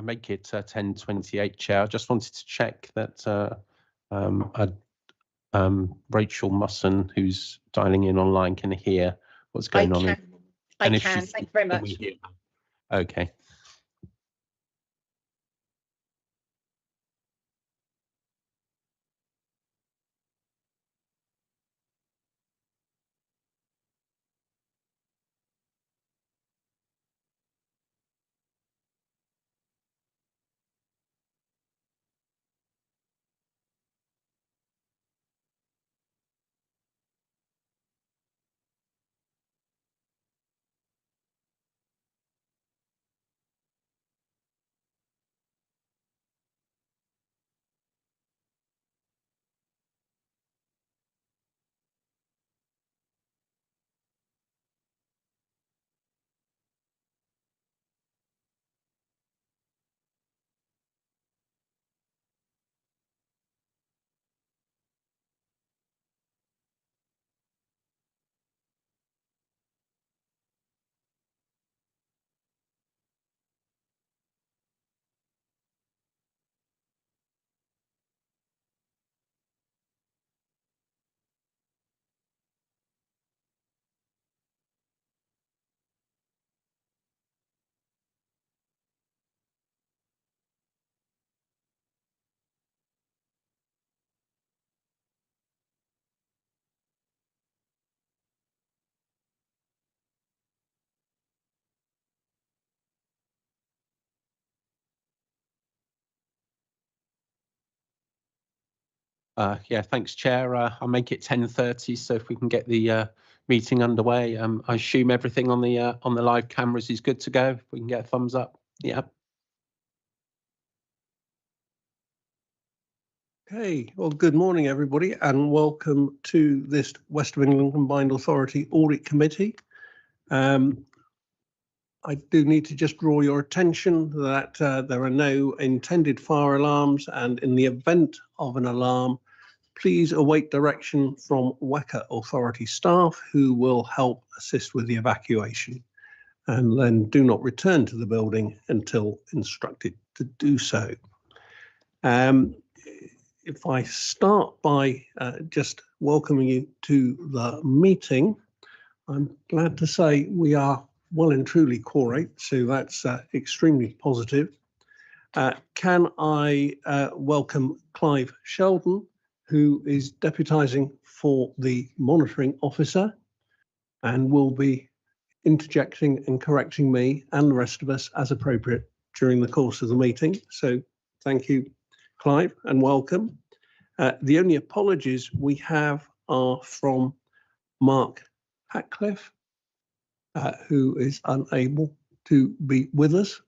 make it 10:28, Chair. I just wanted to check that Rachel Musson, who's dialing in online, can hear what's going on. I can. Thank you very much. Okay. Yeah, thanks, Chair. I'll make it 10:30, so if we can get the meeting underway. I assume everything on the live cameras is good to go. If we can get a thumbs up. Yeah. Okay, well, good morning, everybody, and welcome to this West of England Combined Authority Audit Committee. I do need to just draw your attention that there are no intended fire alarms, and in the event of an alarm, please await direction from WECA Authority staff who will help assist with the evacuation, and then do not return to the building until instructed to do so. If I start by just welcoming you to the meeting, I'm glad to say we are well and truly quorate, so that's extremely positive. Can I welcome Clive Sheldon, who is deputising for the monitoring officer and will be interjecting and correcting me and the rest of us as appropriate during the course of the meeting. So thank you, Clive, and welcome. The only apologies we have are from Mark Redcliff, who is unable to be with us.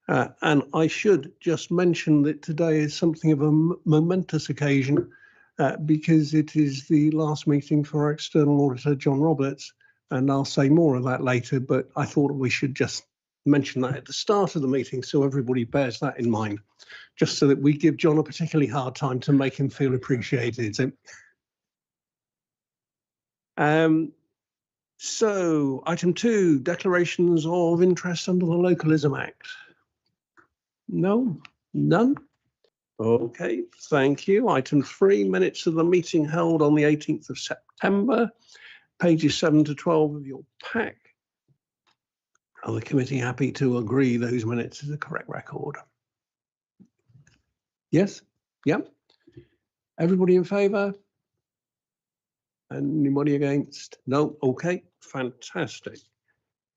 And I should just mention that today is something of a momentous occasion because it is the last meeting for our external auditor, John Roberts, and I'll say more of that later, but I thought we should just mention that at the start of the meeting so everybody bears that in mind, just so that we give John a particularly hard time to make him feel appreciated. So item 2, declarations of interest under the Localism Act. No, none. Okay, thank you. Item 3, minutes of the meeting held on the 18th of September, pages 7 to 12 of your pack. Are the committee happy to agree those minutes is a correct record? Yes? Yep. Everybody in favour? Anybody against? No? Okay, fantastic.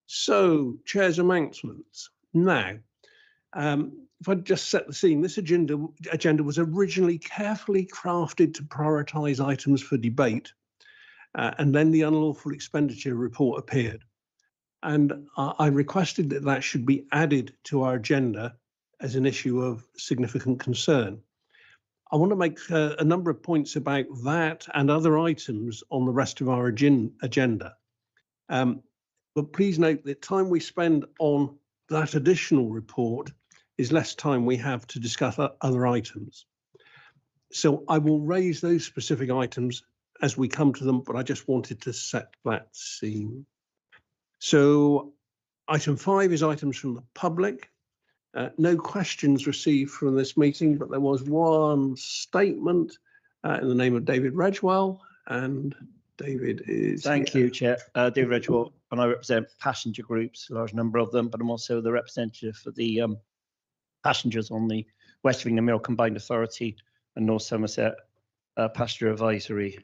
So, Chair's announcements. Now, if I just set the scene, this agenda was originally carefully crafted to prioritise items for debate, and then the Unlawful Expenditure report appeared. And I requested that that should be added to our agenda as an issue of significant concern. I want to make a number of points about that and other items on the rest of our agenda. But please note that time we spend on that additional report is less time we have to discuss other items. So I will raise those specific items as we come to them, but I just wanted to set that scene. So item 5 is items from the public. No questions received from this meeting, but there was one statement in the name of David Redgwell, and David is Thank you, Chair. David Redgwell, and I represent passenger groups, a large number of them, but I'm also the representative for the passengers on the West of England Mirror Combined Authority and North Somerset Passenger Advisory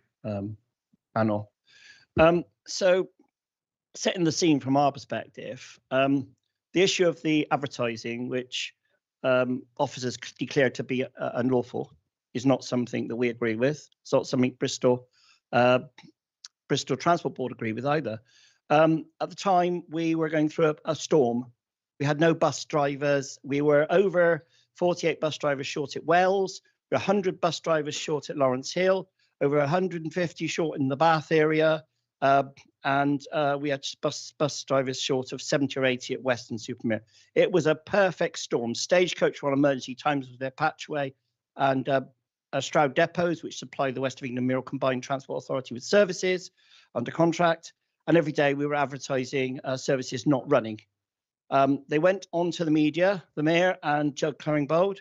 Panel. So, setting the scene from our perspective, the issue of the advertising, which officers declared to be unlawful, is not something that we agree with. It's not something Bristol Transport Board agree with either. At the time, we were going through a storm. We had no bus drivers. We were over 48 bus drivers short at Wells, 100 bus drivers short at Lawrence Hill, over 150 short in the Bath area, and we had bus drivers short of 70 or 80 at Weston-super-Mare. It was a perfect storm. Stagecoach were on emergency times with their patchway, and Stroud depots, which supply the West of England Mirror Combined Transport Authority with services under contract. And every day we were advertising services not running. They went on to the media, the Mayor and Judge Claringbold,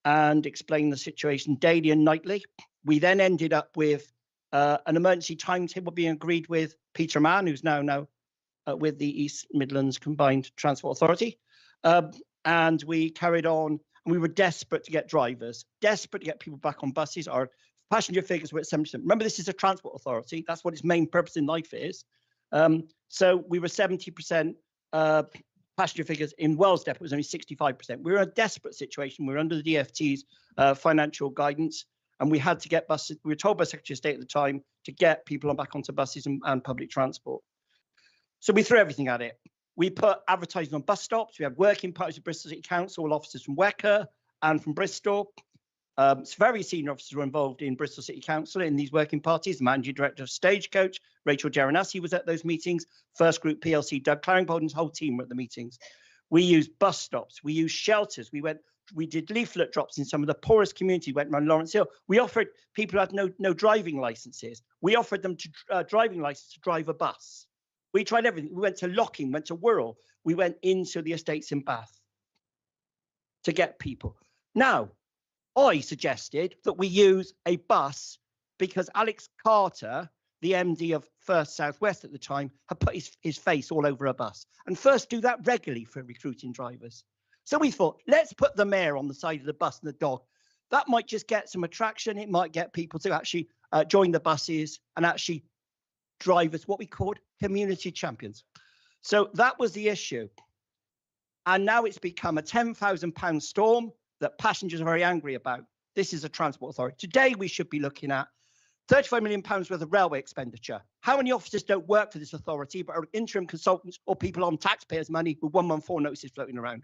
and explained the situation daily and nightly. We then ended up with an emergency timetable being agreed with Peter Mann, who's now with the East Midlands Combined Transport Authority. And we carried on. We were desperate to get drivers, desperate to get people back on buses. Our passenger figures were at 70%. Remember, this is a transport authority. That's what its main purpose in life is. So we were 70% passenger figures. In Wells Depot, it was only 65%. We were in a desperate situation. We were under the DFT's financial guidance, and we had to get buses. We were told by Secretary of State at the time to get people back onto buses and public transport. So we threw everything at it. We put advertising on bus stops. We had working parties of Bristol City Council, all officers from WECA and from Bristol. Very senior officers were involved in Bristol City Council in these working parties. The Managing Director of Stagecoach, Rachel Geranassi, was at those meetings. First Group PLC, Doug Claringbold and his whole team were at the meetings. We used bus stops. We used shelters. We did leaflet drops in some of the poorest communities. Went around Lawrence Hill. We offered people who had no driving licenses. We offered them to driving license to drive a bus. We tried everything. We went to Locking, went to Wirral. We went into the estates in Bath to get people. Now, I suggested that we use a bus because Alex Carter, the MD of First South West at the time, had put his face all over a bus. And First do that regularly for recruiting drivers. So we thought, let's put the Mayor on the side of the bus and the dog. That might just get some attraction. It might get people to actually join the buses and actually drive as what we called community champions. So that was the issue. And now it's become a £10,000 storm that passengers are very angry about. This is a transport authority. Today, we should be looking at £35 million worth of railway expenditure. How many officers don't work for this authority but are interim consultants or people on taxpayers' money with 114 notices floating around?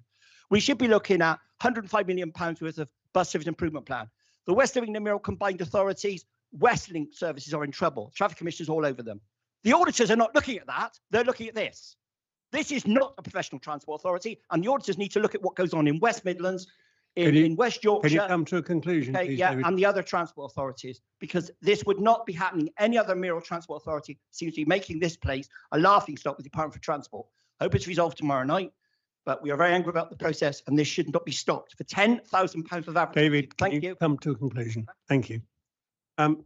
We should be looking at £105 million worth of bus service improvement plan. The West of England Mirror Combined Authorities, Westlink services are in trouble. Traffic commissioners all over them. The auditors are not looking at that. They're looking at this. This is not a professional transport authority, and the auditors need to look at what goes on in West Midlands, in West Yorkshire. Can you come to a conclusion, okay, please, yeah, David? and the other transport authorities, because this would not be happening. Any other Mirror Transport Authority seems to be making this place a laughing stock with the Department for Transport. I hope it's resolved tomorrow night, but we are very angry about the process, and this should not be stopped for £10,000 of advertising. David, thank you come to a conclusion. Thank you. I'm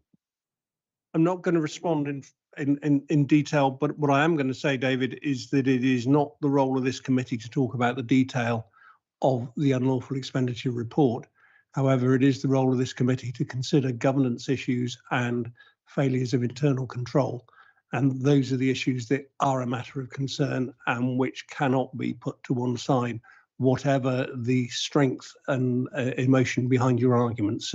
not going to respond in detail, but what I am going to say, David, is that it is not the role of this committee to talk about the detail of the unlawful expenditure report. However, it is the role of this committee to consider governance issues and failures of internal control. And those are the issues that are a matter of concern and which cannot be put to one side, whatever the strength and emotion behind your arguments.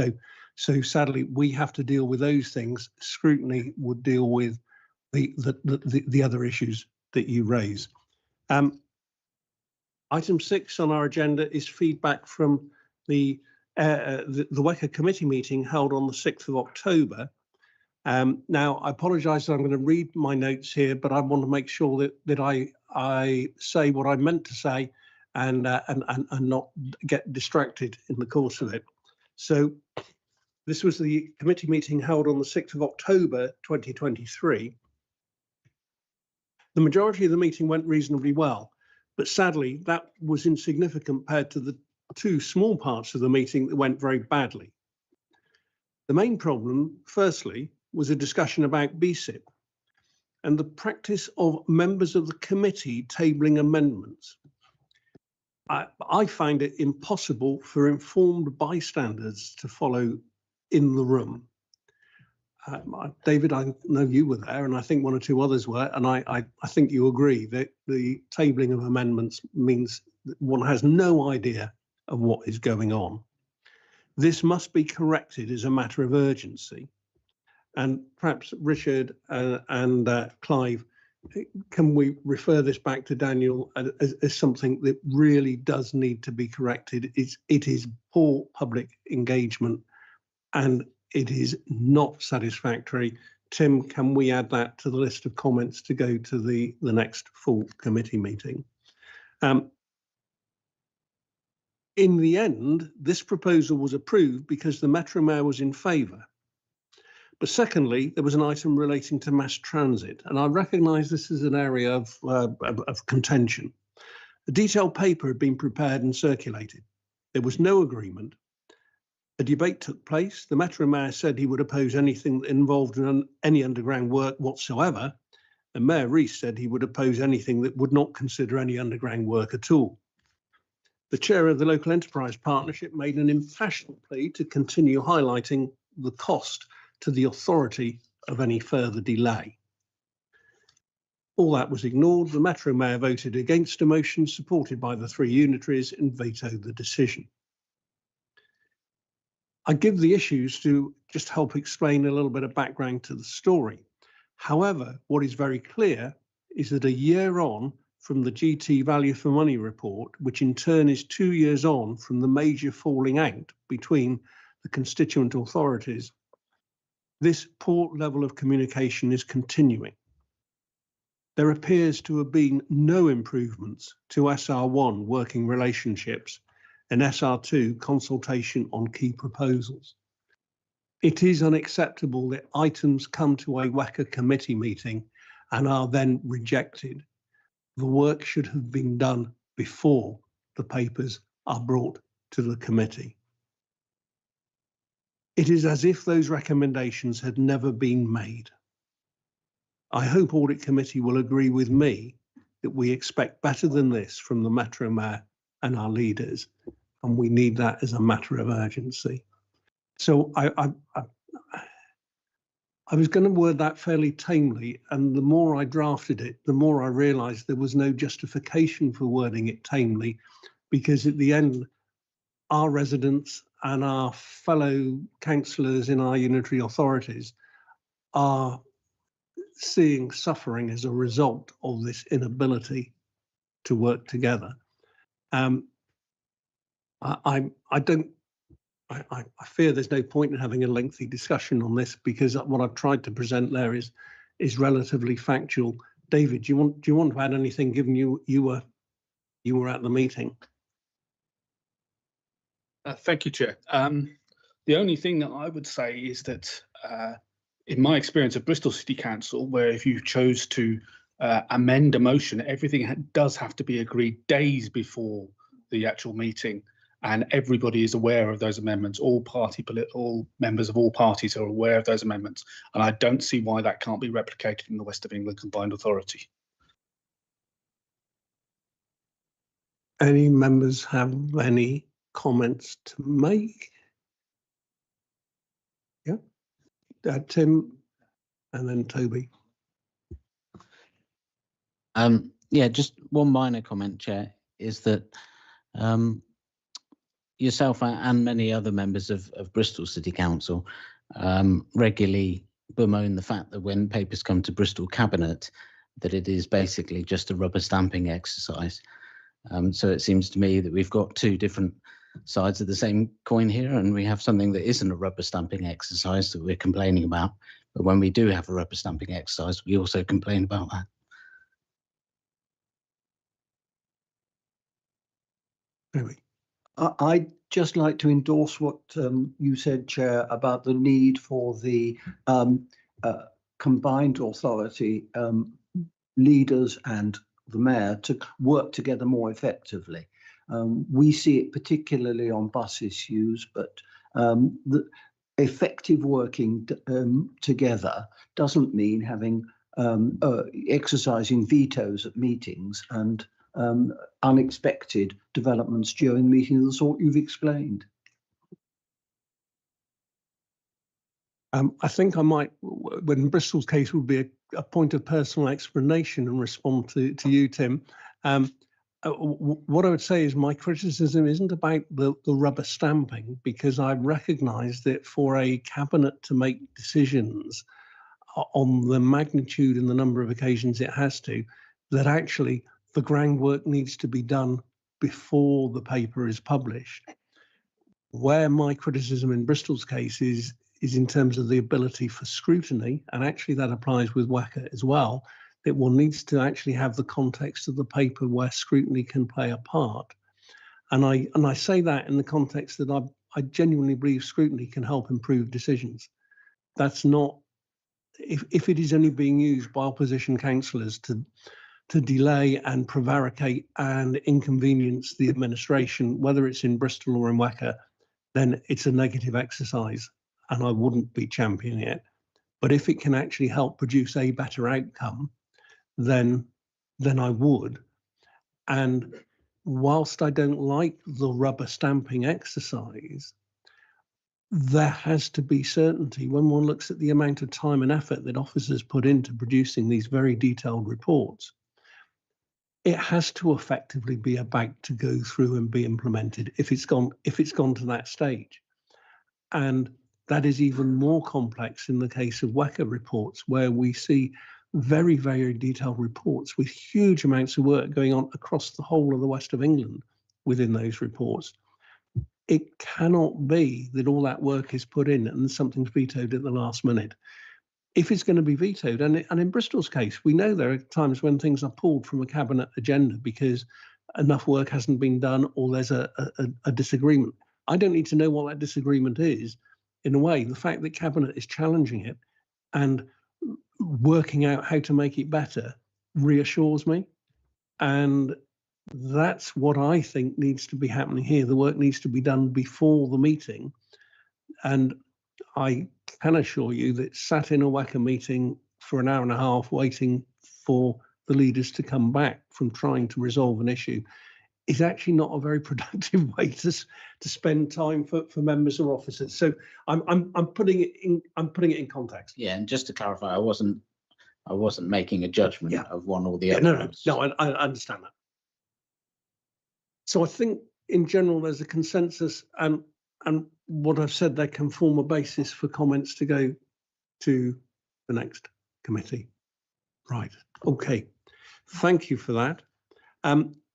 So sadly, we have to deal with those things. Scrutiny would deal with the other issues that you raise. Item 6 on our agenda is feedback from the WECA committee meeting held on the 6th of October. Now, I apologise that I'm going to read my notes here, but I want to make sure that I say what I meant to say and not get distracted in the course of it. So this was the committee meeting held on the 6th of October 2023. The majority of the meeting went reasonably well, but sadly, that was insignificant compared to the two small parts of the meeting that went very badly. The main problem, firstly, was a discussion about BSIP and the practice of members of the committee tabling amendments. I find it impossible for informed bystanders to follow in the room. David, I know you were there, and I think one or two others were, and I think you agree that the tabling of amendments means that one has no idea of what is going on. This must be corrected as a matter of urgency. And perhaps Richard and Clive, can we refer this back to Daniel as something that really does need to be corrected? It is poor public engagement and it is not satisfactory. Tim, can we add that to the list of comments to go to the next full committee meeting? In the end, this proposal was approved because the Metro Mayor was in favour. But secondly, there was an item relating to mass transit, and I recognise this is an area of contention. A detailed paper had been prepared and circulated. There was no agreement. A debate took place. The Metro Mayor said he would oppose anything that involved any underground work whatsoever, and Mayor Rees said he would oppose anything that would not consider any underground work at all. The chair of the Local Enterprise Partnership made an impassioned plea to continue highlighting the cost to the authority of any further delay. All that was ignored. The Metro Mayor voted against a motion supported by the three unitaries and vetoed the decision. I give the issues to just help explain a little bit of background to the story. However, what is very clear is that a year on from the GT Value for Money report, which in turn is 2 years on from the major falling out between the constituent authorities, this poor level of communication is continuing. There appears to have been no improvements to SR1 working relationships and SR2 consultation on key proposals. It is unacceptable that items come to a WECA committee meeting and are then rejected. The work should have been done before the papers are brought to the committee. It is as if those recommendations had never been made. I hope Audit Committee will agree with me that we expect better than this from the Metro Mayor and our leaders, and we need that as a matter of urgency. So I was going to word that fairly tamely, and the more I drafted it, the more I realised there was no justification for wording it tamely, because at the end, our residents and our fellow councillors in our unitary authorities are seeing suffering as a result of this inability to work together. I fear there's no point in having a lengthy discussion on this, because what I've tried to present there is relatively factual. David, do you want to add anything, given you were at the meeting? Thank you, Chair. The only thing that I would say is that in my experience of Bristol City Council, where if you chose to amend a motion, everything does have to be agreed days before the actual meeting, and everybody is aware of those amendments. All members of all parties are aware of those amendments, and I don't see why that can't be replicated in the West of England Combined Authority. Any members have any comments to make? Yeah, Tim, and then Toby. Yeah, just one minor comment, Chair, is that yourself and many other members of Bristol City Council regularly bemoan the fact that when papers come to Bristol Cabinet, that it is basically just a rubber stamping exercise. So it seems to me that we've got two different sides of the same coin here, and we have something that isn't a rubber stamping exercise that we're complaining about. But when we do have a rubber stamping exercise, we also complain about that. Toby. I'd just like to endorse what you said, Chair, about the need for the combined authority leaders and the mayor to work together more effectively. We see it particularly on bus issues, but the effective working together doesn't mean having exercising vetoes at meetings and unexpected developments during meetings of the sort you've explained. I think I might, when Bristol's case would be a point of personal explanation and respond to you, Tim. What I would say is my criticism isn't about the rubber stamping, because I recognise that for a cabinet to make decisions on the magnitude and the number of occasions it has to, that actually the groundwork needs to be done before the paper is published. Where my criticism in Bristol's case is in terms of the ability for scrutiny, and actually that applies with WACA as well, that one needs to actually have the context of the paper where scrutiny can play a part. And I say that in the context that I genuinely believe scrutiny can help improve decisions. That's not, if it is only being used by opposition councillors to delay and prevaricate and inconvenience the administration, whether it's in Bristol or in WACA, then it's a negative exercise, and I wouldn't be championing it. But if it can actually help produce a better outcome, then I would. And whilst I don't like the rubber stamping exercise, there has to be certainty when one looks at the amount of time and effort that officers put into producing these very detailed reports. It has to effectively be about to go through and be implemented if it's gone to that stage. And that is even more complex in the case of WACA reports, where we see very, very detailed reports with huge amounts of work going on across the whole of the west of England within those reports. It cannot be that all that work is put in and something's vetoed at the last minute. If it's going to be vetoed, and in Bristol's case, we know there are times when things are pulled from a cabinet agenda because enough work hasn't been done or there's a disagreement. I don't need to know what that disagreement is. In a way, the fact that cabinet is challenging it and working out how to make it better reassures me. And that's what I think needs to be happening here. The work needs to be done before the meeting. And I can assure you that sat in a WACA meeting for an hour and a half waiting for the leaders to come back from trying to resolve an issue is actually not a very productive way to spend time for members or officers. So I'm putting it in context. Yeah, and just to clarify, I wasn't making a judgment of one or the other. No, I understand that. So I think in general there's a consensus, and what I've said there can form a basis for comments to go to the next committee. Right. Okay. Thank you for that.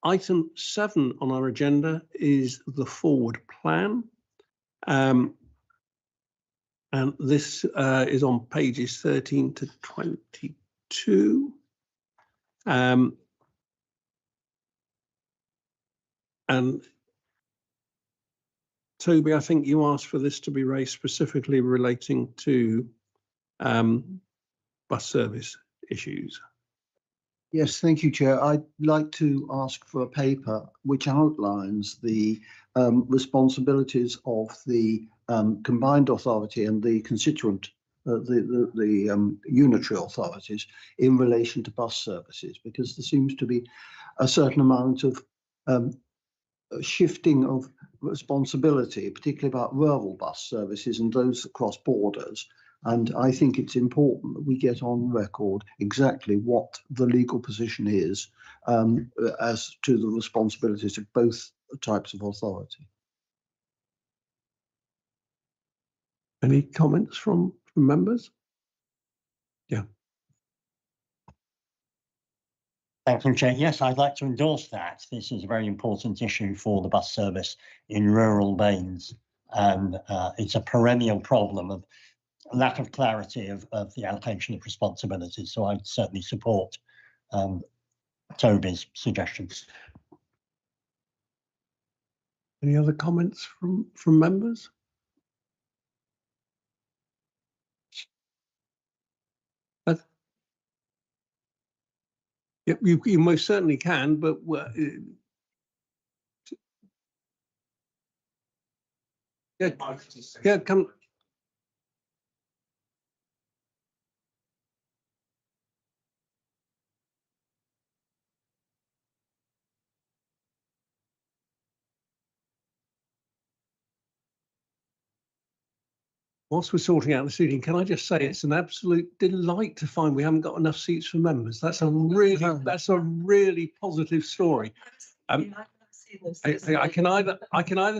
Item 7 on our agenda is the forward plan. And this is on pages 13 to 22. And Toby, I think you asked for this to be raised specifically relating to bus service issues. Yes, thank you, Chair. I'd like to ask for a paper which outlines the responsibilities of the combined authority and the constituent, the unitary authorities in relation to bus services, because there seems to be a certain amount of shifting of responsibility, particularly about rural bus services and those that cross borders. And I think it's important that we get on record exactly what the legal position is as to the responsibilities of both types of authority. Any comments from members? Yeah. Thank you, Chair. Yes, I'd like to endorse that. This is a very important issue for the bus service in rural lanes, and it's a perennial problem of lack of clarity of the allocation of responsibilities. So I'd certainly support Toby's suggestions. Any other comments from members? You most certainly can, but Yeah, come. Whilst we're sorting out the seating, can I just say it's an absolute delight to find we haven't got enough seats for members. That's a really positive story. I can either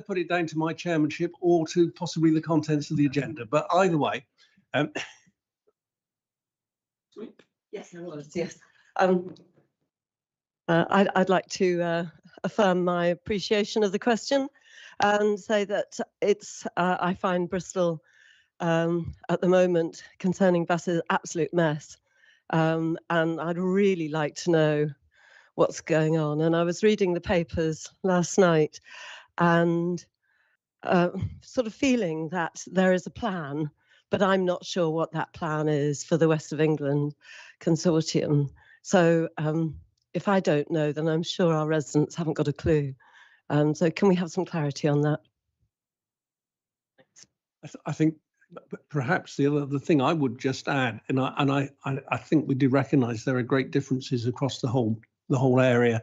put it down to my chairmanship or to possibly the contents of the agenda. But either way, yes, I was. Yes, I'd like to affirm my appreciation of the question and say that it's. I find Bristol at the moment concerning buses an absolute mess, and I'd really like to know what's going on. And I was reading the papers last night and sort of feeling that there is a plan, but I'm not sure what that plan is for the West of England consortium. So if I don't know, then I'm sure our residents haven't got a clue. So can we have some clarity on that? I think perhaps the other thing I would just add, and I think we do recognise there are great differences across the whole area,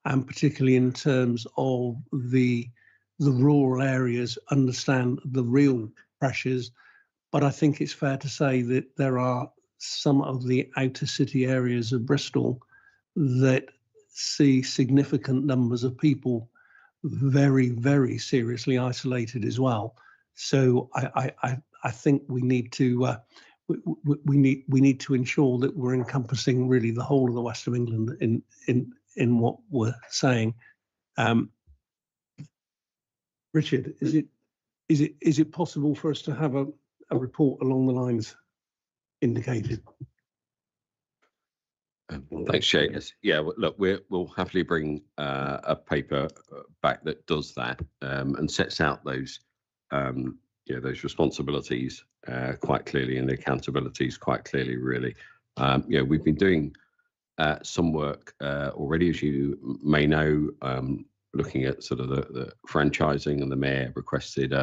and particularly in terms of the rural areas understand the real pressures. But I think it's fair to say that there are some of the outer city areas of Bristol that see significant numbers of people very, very seriously isolated as well. So I think we need to we need to ensure that we're encompassing really the whole of the West of England in what we're saying. Richard, is it possible for us to have a report along the lines indicated? Thanks, Chair. Yeah, look, we'll happily bring a paper back that does that and sets out those those responsibilities quite clearly and the accountabilities quite clearly. Really, we've been doing some work already, as you may know, looking at sort of the franchising, and the Mayor requested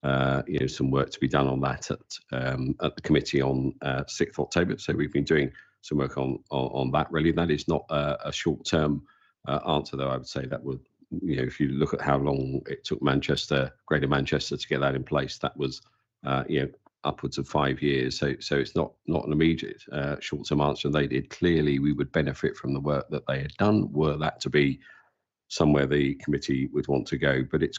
some work to be done on that at the committee on 6th October. So we've been doing some work on that. Really, that is not a short-term answer, though. I would say that would, if you look at how long it took Greater Manchester to get that in place, that was upwards of 5 years. So it's not an immediate short-term answer. And they did. Clearly, we would benefit from the work that they had done, were that to be somewhere the committee would want to go. But it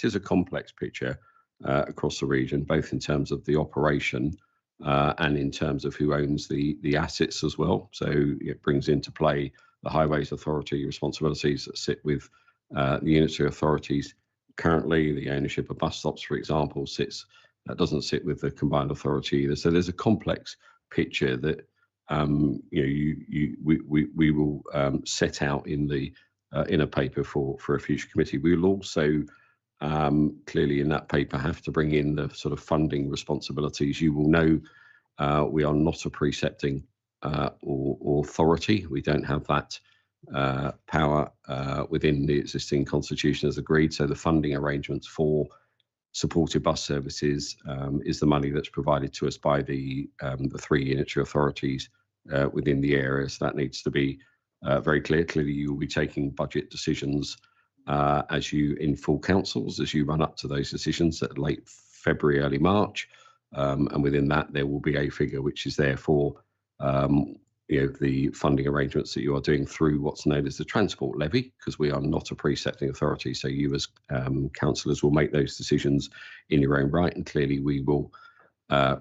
is a complex picture across the region, both in terms of the operation and in terms of who owns the assets as well. So it brings into play the Highways Authority responsibilities that sit with the unitary authorities. Currently, the ownership of bus stops, for example, doesn't sit with the combined authority either. So there's a complex picture that we will set out in a paper for a future committee. We will also clearly in that paper have to bring in the sort of funding responsibilities. You will know we are not a precepting authority. We don't have that power within the existing constitution as agreed. So the funding arrangements for supported bus services is the money that's provided to us by the 3 unitary authorities within the area. So that needs to be very clear. Clearly, you will be taking budget decisions as you in full councils, as you run up to those decisions at late February, early March. And within that, there will be a figure which is there for the funding arrangements that you are doing through what's known as the transport levy, because we are not a precepting authority. So you as councillors will make those decisions in your own right, and clearly we will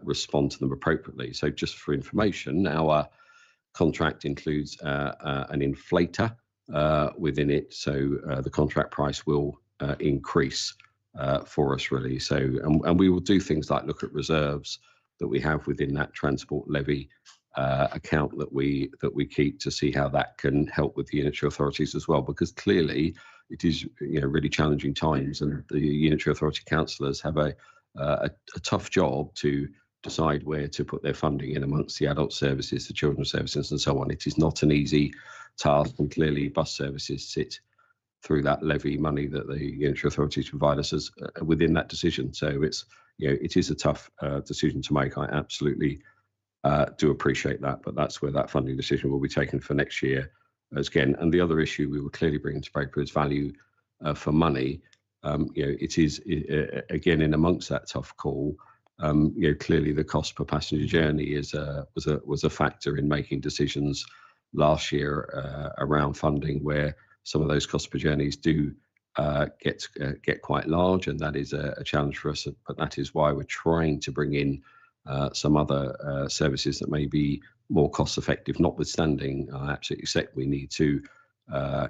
respond to them appropriately. So just for information, our contract includes an inflator within it. So the contract price will increase for us, really. So and we will do things like look at reserves that we have within that transport levy account that we keep, to see how that can help with the unitary authorities as well, because clearly it is really challenging times, and the unitary authority councillors have a tough job to decide where to put their funding in amongst the adult services, the children's services, and so on. It is not an easy task, and clearly bus services sit through that levy money that the unitary authorities provide us as within that decision. So it's, it is a tough decision to make. I absolutely do appreciate that, but that's where that funding decision will be taken for next year again. And the other issue we will clearly bring into paper is value for money. It is again in amongst that tough call. Clearly the cost per passenger journey was a factor in making decisions last year around funding, where some of those cost per journeys do get quite large, and that is a challenge for us. But that is why we're trying to bring in some other services that may be more cost effective. Notwithstanding, I absolutely accept we need to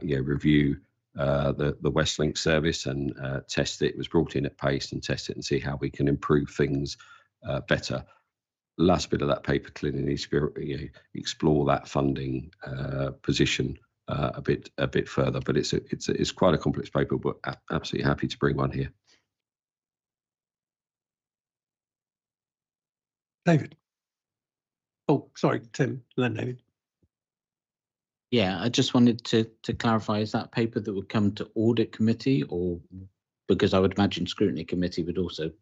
review the Westlink service and test it. It was brought in at pace, and test it and see how we can improve things better. Last bit of that paper clearly needs to explore that funding position a bit further. But it's quite a complex paper, but absolutely happy to bring one here. David. Oh, sorry, Tim, then David. Yeah, I just wanted to clarify, is that paper that would come to Audit Committee, or because I would imagine Scrutiny Committee would also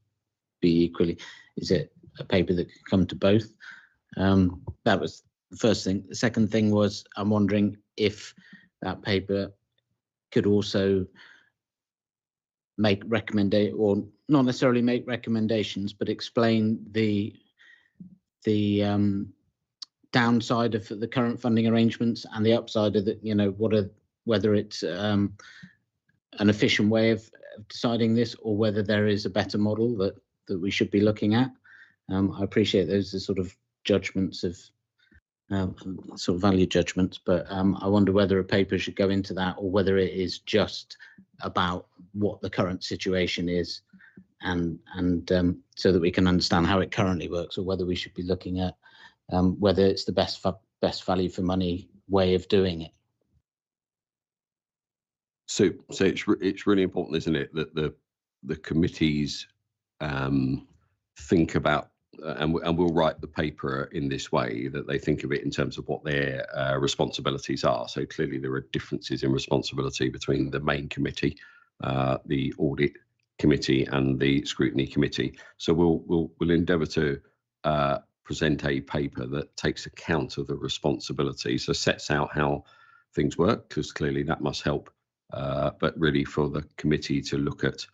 be equally, is it a paper that could come to both? That was the first thing. The second thing was, I'm wondering if that paper could also make or not necessarily make recommendations, but explain the downside of the current funding arrangements and the upside of the, whether it's an efficient way of deciding this, or whether there is a better model that we should be looking at. I appreciate those are sort of judgments of sort of value judgments, but I wonder whether a paper should go into that, or whether it is just about what the current situation is, and so that we can understand how it currently works, or whether we should be looking at whether it's the best value for money way of doing it. So it's really important, isn't it, that the committees think about, and we'll write the paper in this way, that they think of it in terms of what their responsibilities are. So clearly there are differences in responsibility between the main committee, the Audit Committee, and the Scrutiny Committee. So we'll endeavour to present a paper that takes account of the responsibility, so sets out how things work, because clearly that must help. But really, for the committee to look at,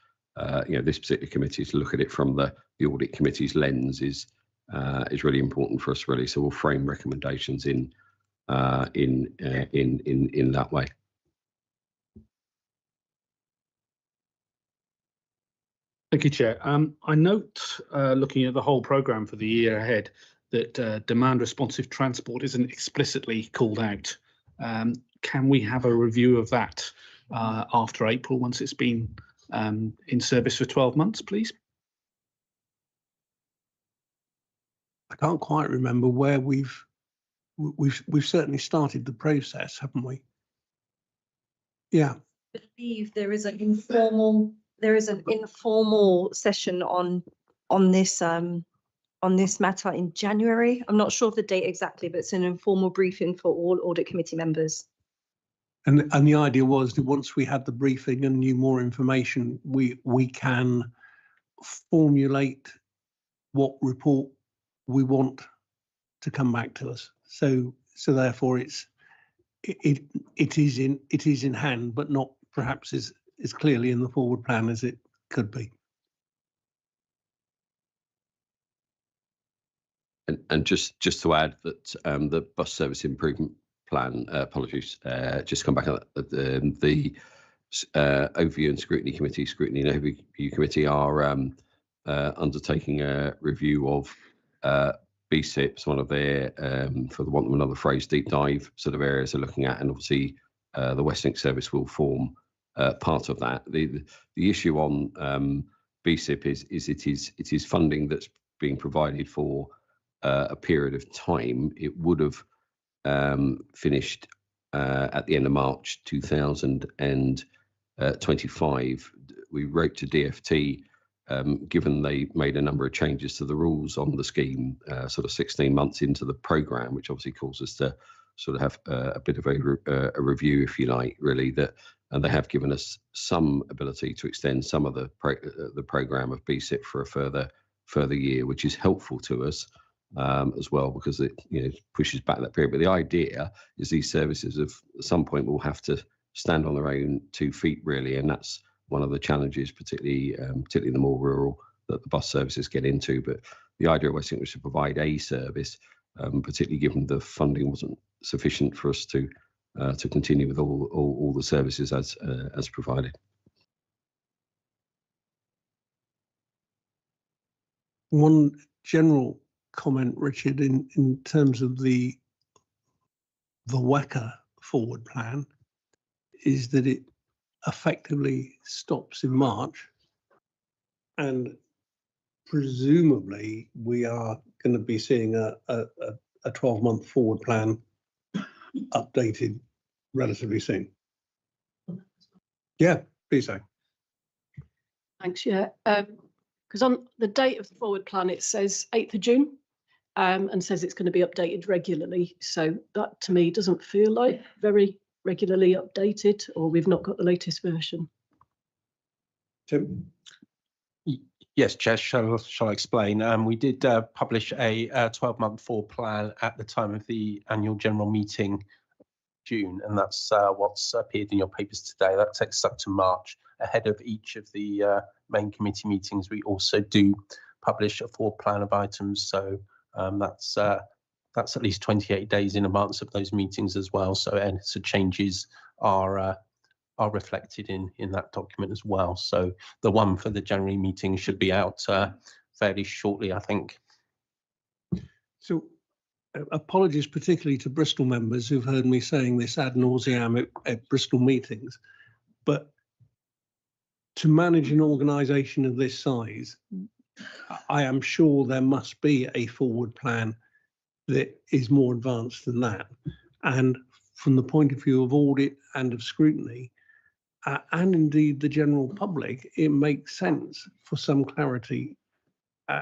this particular committee to look at it from the Audit Committee's lens is really important for us, really. So we'll frame recommendations in that way. Thank you, Chair. I note, looking at the whole programme for the year ahead, that demand responsive transport isn't explicitly called out. Can we have a review of that after April, once it's been in service for 12 months, please? I can't quite remember where we've certainly started the process, haven't we? Yeah. I believe there is an informal session on this matter in January. I'm not sure of the date exactly, but it's an informal briefing for all Audit Committee members. And the idea was that once we had the briefing and knew more information, we can formulate what report we want to come back to us. So therefore it is in hand, but not perhaps as clearly in the forward plan as it could be. And just to add that the bus service improvement plan, apologies, just come back on that, the Overview and Scrutiny Committee, Scrutiny and Overview Committee are undertaking a review of BSIPs, one of their, for the want of another phrase, deep dive sort of areas they're looking at, and obviously the Westlink service will form part of that. The issue on BSIP is it is funding that's being provided for a period of time. It would have finished at the end of March 2025. We wrote to DfT, given they made a number of changes to the rules on the scheme sort of 16 months into the programme, which obviously caused us to sort of have a bit of a review, if you like, really, that, and they have given us some ability to extend some of the program of BSIP for a further year, which is helpful to us as well, because it pushes back that period. But the idea is these services at some point will have to stand on their own 2 feet, really, and that's one of the challenges, particularly in the more rural, that the bus services get into. But the idea was, I think, was to provide a service, particularly given the funding wasn't sufficient for us to continue with all the services as provided. One general comment, Richard, in terms of the WECA forward plan, is that it effectively stops in March, and presumably we are going to be seeing a 12-month forward plan updated relatively soon. Yeah, please so. Thanks, yeah. Because on the date of the forward plan, it says 8th of June and says it's going to be updated regularly. So that to me doesn't feel like very regularly updated, or we've not got the latest version. Tim? Yes, Jess, shall I explain? We did publish a 12-month forward plan at the time of the annual general meeting, June, and that's what's appeared in your papers today. That takes us up to March. Ahead of each of the main committee meetings, we also do publish a forward plan of items. So that's at least 28 days in advance of those meetings as well. So changes are reflected in that document as well. So the one for the January meeting should be out fairly shortly, I think. So apologies particularly to Bristol members who've heard me saying this ad nauseam at Bristol meetings, but to manage an organisation of this size, I am sure there must be a forward plan that is more advanced than that. And from the point of view of audit and of scrutiny, and indeed the general public, it makes sense for some clarity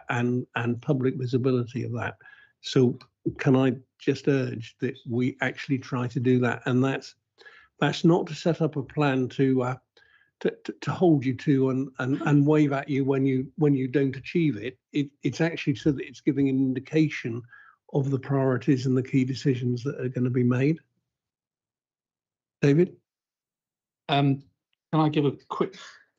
and public visibility of that. So can I just urge that we actually try to do that? And that's not to set up a plan to hold you to and wave at you when you don't achieve it. It's actually so that it's giving an indication of the priorities and the key decisions that are going to be made. David? Can I give a quick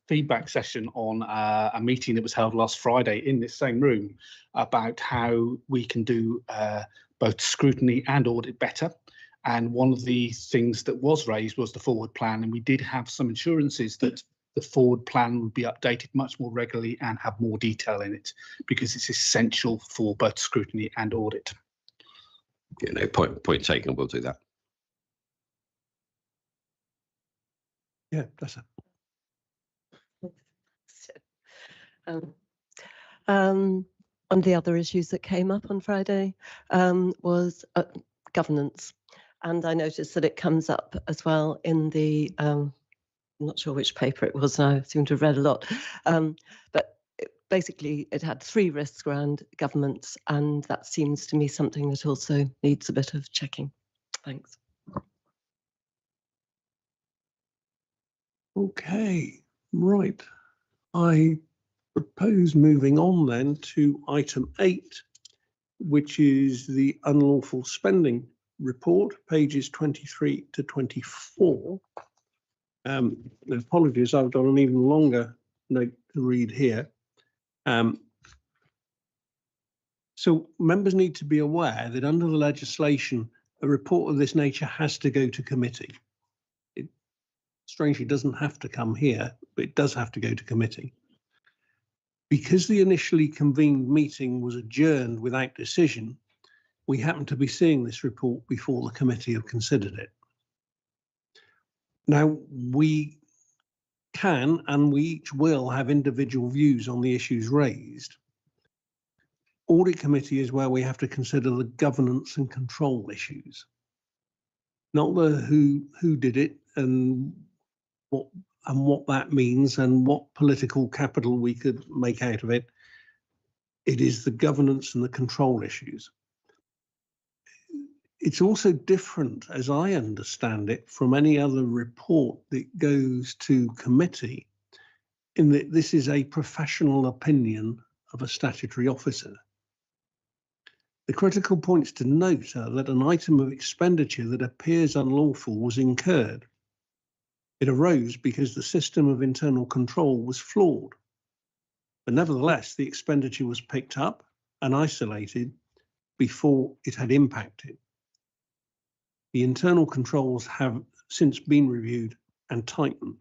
feedback session on a meeting that was held last Friday in this same room about how we can do both scrutiny and audit better? And one of the things that was raised was the forward plan, and we did have some assurances that the forward plan would be updated much more regularly and have more detail in it, because it's essential for both scrutiny and audit. Yeah, no, point taken. We'll do that. Yeah, that's it. One of the other issues that came up on Friday was governance. And I noticed that it comes up as well in the, I'm not sure which paper it was now, I seem to have read a lot. But basically it had 3 risks around governance, and that seems to me something that also needs a bit of checking. Thanks. Okay, right. I propose moving on then to item 8, which is the unlawful spending report, pages 23 to 24. Apologies, I've got an even longer note to read here. So members need to be aware that under the legislation, a report of this nature has to go to committee. It strangely doesn't have to come here, but it does have to go to committee. Because the initially convened meeting was adjourned without decision, we happen to be seeing this report before the committee have considered it. Now, we can and we each will have individual views on the issues raised. Audit committee is where we have to consider the governance and control issues, not the who did it and what that means and what political capital we could make out of it. It is the governance and the control issues. It's also different, as I understand it, from any other report that goes to committee, in that this is a professional opinion of a statutory officer. The critical points to note are that an item of expenditure that appears unlawful was incurred. It arose because the system of internal control was flawed. But nevertheless, the expenditure was picked up and isolated before it had impacted. The internal controls have since been reviewed and tightened.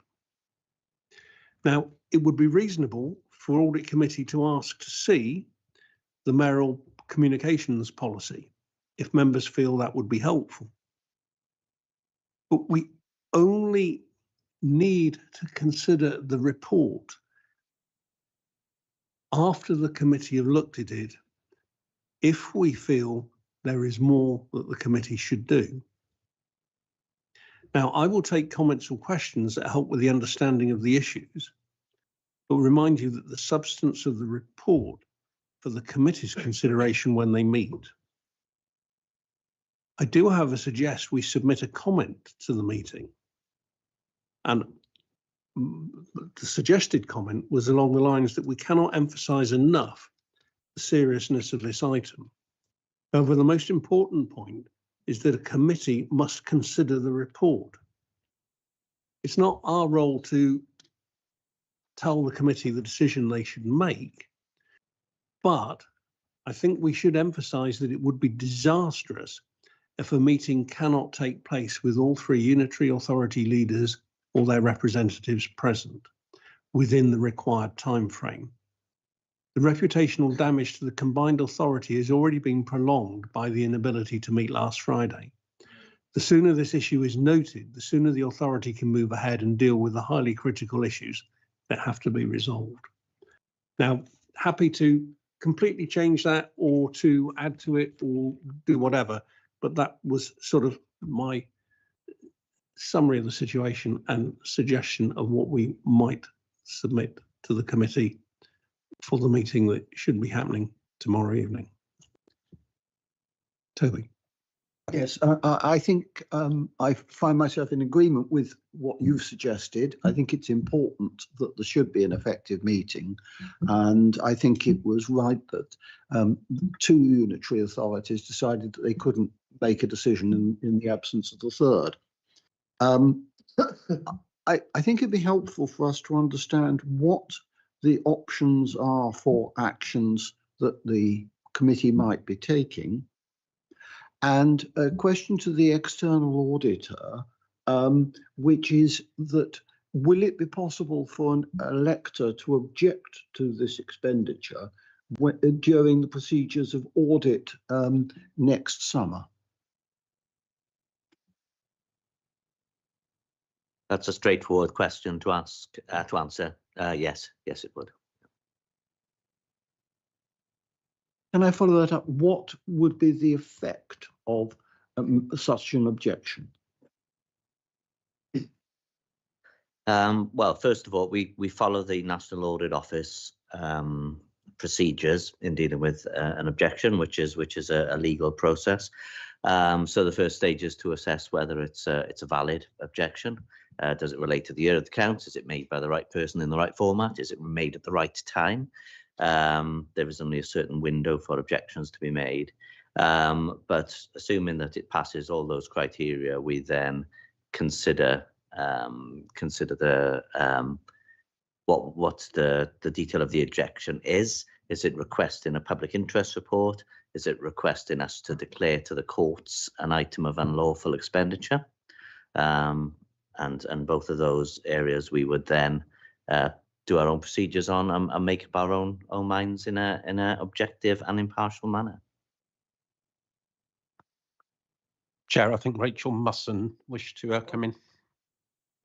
Now, it would be reasonable for Audit Committee to ask to see the mayoral communications policy if members feel that would be helpful. But we only need to consider the report after the committee have looked at it if we feel there is more that the committee should do. Now, I will take comments or questions that help with the understanding of the issues, but remind you that the substance of the report for the committee's consideration when they meet. I do, however, suggest we submit a comment to the meeting. And the suggested comment was along the lines that we cannot emphasize enough the seriousness of this item. However, the most important point is that a committee must consider the report. It's not our role to tell the committee the decision they should make, but I think we should emphasize that it would be disastrous if a meeting cannot take place with all three unitary authority leaders or their representatives present within the required time frame. The reputational damage to the combined authority has already been prolonged by the inability to meet last Friday. The sooner this issue is noted, the sooner the authority can move ahead and deal with the highly critical issues that have to be resolved. Now, happy to completely change that or to add to it or do whatever, but that was sort of my summary of the situation and suggestion of what we might submit to the committee for the meeting that should be happening tomorrow evening. Toby. Yes, I think I find myself in agreement with what you've suggested. I think it's important that there should be an effective meeting. And I think it was right that two unitary authorities decided that they couldn't make a decision in the absence of the third. I think it'd be helpful for us to understand what the options are for actions that the committee might be taking. And a question to the external auditor, which is that will it be possible for an elector to object to this expenditure during the procedures of audit next summer? That's a straightforward question to ask to answer. Yes, it would. Can I follow that up? What would be the effect of such an objection? Well, first of all, we follow the National Audit Office procedures in dealing with an objection, which is a legal process. So the first stage is to assess whether it's a valid objection. Does it relate to the year of the accounts? Is it made by the right person in the right format? Is it made at the right time? There is only a certain window for objections to be made, but assuming that it passes all those criteria, we then consider the what the detail of the objection is. Is it requesting a public interest report? Is it requesting us to declare to the courts an item of unlawful expenditure? And both of those areas we would then do our own procedures on and make up our own minds in a objective and impartial manner. Chair, I think Rachel Musson wished to come in.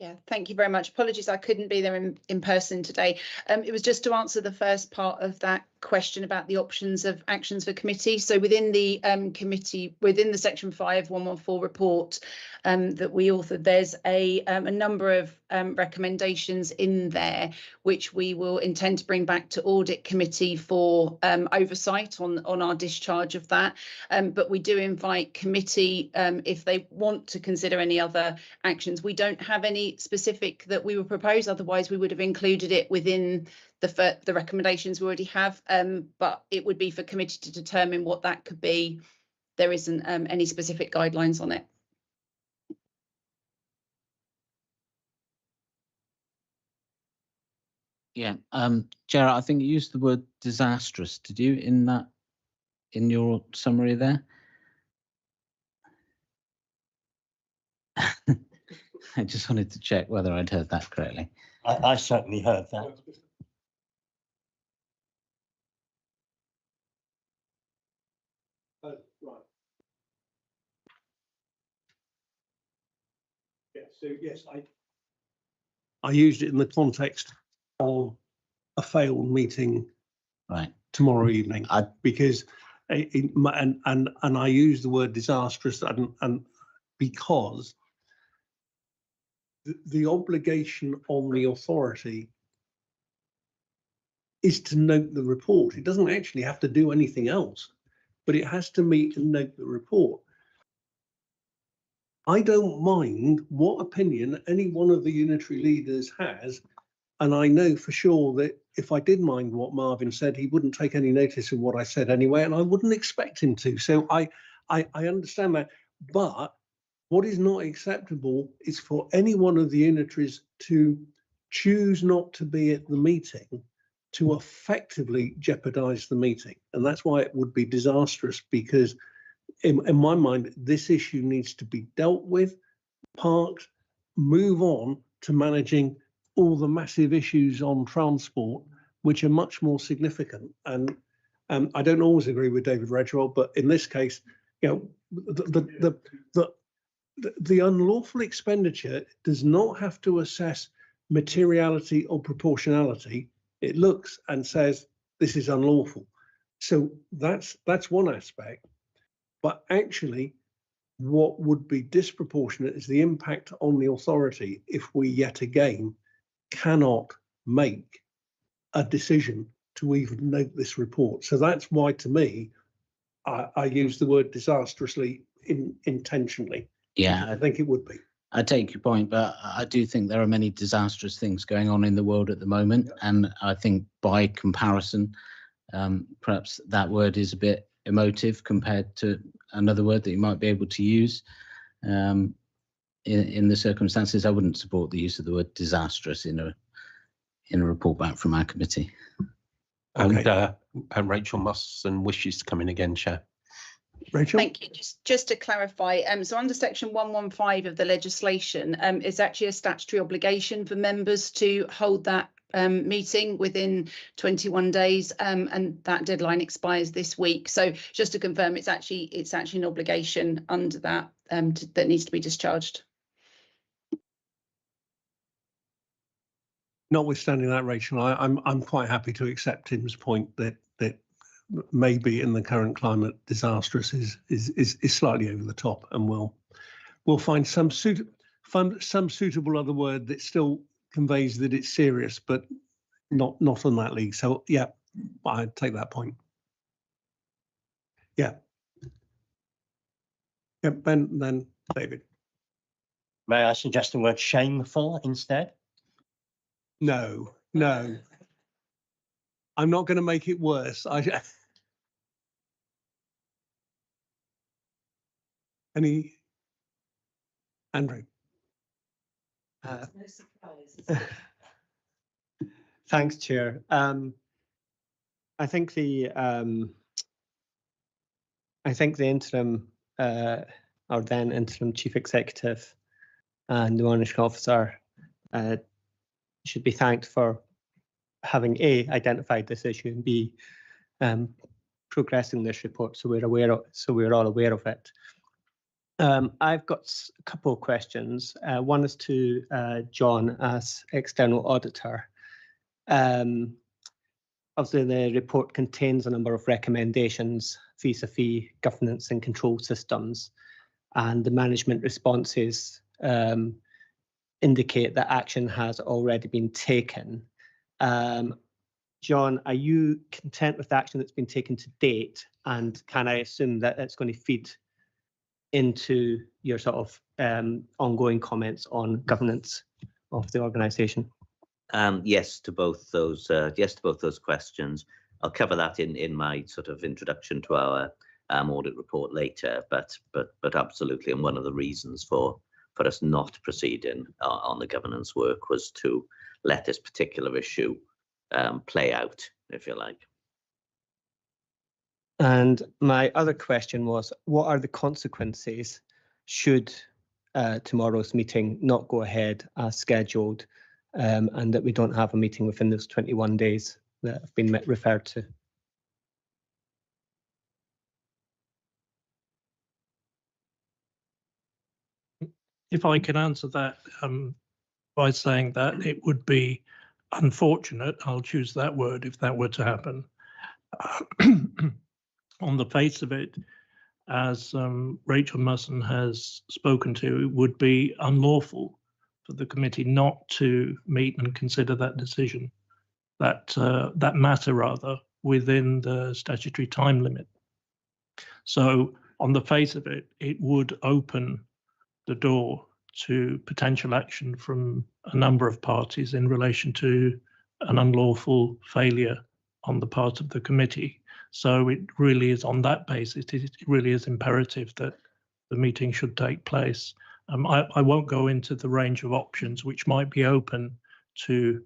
Yeah, thank you very much. Apologies, I couldn't be there in person today. It was just to answer the first part of that question about the options of actions for committee. So within the committee, within the section 5114 report that we authored, there's a number of recommendations in there which we will intend to bring back to audit committee for oversight on our discharge of that. But we do invite committee if they want to consider any other actions. We don't have any specific that we would propose, otherwise we would have included it within the recommendations we already have, but it would be for committee to determine what that could be. There isn't any specific guidelines on it. Yeah, Chair, I think you used the word disastrous. Did you in your summary there? I just wanted to check whether I'd heard that correctly. I certainly heard that. Right. Yeah, so yes, I used it in the context of a failed meeting Right. tomorrow evening, because and I use the word disastrous and because the obligation on the authority is to note the report. It doesn't actually have to do anything else, but it has to meet and note the report. I don't mind what opinion any one of the unitary leaders has, and I know for sure that if I did mind what Marvin said, he wouldn't take any notice of what I said anyway, and I wouldn't expect him to. So I understand that, but what is not acceptable is for any one of the unitaries to choose not to be at the meeting to effectively jeopardize the meeting. And that's why it would be disastrous, because in my mind, this issue needs to be dealt with, parked, move on to managing all the massive issues on transport, which are much more significant. And I don't always agree with David Redroll, but in this case, you know, the unlawful expenditure does not have to assess materiality or proportionality. It looks and says this is unlawful. So that's one aspect. But actually, what would be disproportionate is the impact on the authority if we yet again cannot make a decision to even note this report. So that's why, to me, I use the word disastrously intentionally. Yeah, I think it would be. I take your point, but I do think there are many disastrous things going on in the world at the moment. And I think by comparison, perhaps that word is a bit emotive compared to another word that you might be able to use. In the circumstances, I wouldn't support the use of the word disastrous in a report back from our committee. Okay. And Rachel Musson wishes to come in again, Chair. Rachel? Thank you. Just to clarify, so under section 115 of the legislation, it's actually a statutory obligation for members to hold that meeting within 21 days, and that deadline expires this week. So just to confirm, it's actually an obligation under that that needs to be discharged. Notwithstanding that, Rachel, I'm quite happy to accept Tim's point that maybe in the current climate, disastrous is slightly over the top, and we'll find some suitable other word that still conveys that it's serious, but not on that league. So yeah, I take that point. Yeah. Yeah, Ben, then David. May I suggest the word shameful instead? No. I'm not going to make it worse. Any, Andrew? No surprise. Thanks, Chair. I think the interim or then interim chief executive and the monitoring officer should be thanked for having A, identified this issue, and B, progressing this report so we're all aware of it. I've got a couple of questions. One is to John as external auditor. obviously the report contains a number of recommendations vis-a-vis governance and control systems, and the management responses indicate that action has already been taken. John, are you content with the action that's been taken to date? And can I assume that it's going to feed into your sort of ongoing comments on governance of the organisation? Yes to both those. Yes to both those questions. I'll cover that in my sort of introduction to our audit report later. But absolutely, and one of the reasons for us not proceeding on the governance work was to let this particular issue play out, if you like. And my other question was, what are the consequences should tomorrow's meeting not go ahead as scheduled, and that we don't have a meeting within those 21 days that have been referred to? If I can answer that by saying that it would be unfortunate, I'll choose that word if that were to happen. On the face of it, as Rachel Musson has spoken to, it would be unlawful for the committee not to meet and consider that decision, that matter rather, within the statutory time limit. So on the face of it, it would open the door to potential action from a number of parties in relation to an unlawful failure on the part of the committee. So it really is on that basis, it really is imperative that the meeting should take place. I won't go into the range of options which might be open to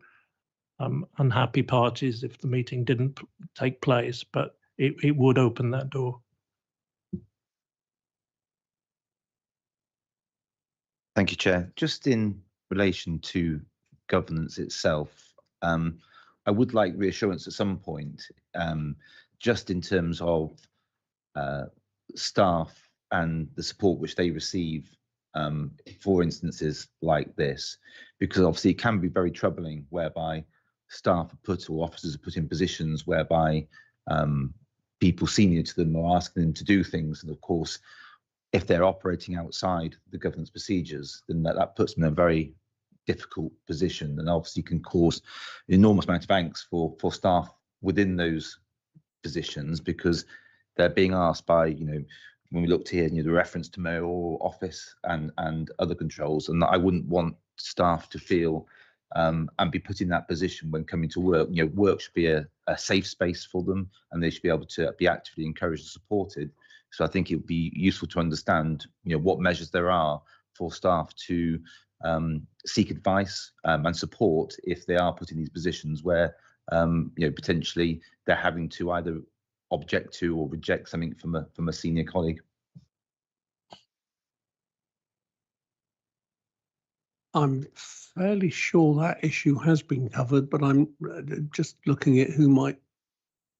unhappy parties if the meeting didn't take place, but it would open that door. Thank you, Chair. Just in relation to governance itself, I would like reassurance at some point, just in terms of staff and the support which they receive for instances like this, because obviously it can be very troubling whereby staff are put or officers are put in positions whereby people senior to them are asking them to do things, and of course, if they're operating outside the governance procedures, then that puts them in a very difficult position, and obviously can cause an enormous amount of angst for staff within those positions, because they're being asked by, when we looked here, the reference to mayoral office and other controls, and I wouldn't want staff to feel and be put in that position when coming to work. Work should be a safe space for them, and they should be able to be actively encouraged and supported. So I think it would be useful to understand, what measures there are for staff to seek advice and support if they are put in these positions where, potentially they're having to either object to or reject something from a senior colleague. I'm fairly sure that issue has been covered, but I'm just looking at who might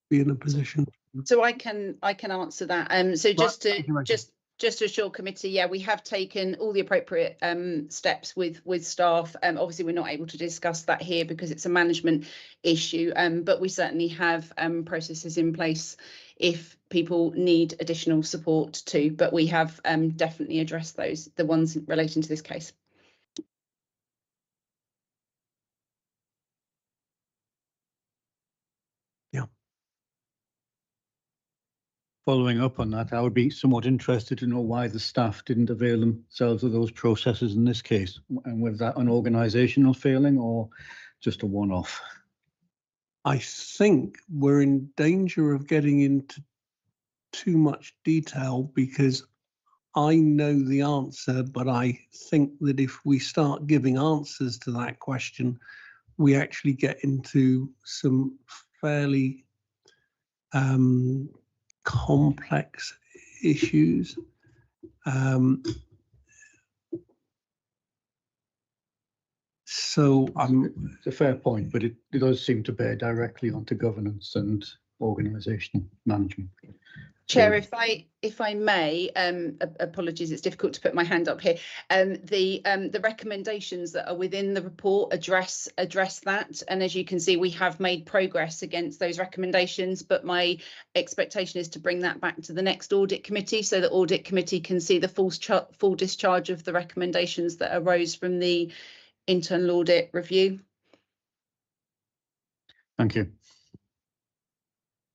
be in a position. So I can answer that. So just to assure committee, yeah, we have taken all the appropriate steps with staff. Obviously, we're not able to discuss that here because it's a management issue, but we certainly have processes in place if people need additional support too. But we have definitely addressed the ones relating to this case. Following up on that, I would be somewhat interested to know why the staff didn't avail themselves of those processes in this case, and was that an organisational failing or just a one-off? I think we're in danger of getting into too much detail because I know the answer, but I think that if we start giving answers to that question, we actually get into some fairly complex issues. So it's a fair point, but it does seem to bear directly onto governance and organisational management. Chair, if I may, apologies, it's difficult to put my hand up here. The recommendations that are within the report address that, and as you can see, we have made progress against those recommendations. But my expectation is to bring that back to the next audit committee, so the audit committee can see the full discharge of the recommendations that arose from the internal audit review. Thank you.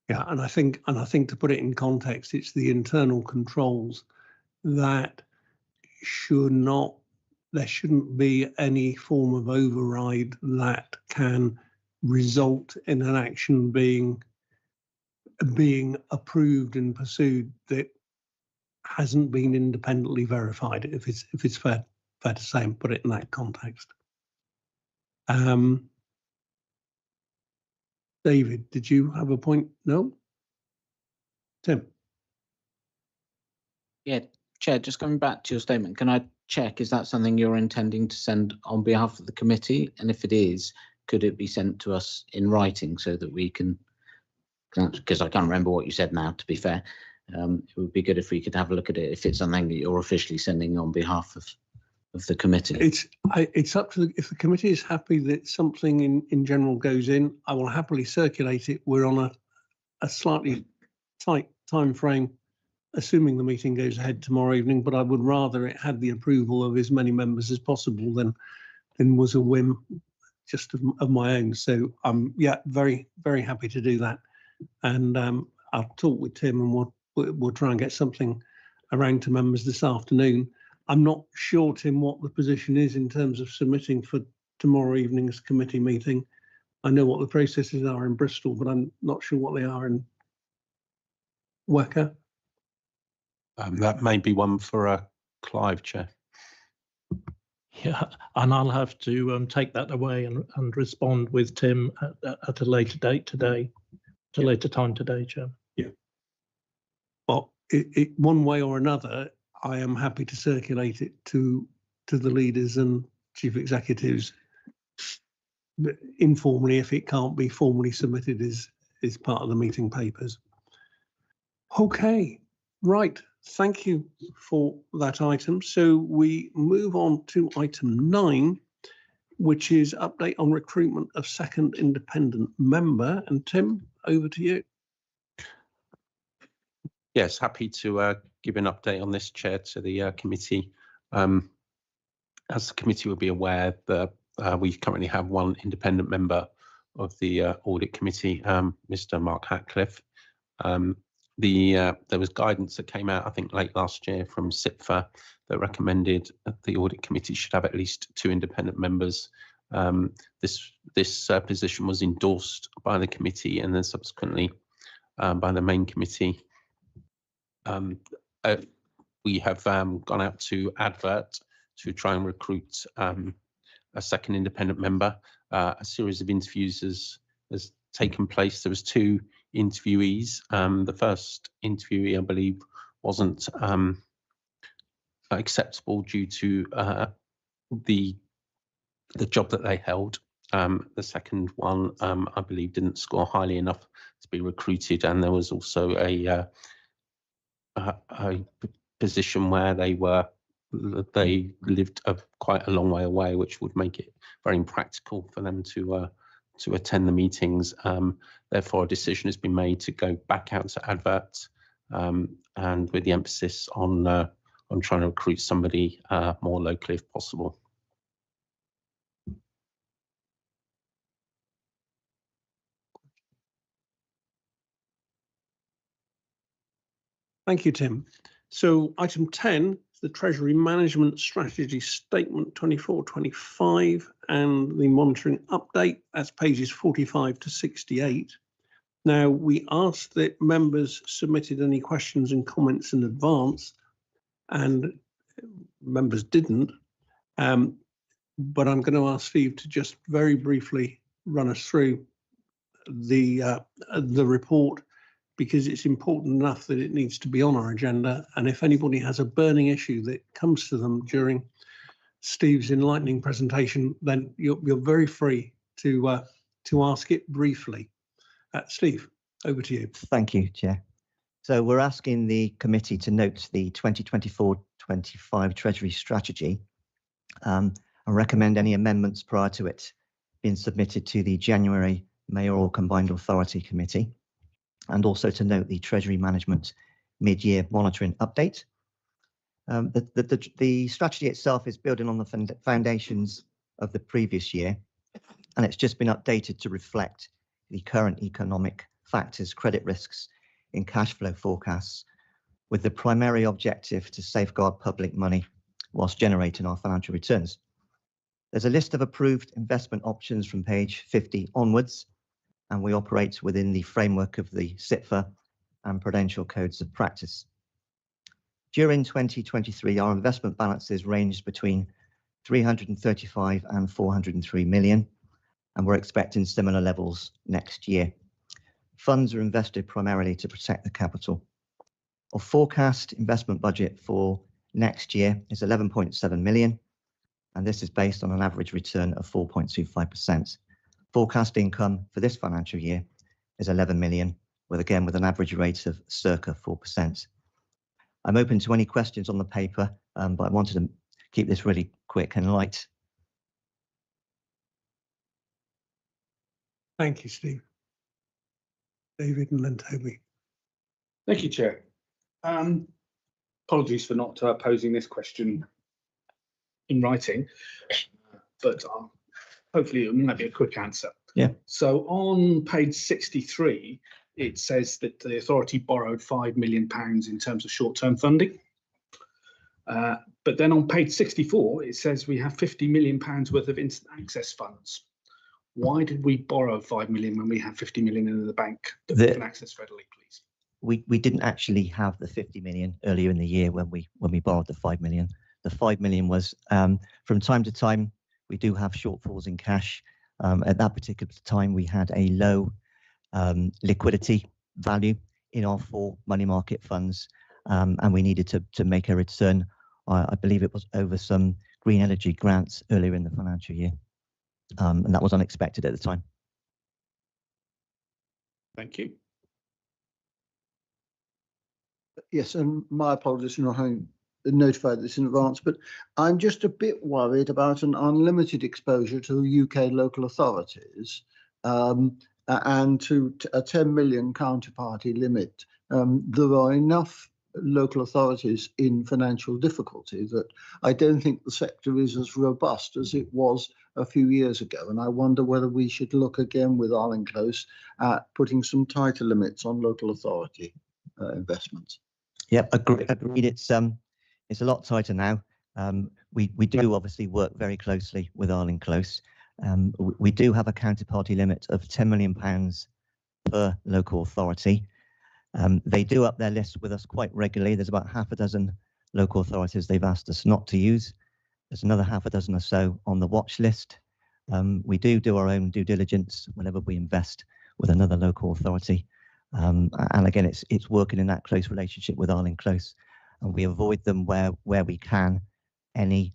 Yeah, and I think to put it in context, it's the internal controls that there shouldn't be any form of override that can result in an action being approved and pursued that hasn't been independently verified, if it's fair to say, and put it in that context. David, did you have a point? No? Tim? Yeah, Chair, just coming back to your statement, can I check, is that something you're intending to send on behalf of the committee? And if it is, could it be sent to us in writing so that we can, because I can't remember what you said now, to be fair. It would be good if we could have a look at it, if it's something that you're officially sending on behalf of the committee. It's up to if the committee is happy that something in general goes in, I will happily circulate it. We're on a slightly tight time frame, assuming the meeting goes ahead tomorrow evening, but I would rather it had the approval of as many members as possible than was a whim just of my own. So I'm very, very happy to do that. And I'll talk with Tim and we'll try and get something around to members this afternoon. I'm not sure, Tim, what the position is in terms of submitting for tomorrow evening's committee meeting. I know what the processes are in Bristol, but I'm not sure what they are in Wacker. That may be one for Clive, Chair. Yeah, and I'll have to take that away and respond with Tim at a later date today, at a later time today, Chair. Yeah. Well, one way or another, I am happy to circulate it to the leaders and chief executives informally if it can't be formally submitted as part of the meeting papers. Okay, right. Thank you for that item. So we move on to item 9, which is update on recruitment of second independent member. And Tim, over to you. Yes, happy to give an update on this, Chair, to the committee. As the committee will be aware, that we currently have one independent member of the audit committee, Mr. Mark Redcliff. There was guidance that came out, I think, late last year from SIPFA that recommended that the audit committee should have at least 2 independent members. This position was endorsed by the committee and then subsequently by the main committee. We have gone out to advert to try and recruit a second independent member. A series of interviews has taken place. There was 2 interviewees. The first interviewee, I believe, wasn't acceptable due to the job that they held. The second one, I believe, didn't score highly enough to be recruited, and there was also a position where they lived quite a long way away, which would make it very impractical for them to attend the meetings. Therefore, a decision has been made to go back out to advert, and with the emphasis on trying to recruit somebody more locally if possible. Thank you, Tim. So item 10, the Treasury Management Strategy Statement 24-25 and the monitoring update. That's pages 45 to 68. Now, we asked that members submitted any questions and comments in advance, and members didn't. But I'm going to ask Steve to just very briefly run us through the report, because it's important enough that it needs to be on our agenda. And if anybody has a burning issue that comes to them during Steve's enlightening presentation, then you're very free to ask it briefly. Steve, over to you. Thank you, Chair. So we're asking the committee to note the 2024-25 Treasury strategy and recommend any amendments prior to it being submitted to the January Mayoral Combined Authority Committee, and also to note the Treasury Management Mid-Year Monitoring Update. The strategy itself is building on the foundations of the previous year, and it's just been updated to reflect the current economic factors, credit risks in cash flow forecasts, with the primary objective to safeguard public money whilst generating our financial returns. There's a list of approved investment options from page 50 onwards, and we operate within the framework of the SITFA and Prudential Codes of Practice. During 2023, our investment balances ranged between 335 and 403 million, and we're expecting similar levels next year. Funds are invested primarily to protect the capital. Our forecast investment budget for next year is 11.7 million, and this is based on an average return of 4.25%. Forecast income for this financial year is 11 million, with an average rate of circa 4%. I'm open to any questions on the paper, but I wanted to keep this really quick and light. Thank you, Steve. David and then Toby. Thank you, Chair. Apologies for not posing this question in writing, but hopefully it might be a quick answer. Yeah. So on page 63, it says that the authority borrowed £5 million in terms of short-term funding. But then on page 64, it says we have £50 million worth of instant access funds. Why did we borrow 5 million when we have 50 million in the bank that we can access readily, please? We didn't actually have the 50 million earlier in the year when we borrowed the 5 million. The 5 million was from time to time we do have shortfalls in cash. At that particular time we had a low liquidity value in our 4 money market funds, and we needed to make a return. I believe it was over some green energy grants earlier in the financial year. And that was unexpected at the time. Thank you. Yes, and my apologies for not having notified this in advance, but I'm just a bit worried about an unlimited exposure to UK local authorities and to a 10 million counterparty limit. There are enough local authorities in financial difficulty that I don't think the sector is as robust as it was a few years ago. And I wonder whether we should look again with Arlen Close at putting some tighter limits on local authority investments. Yep, agreed. It's a lot tighter now. We do obviously work very closely with Arlen Close. We do have a counterparty limit of £10 million per local authority. They do up their list with us quite regularly. There's about half a dozen local authorities they've asked us not to use. There's another half a dozen or so on the watch list. We do our own due diligence whenever we invest with another local authority. And again, it's working in that close relationship with Arlen Close, and we avoid them where we can. Any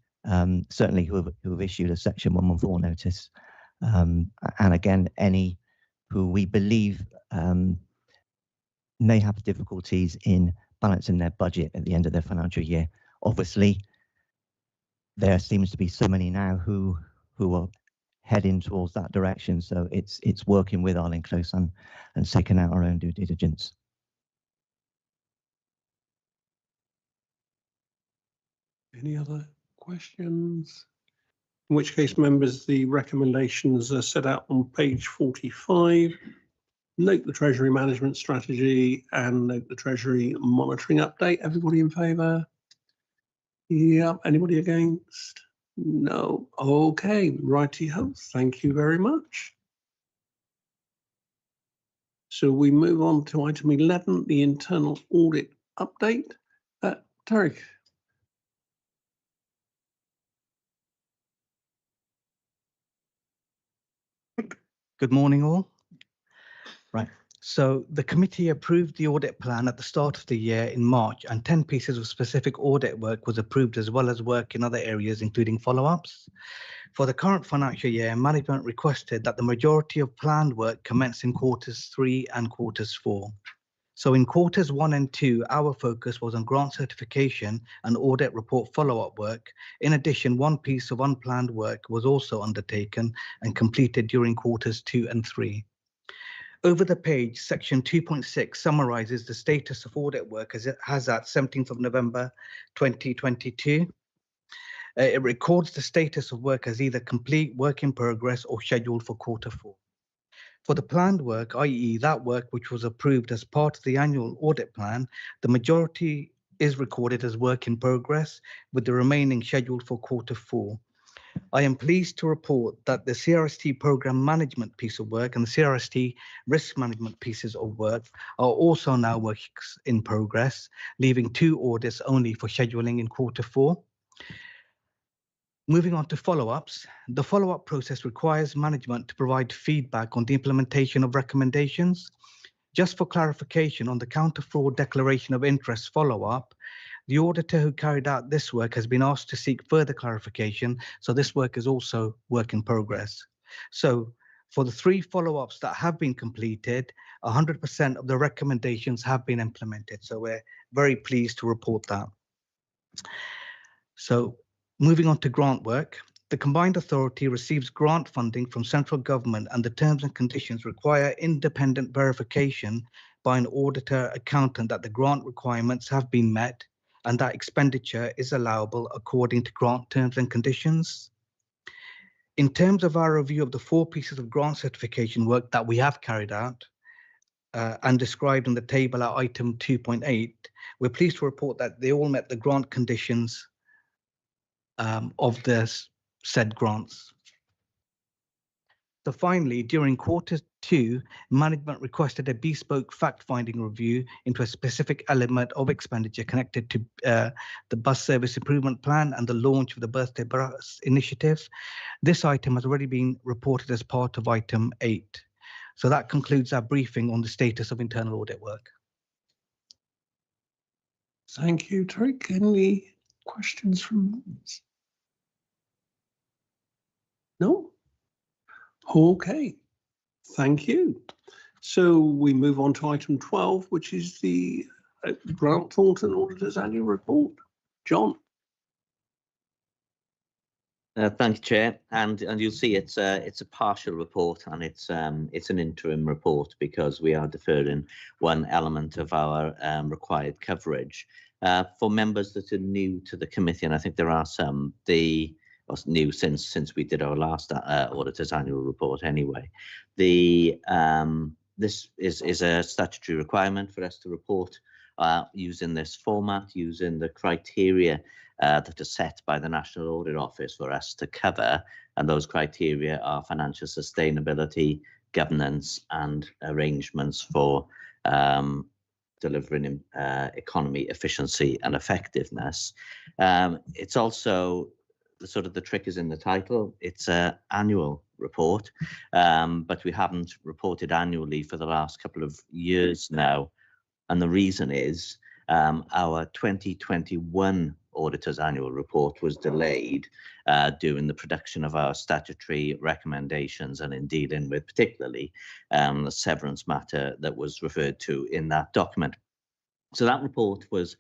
certainly who have issued a Section 114 notice, and again any who we believe may have difficulties in balancing their budget at the end of their financial year. Obviously, there seems to be so many now who are heading towards that direction. So it's working with Arlen Close and taking out our own due diligence. Any other questions? In which case, members, the recommendations are set out on page 45. Note the Treasury management strategy and note the Treasury monitoring update. Everybody in favour? Yeah. Anybody against? No. Okay. Righty-ho. Thank you very much. So we move on to item 11, the internal audit update. Tarek. Good morning, all. Right. So the committee approved the audit plan at the start of the year in March, and 10 pieces of specific audit work was approved, as well as work in other areas, including follow-ups. For the current financial year, management requested that the majority of planned work commence in quarters 3 and quarters 4. So in quarters 1 and 2, our focus was on grant certification and audit report follow-up work. In addition, one piece of unplanned work was also undertaken and completed during quarters 2 and 3. Over the page, section 2.6 summarizes the status of audit work as it has at 17th of November 2022. It records the status of work as either complete, work in progress, or scheduled for quarter 4. For the planned work, i.e. that work which was approved as part of the annual audit plan, the majority is recorded as work in progress, with the remaining scheduled for quarter 4. I am pleased to report that the CRST program management piece of work and the CRST risk management pieces of work are also now works in progress, leaving 2 audits only for scheduling in quarter 4. Moving on to follow-ups, the follow-up process requires management to provide feedback on the implementation of recommendations. Just for clarification on the counter-fraud declaration of interest follow-up, the auditor who carried out this work has been asked to seek further clarification, so this work is also work in progress. So for the 3 follow-ups that have been completed, 100% of the recommendations have been implemented, so we're very pleased to report that. So moving on to grant work, the combined authority receives grant funding from central government, and the terms and conditions require independent verification by an auditor accountant that the grant requirements have been met and that expenditure is allowable according to grant terms and conditions. In terms of our review of the 4 pieces of grant certification work that we have carried out and described in the table at item 2.8, we're pleased to report that they all met the grant conditions of the said grants. So finally, during quarter 2, management requested a bespoke fact-finding review into a specific element of expenditure connected to the bus service improvement plan and the launch of the birthday bus initiative. This item has already been reported as part of item 8. So that concludes our briefing on the status of internal audit work. Thank you, Tariq. Any questions from members? No? Okay, thank you. So we move on to item 12, which is the Grant Thornton Auditor's Annual Report. John. Thank you, Chair. And you'll see it's a partial report, and it's an interim report because we are deferring one element of our required coverage. For members that are new to the committee, and I think there are some, new since we did our last auditor's annual report anyway. This is a statutory requirement for us to report using this format, using the criteria that are set by the National Audit Office for us to cover, and those criteria are financial sustainability, governance, and arrangements for delivering economy, efficiency, and effectiveness. It's also the trick is in the title. It's an annual report, but we haven't reported annually for the last couple of years now. And the reason is our 2021 Auditor's Annual Report was delayed during the production of our statutory recommendations and in dealing with particularly the severance matter that was referred to in that document. So that report was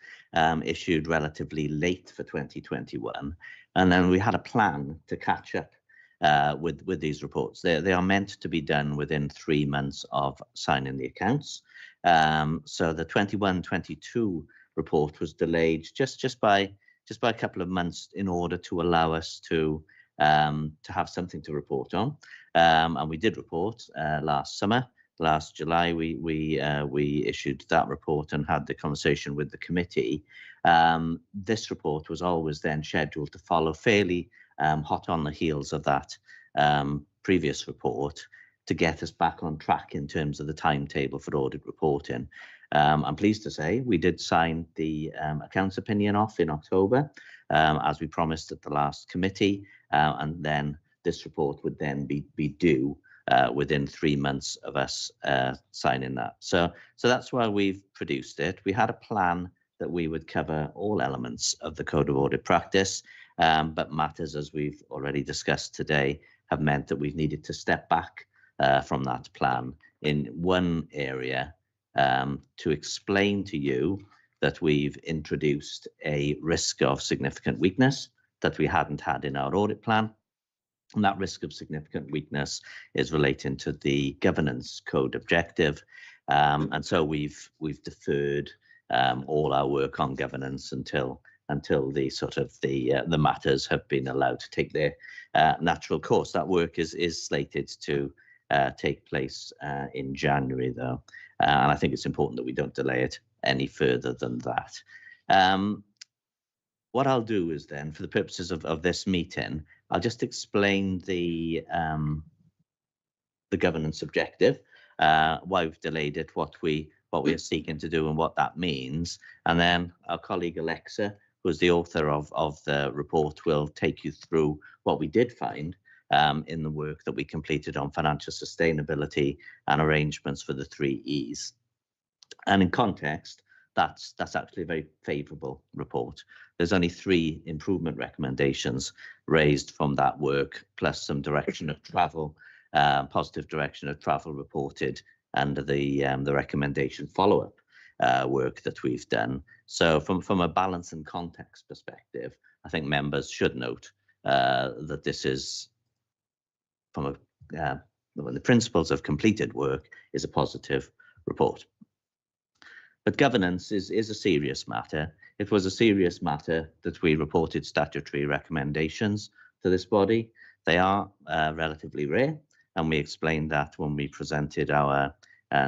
issued relatively late for 2021, and then we had a plan to catch up with these reports. They are meant to be done within 3 months of signing the accounts. So the 21-22 report was delayed just by a couple of months in order to allow us to have something to report on. And we did report last summer. Last July, we issued that report and had the conversation with the committee. This report was always then scheduled to follow fairly hot on the heels of that previous report to get us back on track in terms of the timetable for audit reporting. I'm pleased to say we did sign the accounts opinion off in October, as we promised at the last committee, and then this report would then be due within 3 months of us signing that. So that's why we've produced it. We had a plan that we would cover all elements of the Code of Audit Practice, but matters, as we've already discussed today, have meant that we've needed to step back from that plan in one area, to explain to you that we've introduced a risk of significant weakness that we hadn't had in our audit plan. And that risk of significant weakness is relating to the governance code objective. And so we've deferred all our work on governance until the sort of the matters have been allowed to take their natural course. That work is slated to take place in January, though, and I think it's important that we don't delay it any further than that. What I'll do is then, for the purposes of this meeting, I'll just explain the governance objective, why we've delayed it, what we are seeking to do, and what that means, and then our colleague Alexa, who's the author of the report, will take you through what we did find in the work that we completed on financial sustainability and arrangements for the 3 E's. And in context, that's actually a very favourable report. There's only 3 improvement recommendations raised from that work, plus some direction of travel, positive direction of travel reported under the recommendation follow-up work that we've done. So from a balance and context perspective, I think members should note that this is, from the principles of completed work, is a positive report. But governance is a serious matter. It was a serious matter that we reported statutory recommendations to this body. They are relatively rare, and we explained that when we presented our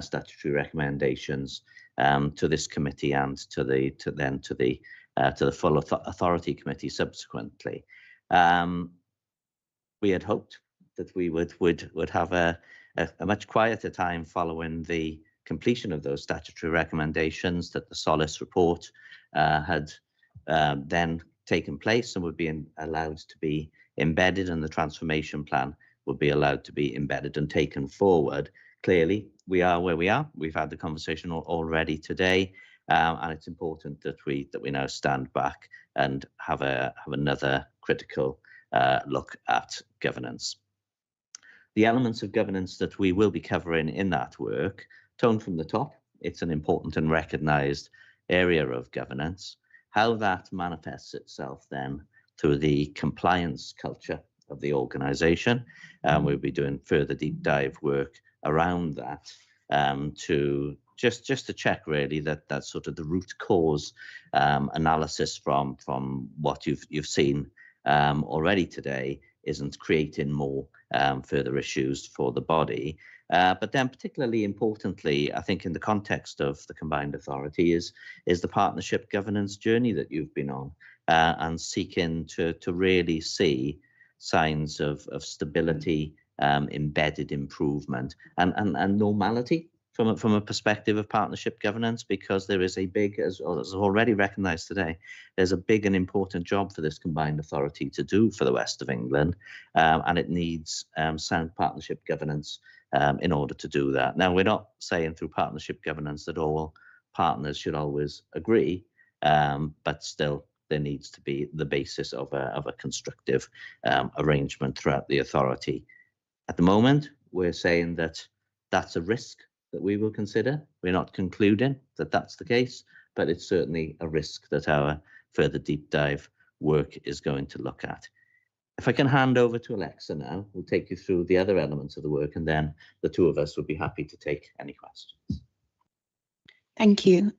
statutory recommendations to this committee and to the full authority committee subsequently. We had hoped that we would have a much quieter time following the completion of those statutory recommendations, that the Solace report had then taken place and would be allowed to be embedded, and the transformation plan would be allowed to be embedded and taken forward. Clearly, we are where we are. We've had the conversation already today, and it's important that we now stand back and have another critical look at governance. The elements of governance that we will be covering in that work, tone from the top, it's an important and recognised area of governance. How that manifests itself then through the compliance culture of the organisation, we'll be doing further deep dive work around that to just to check really that sort of the root cause analysis from what you've seen already today isn't creating more further issues for the body. But then particularly importantly, I think in the context of the combined authority is the partnership governance journey that you've been on, and seeking to really see signs of stability, embedded improvement and normality from a perspective of partnership governance, because there is a big, as already recognised today, there's a big and important job for this combined authority to do for the West of England, and it needs sound partnership governance in order to do that. Now, we're not saying through partnership governance that all partners should always agree, but still there needs to be the basis of a constructive arrangement throughout the authority. At the moment, we're saying that that's a risk that we will consider. We're not concluding that that's the case, but it's certainly a risk that our further deep dive work is going to look at. If I can hand over to Alexa now, who'll take you through the other elements of the work, and then the two of us would be happy to take any questions. Thank you.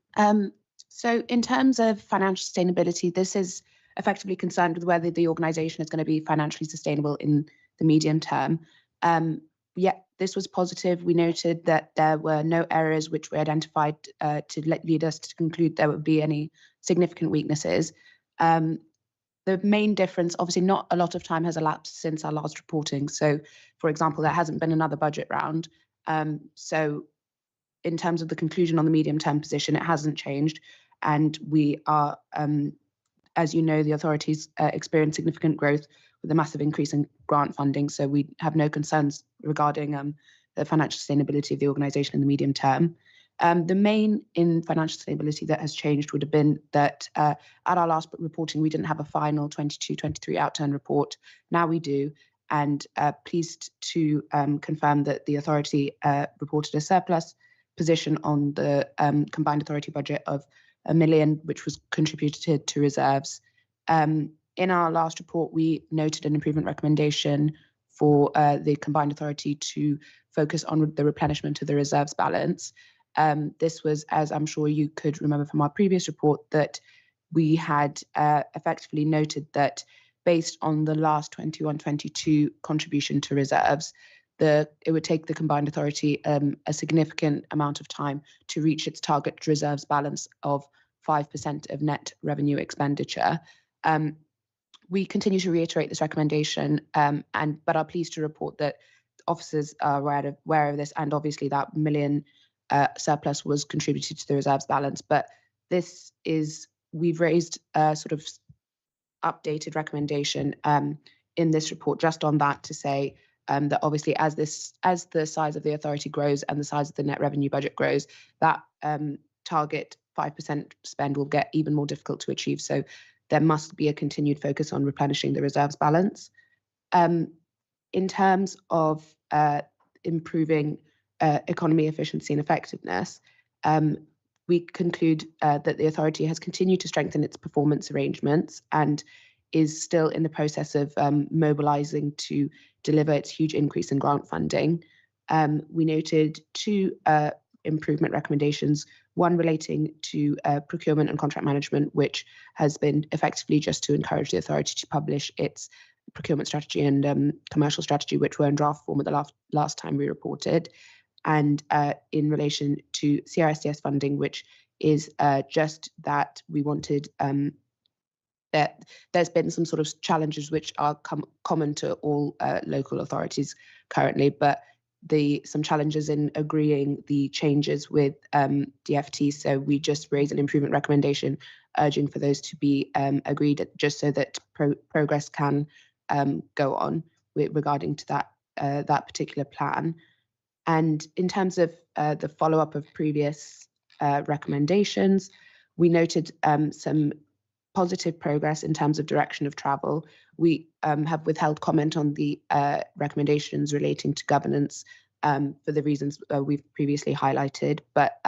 So in terms of financial sustainability, this is effectively concerned with whether the organisation is going to be financially sustainable in the medium term. Yeah, this was positive. We noted that there were no areas which were identified to lead us to conclude there would be any significant weaknesses. The main difference, obviously not a lot of time has elapsed since our last reporting. So, for example, there hasn't been another budget round. So in terms of the conclusion on the medium-term position, it hasn't changed. And we are, as you know, the authorities experience significant growth with a massive increase in grant funding. So we have no concerns regarding the financial sustainability of the organisation in the medium term. The main in financial sustainability that has changed would have been that at our last reporting, we didn't have a final 22-23 outturn report. Now we do, and pleased to confirm that the authority reported a surplus position on the combined authority budget of £1 million, which was contributed to reserves. In our last report, we noted an improvement recommendation for the combined authority to focus on the replenishment of the reserves balance. This was, as I'm sure you could remember from our previous report, that we had effectively noted that based on the last 21-22 contribution to reserves, it would take the combined authority a significant amount of time to reach its target reserves balance of 5% of net revenue expenditure. We continue to reiterate this recommendation, but are pleased to report that officers are aware of this, and obviously that £1 million surplus was contributed to the reserves balance. But we've raised a sort of updated recommendation in this report just on that, to say that obviously as the size of the authority grows and the size of the net revenue budget grows, that target 5% spend will get even more difficult to achieve. So there must be a continued focus on replenishing the reserves balance. In terms of improving economy, efficiency and effectiveness, we conclude that the authority has continued to strengthen its performance arrangements and is still in the process of mobilising to deliver its huge increase in grant funding. We noted two improvement recommendations, one relating to procurement and contract management, which has been effectively just to encourage the authority to publish its procurement strategy and commercial strategy, which were in draft form at the last time we reported. And in relation to CRSDS funding, which is just that we wanted that there's been some sort of challenges which are common to all local authorities currently, but some challenges in agreeing the changes with DFT. So we just raised an improvement recommendation urging for those to be agreed, just so that progress can go on regarding to that particular plan. And in terms of the follow-up of previous recommendations, we noted some positive progress in terms of direction of travel. We have withheld comment on the recommendations relating to governance for the reasons we've previously highlighted. But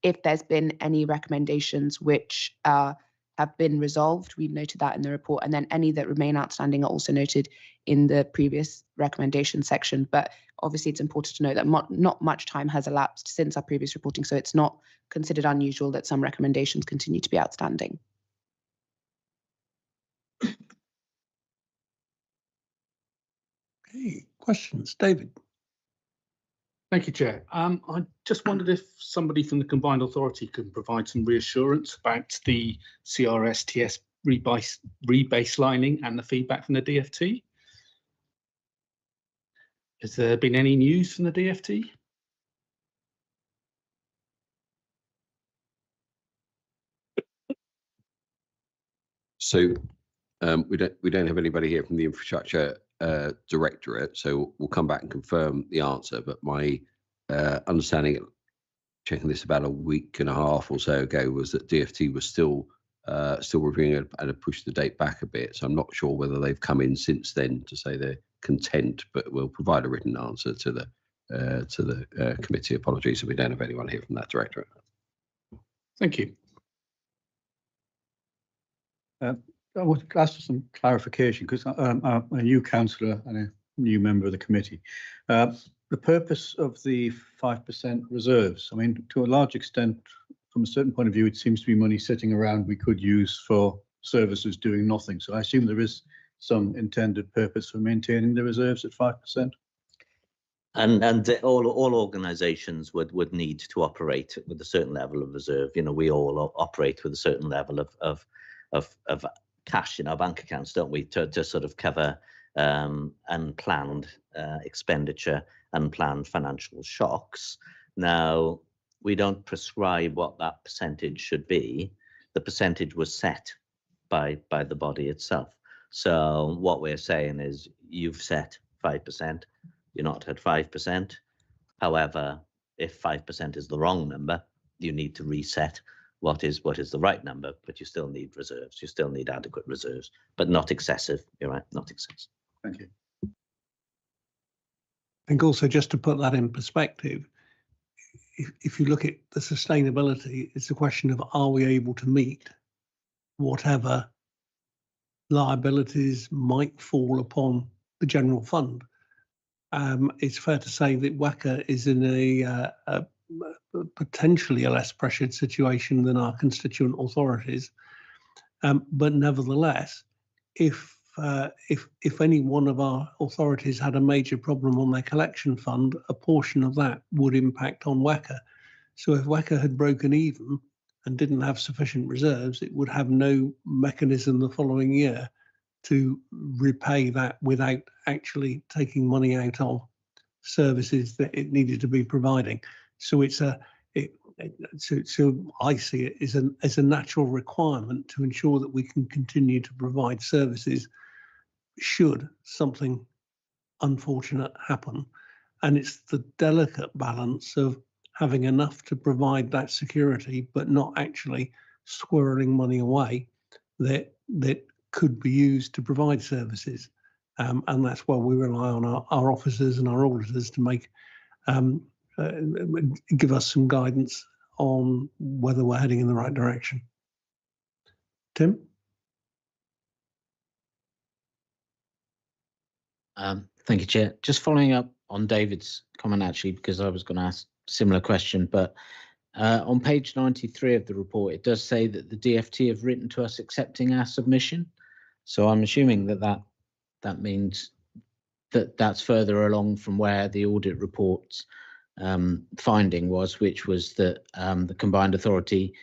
if there's been any recommendations which have been resolved, we've noted that in the report, and then any that remain outstanding are also noted in the previous recommendation section. But obviously it's important to note that not much time has elapsed since our previous reporting, so it's not considered unusual that some recommendations continue to be outstanding. Okay, questions, David? Thank you, Chair. I just wondered if somebody from the combined authority can provide some reassurance about the CRSTS rebaselining and the feedback from the DFT. Has there been any news from the DFT? So we don't have anybody here from the infrastructure directorate, so we'll come back and confirm the answer. But my understanding, checking this about a week and a half or so ago, was that DFT was still reviewing it and had pushed the date back a bit. So I'm not sure whether they've come in since then to say they're content, but we'll provide a written answer to the committee. Apologies if we don't have anyone here from that directorate. Thank you. I want to ask for some clarification, because I'm a new councillor and a new member of the committee. The purpose of the 5% reserves, I mean, to a large extent, from a certain point of view, it seems to be money sitting around we could use for services doing nothing. So I assume there is some intended purpose for maintaining the reserves at 5%. And all organisations would need to operate with a certain level of reserve. You know, we all operate with a certain level of cash in our bank accounts, don't we, to sort of cover unplanned expenditure, unplanned financial shocks. Now, we don't prescribe what that percentage should be. The percentage was set by the body itself. So what we're saying is, you've set 5%, you're not at 5%. However, if 5% is the wrong number, you need to reset what is the right number, but you still need reserves. You still need adequate reserves, but not excessive. You're right, not excessive. Thank you. I think also, just to put that in perspective, if you look at the sustainability, it's a question of, are we able to meet whatever liabilities might fall upon the general fund? It's fair to say that WACA is in a potentially a less pressured situation than our constituent authorities. But nevertheless, if any one of our authorities had a major problem on their collection fund, a portion of that would impact on WACA. So if WACA had broken even and didn't have sufficient reserves, it would have no mechanism the following year to repay that without actually taking money out of services that it needed to be providing. So so I see it as a natural requirement to ensure that we can continue to provide services should something unfortunate happen. And it's the delicate balance of having enough to provide that security, but not actually squirreling money away that could be used to provide services. And that's why we rely on our officers and our auditors to make give us some guidance on whether we're heading in the right direction. Tim? Thank you, Chair. Just following up on David's comment, actually, because I was going to ask a similar question, but on page 93 of the report, it does say that the DFT have written to us accepting our submission. So I'm assuming that means that that's further along from where the audit report's finding was, which was that the combined authority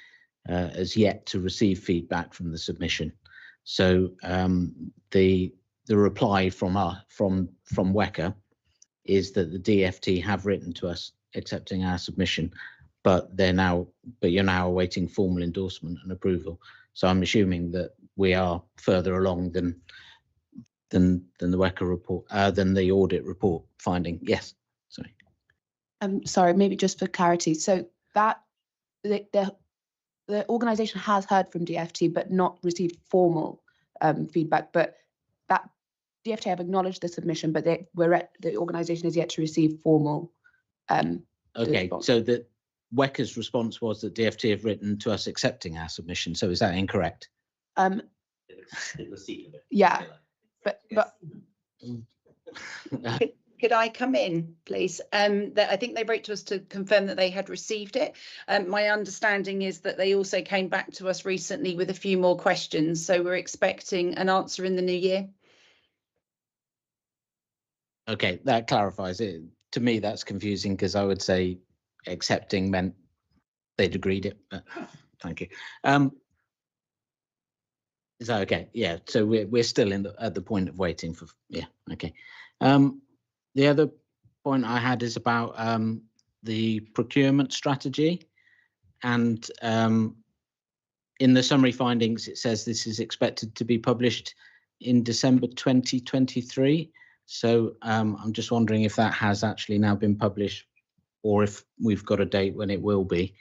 has yet to receive feedback from the submission. So the reply from WECA is that the DFT have written to us accepting our submission, but you're now awaiting formal endorsement and approval. So I'm assuming that we are further along than the WECA report, than the audit report finding. Yes, sorry. Sorry, maybe just for clarity. So that the organisation has heard from DFT, but not received formal feedback. But that DFT have acknowledged the submission, but the organisation is yet to receive formal. Okay, response. so the WECA's response was that DFT have written to us accepting our submission. So is that incorrect? Yeah, but Could I come in, please? I think they wrote to us to confirm that they had received it. My understanding is that they also came back to us recently with a few more questions. So we're expecting an answer in the new year. Okay, that clarifies it. To me, that's confusing because I would say accepting meant they'd agreed it. But thank you. Is that okay? Yeah. So we're still at the point of waiting for. Yeah. Okay. The other point I had is about the procurement strategy, and in the summary findings, it says this is expected to be published in December 2023. So I'm just wondering if that has actually now been published, or if we've got a date when it will be,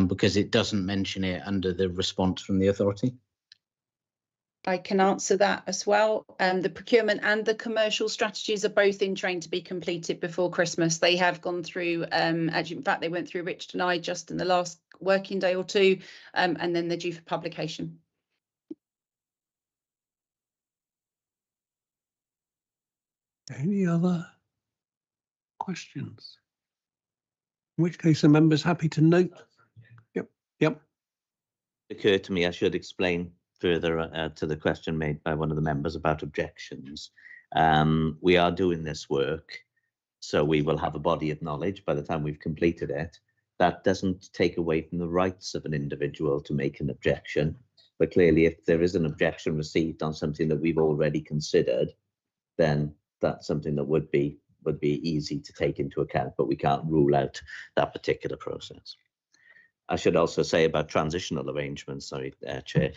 because it doesn't mention it under the response from the authority. I can answer that as well. The procurement and the commercial strategies are both in train to be completed before Christmas. They have gone through, actually, in fact, they went through Richard and I just in the last working day or two, and then they're due for publication. Any other questions? In which case, the member's happy to note. Yep. Occurred to me, I should explain further to the question made by one of the members about objections. We are doing this work, so we will have a body of knowledge by the time we've completed it. That doesn't take away from the rights of an individual to make an objection, but clearly if there is an objection received on something that we've already considered, then that's something that would be easy to take into account, but we can't rule out that particular process. I should also say about transitional arrangements, sorry, Chair,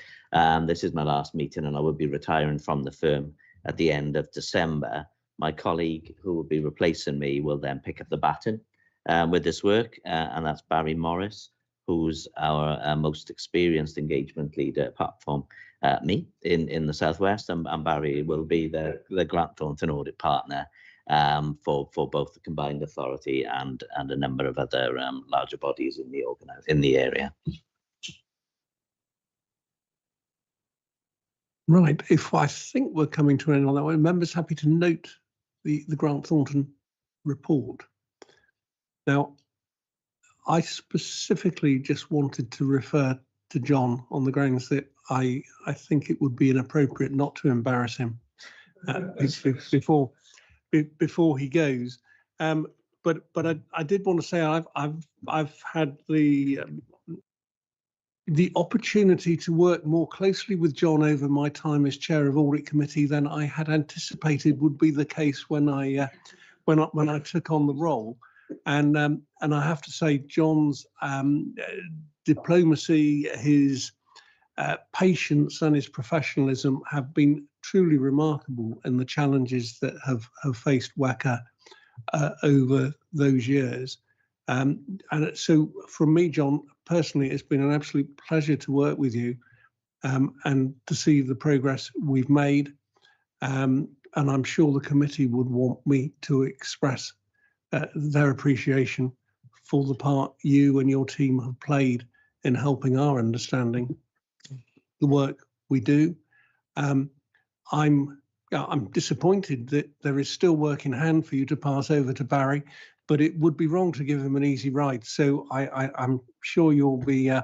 this is my last meeting and I will be retiring from the firm at the end of December. My colleague who will be replacing me will then pick up the baton with this work, and that's Barry Morris, who's our most experienced engagement leader apart from me in the Southwest, and Barry will be the Grant Thornton audit partner for both the combined authority and a number of other larger bodies in the area. Right. If I think we're coming to an end on that one, members happy to note the Grant Thornton report. Now, I specifically just wanted to refer to John on the grounds that I think it would be inappropriate not to embarrass him before he goes. But I did want to say I've had the opportunity to work more closely with John over my time as chair of Audit Committee than I had anticipated would be the case when I took on the role. And I have to say, John's diplomacy, his patience and his professionalism have been truly remarkable in the challenges that have faced WECA over those years. And so from me, John, personally, it's been an absolute pleasure to work with you and to see the progress we've made. And I'm sure the committee would want me to express their appreciation for the part you and your team have played in helping our understanding the work we do. I'm disappointed that there is still work in hand for you to pass over to Barry, but it would be wrong to give him an easy ride. So I'm sure you'll be, and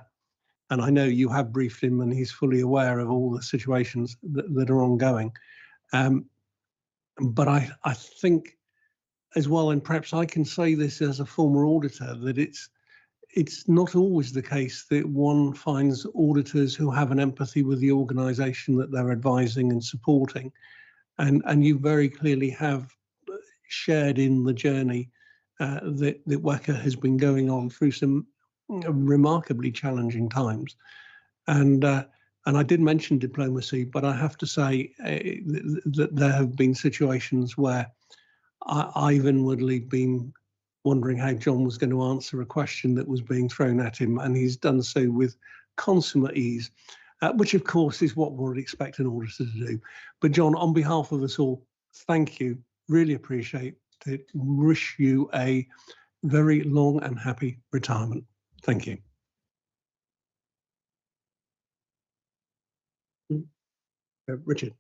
I know you have briefed him and he's fully aware of all the situations that are ongoing. But I think as well, and perhaps I can say this as a former auditor, that it's not always the case that one finds auditors who have an empathy with the organisation that they're advising and supporting. And you very clearly have shared in the journey that WECA has been going on through some remarkably challenging times. And I did mention diplomacy, but I have to say that there have been situations where I've inwardly been wondering how John was going to answer a question that was being thrown at him, and he's done so with consummate ease, which of course is what one would expect an auditor to do. But John, on behalf of us all, thank you. Really appreciate it. Wish you a very long and happy retirement. Thank you. Richard.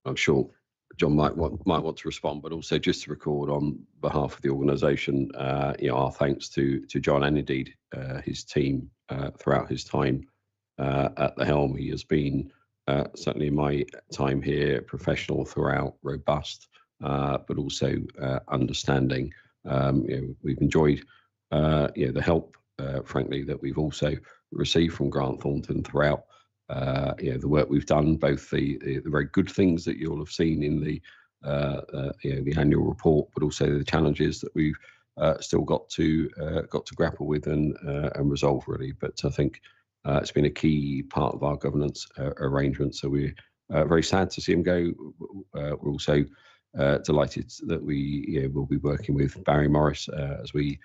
I'm sure John might want to respond, but also just to record on behalf of the organisation, our thanks to John and indeed his team throughout his time at the helm. He has been certainly in my time here professional throughout, robust, but also understanding. We've enjoyed the help, frankly, that we've also received from Grant Thornton throughout. The work we've done, both the very good things that you'll have seen in the annual report, but also the challenges that we've still got to grapple with and resolve, really. But I think it's been a key part of our governance arrangement. So we're very sad to see him go. We're also delighted that we will be working with Barry Morris as we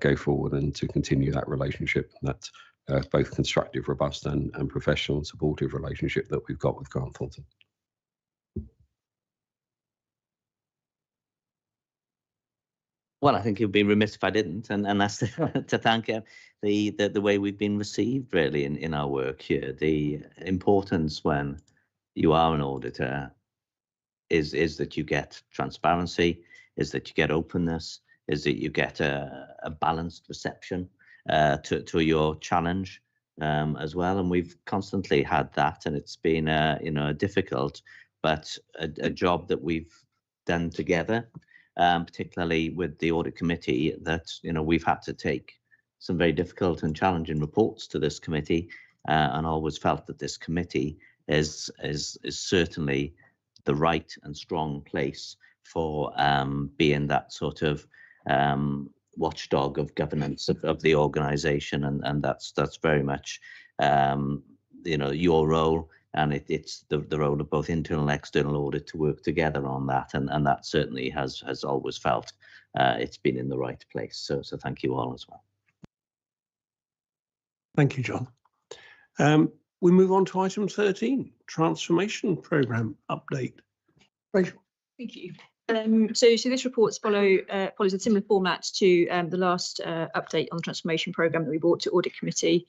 go forward and to continue that relationship. That both constructive, robust and professional and supportive relationship that we've got with Grant Thornton. Well, I think you'd be remiss if I didn't, and that's to thank the way we've been received really in our work here. The importance when you are an auditor is that you get transparency, is that you get openness, is that you get a balanced reception to your challenge as well, and we've constantly had that, and it's been a difficult but a job that we've done together, particularly with the audit committee. That we've had to take some very difficult and challenging reports to this committee, and always felt that this committee is certainly the right and strong place for being that sort of watchdog of governance of the organisation, and that's very much your role, and it's the role of both internal and external audit to work together on that, and that certainly has always felt it's been in the right place. So thank you all as well. Thank you, John. We move on to item 13, transformation programme update. Rachel. Thank you. So this report follows a similar format to the last update on the transformation programme that we brought to Audit Committee.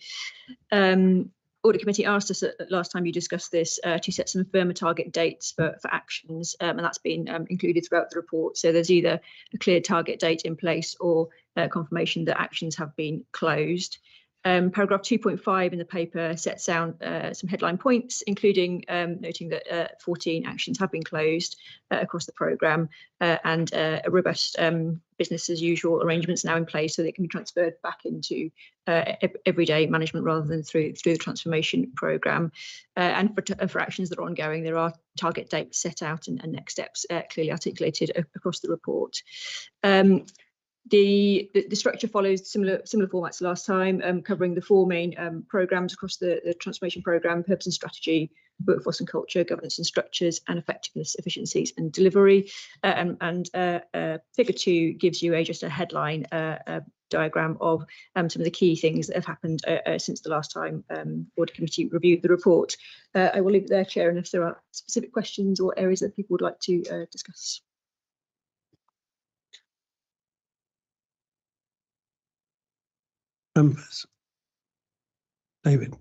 Audit Committee asked us last time you discussed this to set some firmer target dates for actions, and that's been included throughout the report. So there's either a clear target date in place or confirmation that actions have been closed. Paragraph 2.5 in the paper sets out some headline points, including noting that 14 actions have been closed across the programme and a robust business as usual arrangements now in place so they can be transferred back into everyday management rather than through the transformation programme. And for actions that are ongoing, there are target dates set out and next steps clearly articulated across the report. The structure follows similar formats to last time, covering the four main programmes across the transformation programme: purpose and strategy, workforce and culture, governance and structures, and effectiveness, efficiencies and delivery. Figure 2 gives you just a headline diagram of some of the key things that have happened since the last time Audit Committee reviewed the report. I will leave it there, Chair, and if there are specific questions or areas that people would like to discuss. Members. David.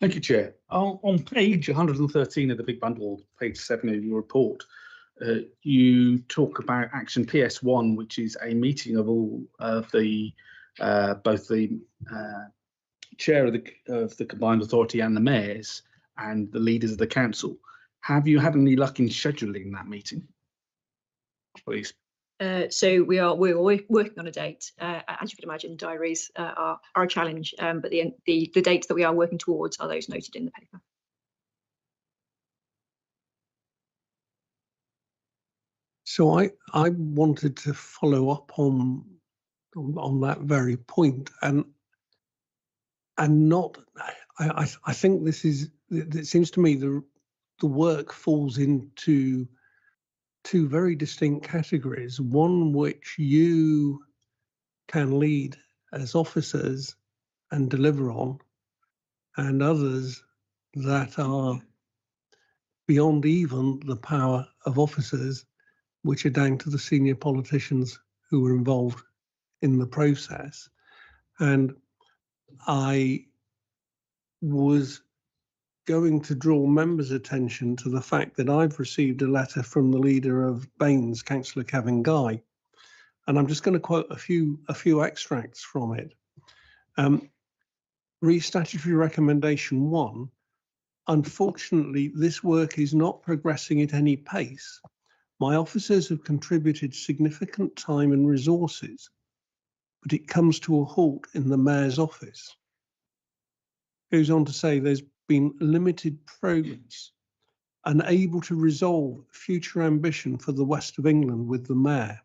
Thank you, Chair. On page 113 of the big bundle, page 7 of your report, you talk about action PS1, which is a meeting of all of the both the chair of the combined authority and the mayors and the leaders of the council. Have you had any luck in scheduling that meeting, please? So we're working on a date. As you can imagine, diaries are a challenge, but the dates that we are working towards are those noted in the paper. So I wanted to follow up on that very point, and not I think this is, it seems to me the work falls into two very distinct categories, one which you can lead as officers and deliver on, and others that are beyond even the power of officers, which are down to the senior politicians who were involved in the process. And I was going to draw members' attention to the fact that I've received a letter from the leader of Baines, Councillor Kevin Guy, and I'm just going to quote a few extracts from it. Statutory recommendation 1. Unfortunately, this work is not progressing at any pace. My officers have contributed significant time and resources, but it comes to a halt in the Mayor's office. Goes on to say there's been limited progress, unable to resolve future ambition for the West of England with the Mayor.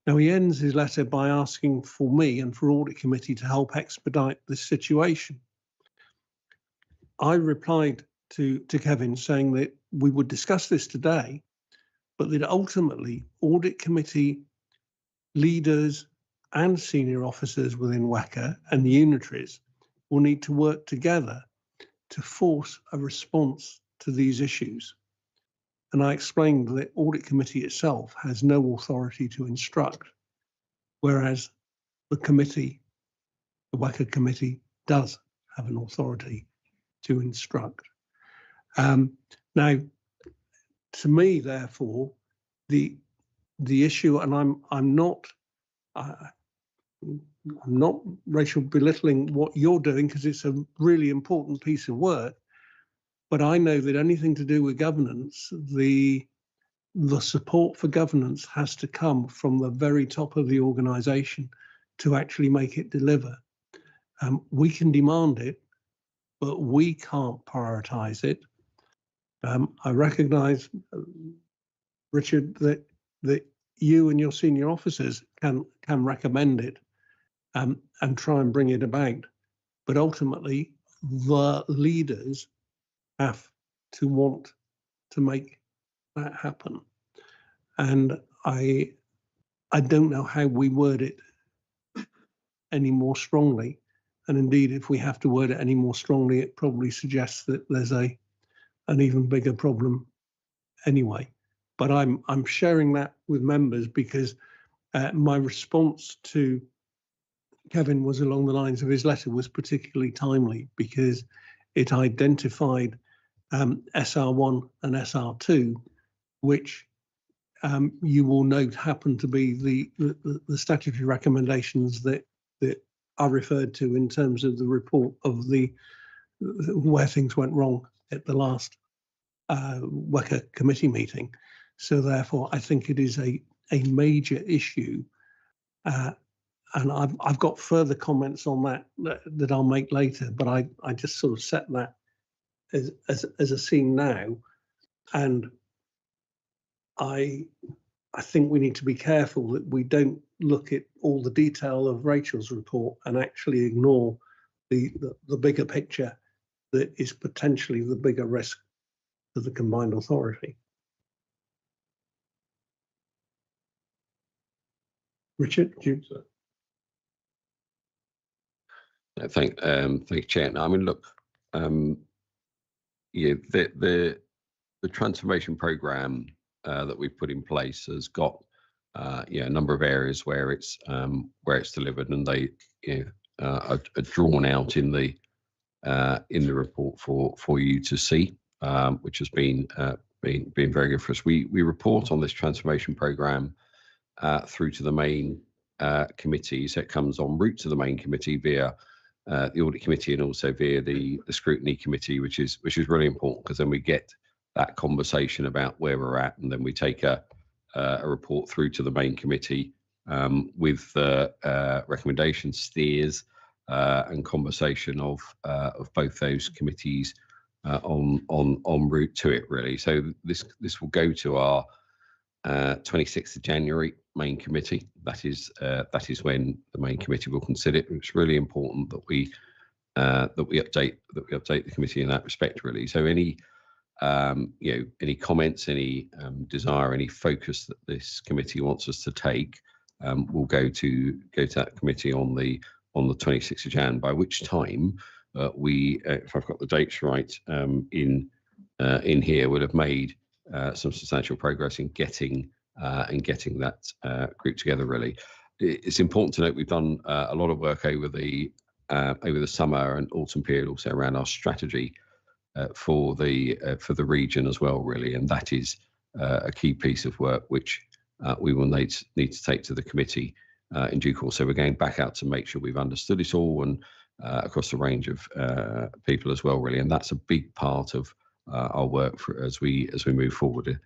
Now, he ends his letter by asking for me and for Audit Committee to help expedite this situation. I replied to Kevin saying that we would discuss this today, but that ultimately Audit Committee leaders and senior officers within WECA and the unitaries will need to work together to force a response to these issues. And I explained that Audit Committee itself has no authority to instruct, whereas the committee, the WECA committee, does have an authority to instruct. Now, to me, therefore, the issue, and I'm not, Rachel, belittling what you're doing, because it's a really important piece of work, but I know that anything to do with governance, the support for governance has to come from the very top of the organisation to actually make it deliver. We can demand it, but we can't prioritise it. I recognise, Richard, that you and your senior officers can recommend it and try and bring it about. But ultimately, the leaders have to want to make that happen. And I don't know how we word it any more strongly. And indeed, if we have to word it any more strongly, it probably suggests that there's an even bigger problem anyway. but I'm sharing that with members because my response to Kevin was along the lines of his letter was particularly timely because it identified SR1 and SR2, which you will note happen to be the statutory recommendations that are referred to in terms of the report of where things went wrong at the last WECA committee meeting. So therefore, I think it is a major issue. And I've got further comments on that I'll make later, but I just sort of set that as a scene now. And I think we need to be careful that we don't look at all the detail of Rachel's report and actually ignore the bigger picture that is potentially the bigger risk to the combined authority. Richard, do you? Thank you, Chair. I mean, look, yeah, the transformation programme that we've put in place has got a number of areas where it's delivered, and they are drawn out in the report for you to see, which has been very good for us. We report on this transformation programme through to the main committee, so it comes en route to the main committee via the audit committee and also via the scrutiny committee, which is really important because then we get that conversation about where we're at, and then we take a report through to the main committee with recommendations, steers, and conversation of both those committees en route to it, really. So this will go to our 26th of January main committee. That is when the main committee will consider it. It's really important that we update the committee in that respect, really. So any comments, any desire, any focus that this committee wants us to take will go to that committee on the 26th of Jan. By which time we, if I've got the dates right, in here, would have made some substantial progress in getting that group together. Really, it's important to note we've done a lot of work over the summer and autumn period, also around our strategy for the region as well, really, and that is a key piece of work which we will need to take to the committee in due course. So we're going back out to make sure we've understood it all and across a range of people as well, really, and that's a big part of our work as we move forward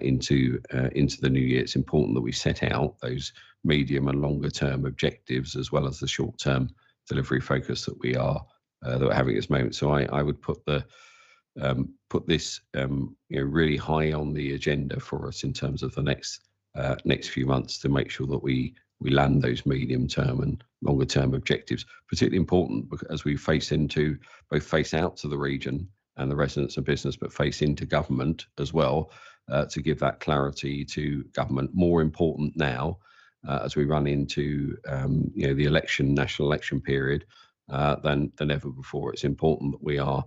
into the new year. It's important that we set out those medium and longer term objectives as well as the short term delivery focus that we're having at this moment. So I would put this really high on the agenda for us in terms of the next few months to make sure that we land those medium term and longer term objectives. Particularly important as we face out to the region and the residents of business, but face into government as well, to give that clarity to government. More important now as we run into the national election period than ever before. It's important that we are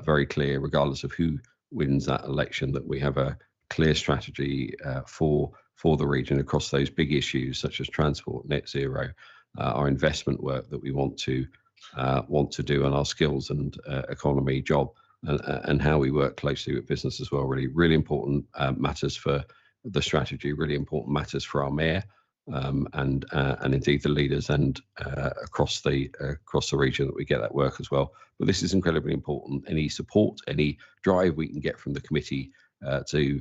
very clear, regardless of who wins that election, that we have a clear strategy for the region across those big issues such as transport, net zero, our investment work that we want to do, and our skills and economy, job, and how we work closely with business as well. Really important matters for the strategy, really important matters for our mayor and indeed the leaders and across the region that we get that work as well. But this is incredibly important. Any support, any drive we can get from the committee to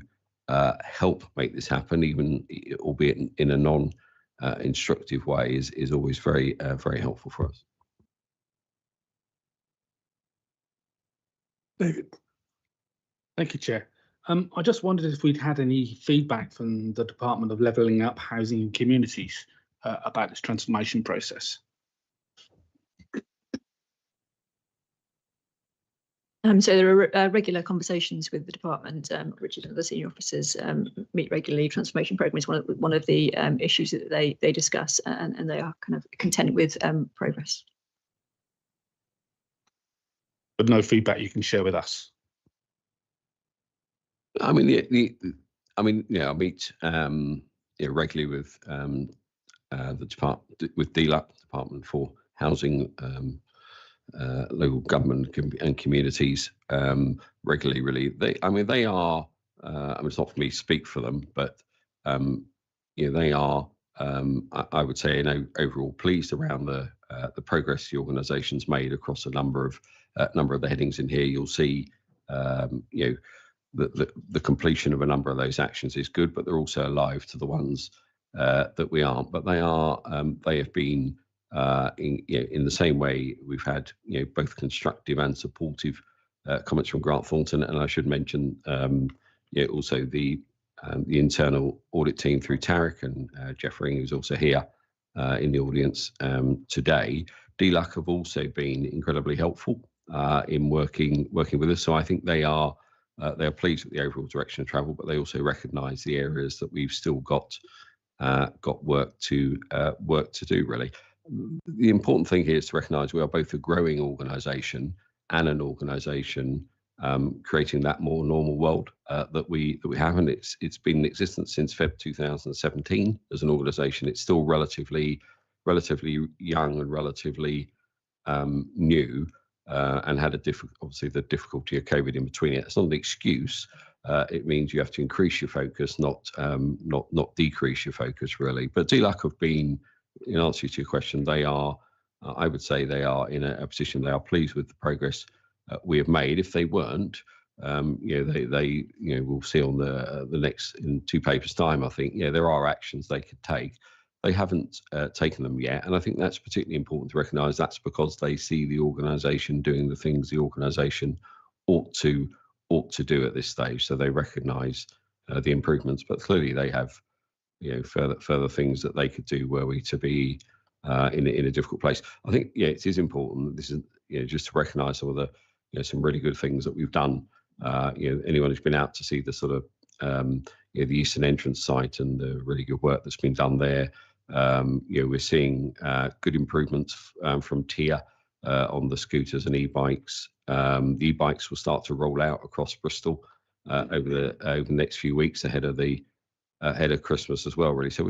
help make this happen, even albeit in a non-instructive way, is always very helpful for us. David. Thank you, Chair. I just wondered if we'd had any feedback from the Department of Levelling Up, Housing and Communities about this transformation process. So there are regular conversations with the department. Richard and other senior officers meet regularly. Transformation programme is one of the issues that they discuss, and they are kind of content with progress. But no feedback you can share with us. I mean, I mean, I meet regularly with the department, with DLUC, Department for Housing, local government and communities regularly. Really, they are. It's not for me to speak for them, but they are. I would say, overall pleased around the progress the organisation's made across a number of the headings in here. You'll see, the completion of a number of those actions is good, but they're also alive to the ones that we aren't. But they are. They have been in the same way we've had both constructive and supportive comments from Grant Thornton, and I should mention also the internal audit team through Tarek and Jeff Ring, who's also here in the audience today. DLUC have also been incredibly helpful in working with us. So I think they are pleased with the overall direction of travel, but they also recognise the areas that we've still got work to do. Really, the important thing here is to recognise we are both a growing organisation and an organisation creating that more normal world that we have, and it's been in existence since Feb 2017 as an organisation. It's still relatively young and relatively new, and had obviously the difficulty of COVID in between it. It's not an excuse. It means you have to increase your focus, not decrease your focus, really. But DLUC have been, in answer to your question, they are. I would say they are in a position. They are pleased with the progress we have made. If they weren't, they we'll see on the next, in 2 papers' time, I think, there are actions they could take. They haven't taken them yet, and I think that's particularly important to recognise. That's because they see the organisation doing the things the organisation ought to do at this stage. So they recognise the improvements, but clearly they have further things that they could do were we to be in a difficult place. I think it is important. This is just to recognise some of the some really good things that we've done. Anyone who's been out to see the sort of the eastern entrance site and the really good work that's been done there. We're seeing good improvements from TIA on the scooters and e-bikes. The e-bikes will start to roll out across Bristol over the next few weeks ahead of Christmas as well, really. So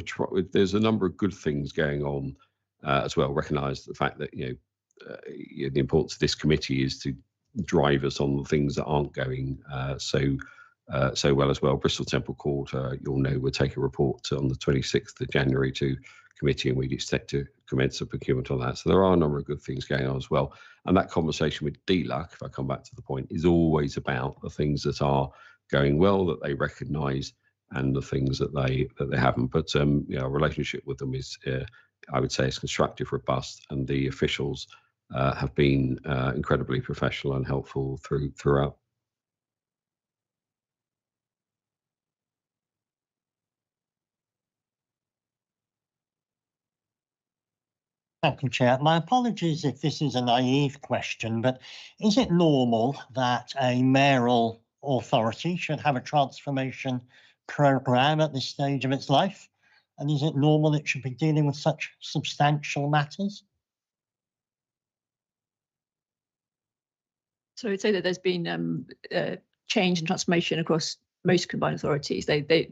there's a number of good things going on as well. Recognise the fact that the importance of this committee is to drive us on the things that aren't going so well as well. Bristol Temple Court, you'll know, we'll take a report on the 26th of January to committee, and we'd expect to commence a procurement on that. So there are a number of good things going on as well. And that conversation with DLUC, if I come back to the point, is always about the things that are going well, that they recognise, and the things that they haven't. But our relationship with them is, I would say, is constructive, robust, and the officials have been incredibly professional and helpful throughout. Thank you, Chair. My apologies if this is a naive question, but is it normal that a mayoral authority should have a transformation programme at this stage of its life? And is it normal it should be dealing with such substantial matters? So I'd say that there's been change and transformation across most combined authorities. The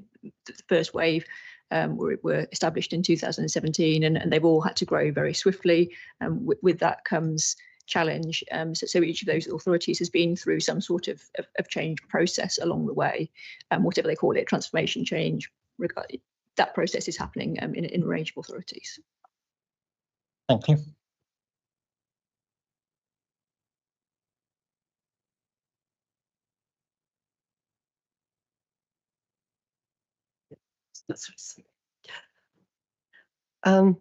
first wave were established in 2017, and they've all had to grow very swiftly. With that comes challenge. So each of those authorities has been through some sort of change process along the way, whatever they call it, transformation, change. That process is happening in a range of authorities. Thank you.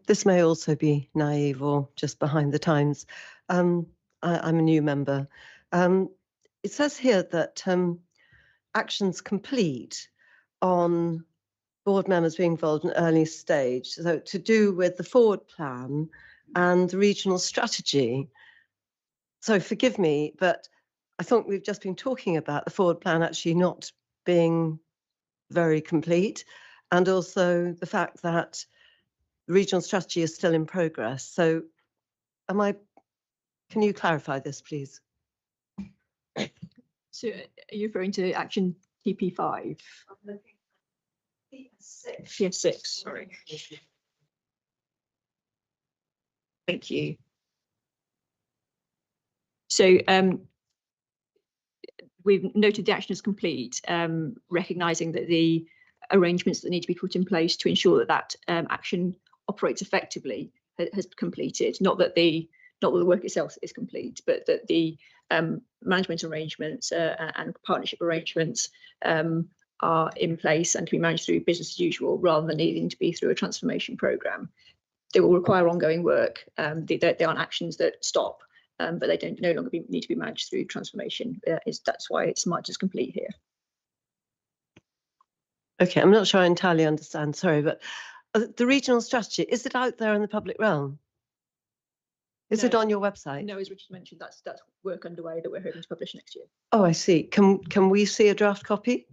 This may also be naive or just behind the times. I'm a new member. It says here that actions complete on board members being involved in early stage, so to do with the forward plan and the regional strategy. So forgive me, but I thought we've just been talking about the forward plan actually not being very complete, and also the fact that the regional strategy is still in progress. So can you clarify this, please? So are you referring to action TP5? PS6, sorry. Thank you. So we've noted the action is complete, recognising that the arrangements that need to be put in place to ensure that that action operates effectively has completed. Not that the work itself is complete, but that the management arrangements and partnership arrangements are in place and can be managed through business as usual rather than needing to be through a transformation programme. They will require ongoing work. They aren't actions that stop, but they don't no longer need to be managed through transformation. That's why it's marked as complete here. Okay, I'm not sure I entirely understand, sorry, but the regional strategy, is it out there in the public realm? Is it on your website? No, as Richard mentioned, that's work underway that we're hoping to publish next year. Oh, I see. Can we see a draft copy?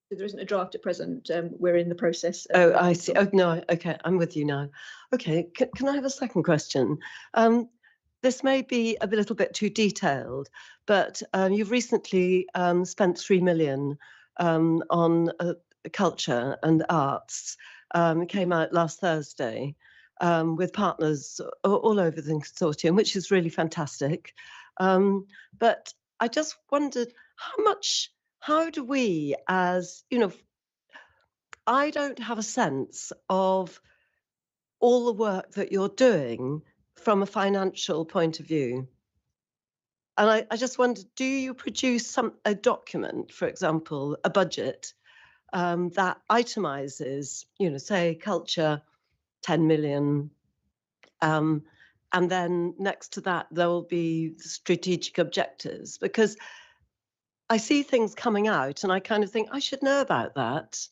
So there isn't a draft at present. We're in the process. Oh, I see. Oh, no. Okay, I'm with you now. Okay, can I have a second question? This may be a little bit too detailed, but you've recently spent 3 million on culture and arts. It came out last Thursday with partners all over the consortium, which is really fantastic. But I just wondered how do we, as, I don't have a sense of all the work that you're doing from a financial point of view. And I just wondered, do you produce a document, for example, a budget that itemizes, say culture, 10 million, and then next to that, there will be strategic objectives? Because I see things coming out and I kind of think I should know about that,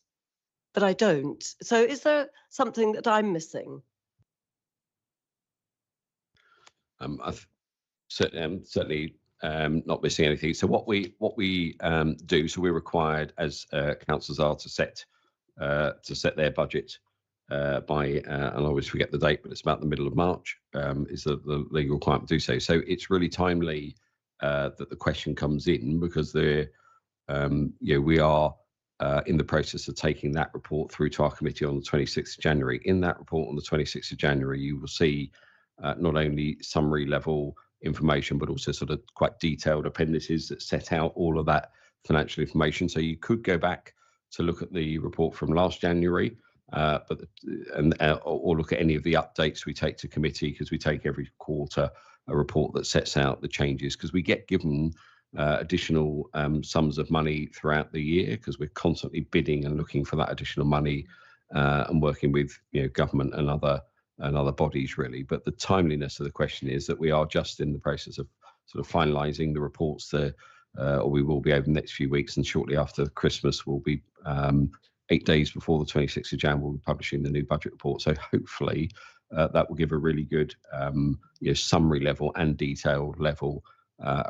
but I don't. So is there something that I'm missing? Certainly not missing anything. So what we do, so we're required as councils are to set their budget by, and I always forget the date, but it's about the middle of March is the legal requirement to do so. So it's really timely that the question comes in because we are in the process of taking that report through to our committee on the 26th of January. In that report on the 26th of January, you will see not only summary level information, but also sort of quite detailed appendices that set out all of that financial information. So you could go back to look at the report from last January, or look at any of the updates we take to committee, because we take every quarter a report that sets out the changes, because we get given additional sums of money throughout the year, because we're constantly bidding and looking for that additional money and working with government and other bodies really. But the timeliness of the question is that we are just in the process of sort of finalising the reports, or we will be over the next few weeks, and shortly after Christmas we'll be 8 days before the 26th of Jan, we'll be publishing the new budget report. So hopefully that will give a really good summary level and detailed level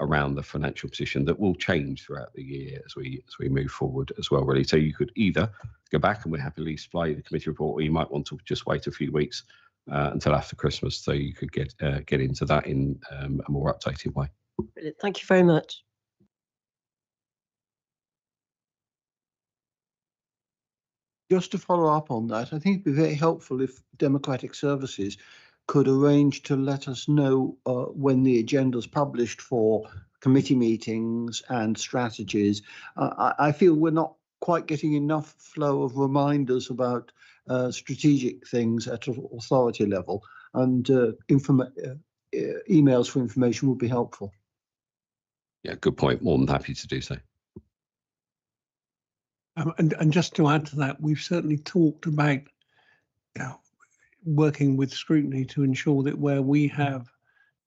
around the financial position that will change throughout the year as we move forward as well, really. So you could either go back and we're happily supply the committee report, or you might want to just wait a few weeks until after Christmas, so you could get into that in a more updated way. Brilliant. Thank you very much. Just to follow up on that, I think it'd be very helpful if Democratic Services could arrange to let us know when the agenda's published for committee meetings and strategies. I feel we're not quite getting enough flow of reminders about strategic things at an authority level, and emails for information would be helpful. Yeah, good point. More than happy to do so. And just to add to that, we've certainly talked about working with scrutiny to ensure that where we have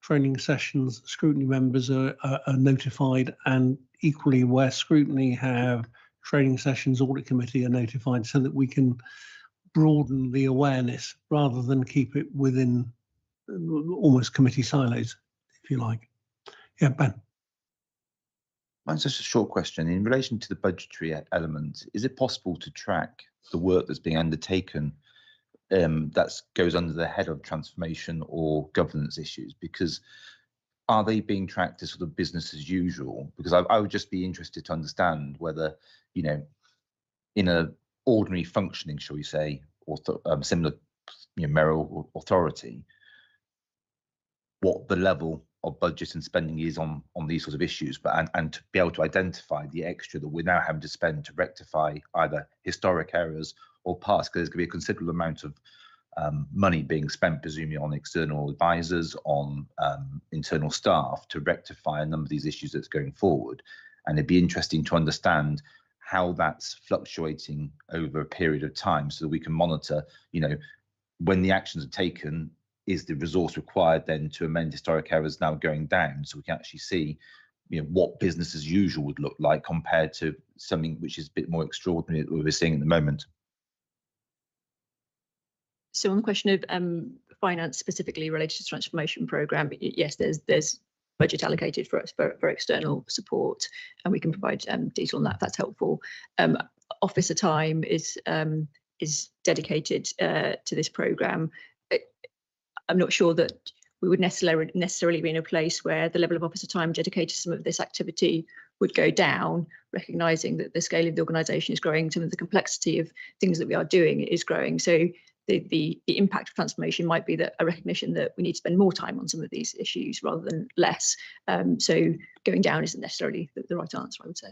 training sessions, scrutiny members are notified, and equally where scrutiny have training sessions, audit committee are notified, so that we can broaden the awareness rather than keep it within almost committee silos, if you like. Yeah, Ben. Mine's just a short question. In relation to the budgetary element, is it possible to track the work that's being undertaken that goes under the head of transformation or governance issues? Because are they being tracked as sort of business as usual? Because I would just be interested to understand whether, in a ordinary functioning, shall we say, or similar mayoral authority, what the level of budget and spending is on these sorts of issues, but and to be able to identify the extra that we're now having to spend to rectify either historic errors or past, because there's going to be a considerable amount of money being spent, presumably on external advisors, on internal staff, to rectify a number of these issues that's going forward. And it'd be interesting to understand how that's fluctuating over a period of time, so that we can monitor, when the actions are taken, is the resource required then to amend historic errors now going down, so we can actually see what business as usual would look like compared to something which is a bit more extraordinary that we're seeing at the moment. So on the question of finance specifically related to the transformation programme, yes, there's budget allocated for us for external support, and we can provide detail on that if that's helpful. Officer time is dedicated to this programme. I'm not sure that we would necessarily be in a place where the level of officer time dedicated to some of this activity would go down, recognising that the scale of the organisation is growing, some of the complexity of things that we are doing is growing. So the impact of transformation might be that a recognition that we need to spend more time on some of these issues rather than less. So going down isn't necessarily the right answer, I would say.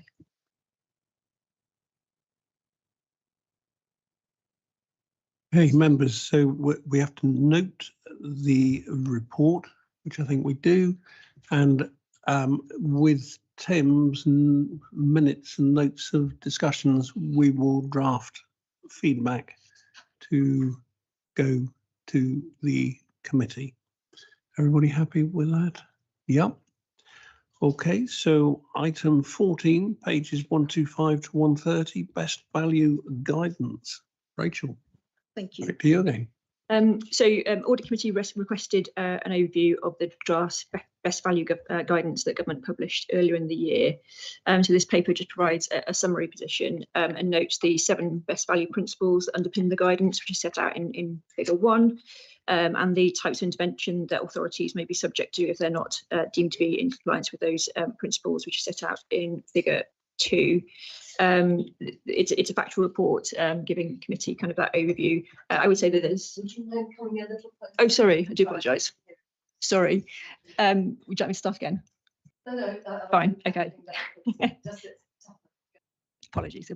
Hey, members, so we have to note the report, which I think we do, and with Tim's minutes and notes of discussions, we will draft feedback to go to the committee. Everybody happy with that? Yep. Okay, so item 14, pages 125 to 130, best value guidance. Rachel. Thank you. Back to you again. Audit Committee requested an overview of the draft best value guidance that government published earlier in the year. So this paper just provides a summary position and notes the 7 best value principles that underpin the guidance, which is set out in figure 1, and the types of intervention that authorities may be subject to if they're not deemed to be in compliance with those principles, which is set out in figure 2. It's a factual report giving committee kind of that overview. I would say that there's. Oh, sorry, I do apologise. Sorry. Would you like me to start again? No. Fine. Okay. Apologies. So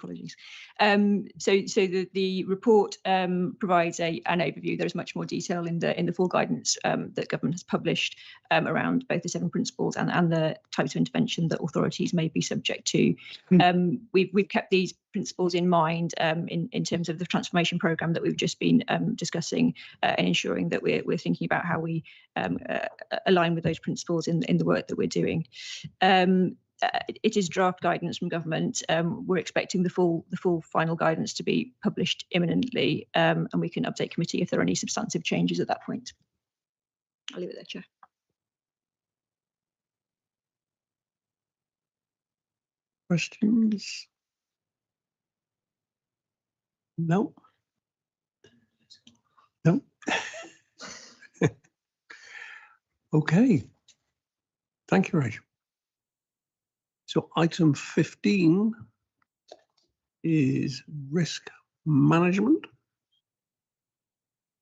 the report provides an overview. There is much more detail in the full guidance that government has published around both the 7 principles and the types of intervention that authorities may be subject to. We've kept these principles in mind in terms of the transformation programme that we've just been discussing, and ensuring that we're thinking about how we align with those principles in the work that we're doing. It is draft guidance from government. We're expecting the full final guidance to be published imminently, and we can update committee if there are any substantive changes at that point. I'll leave it there, Chair. Questions? No. Okay. Thank you, Rachel. So item 15 is risk management,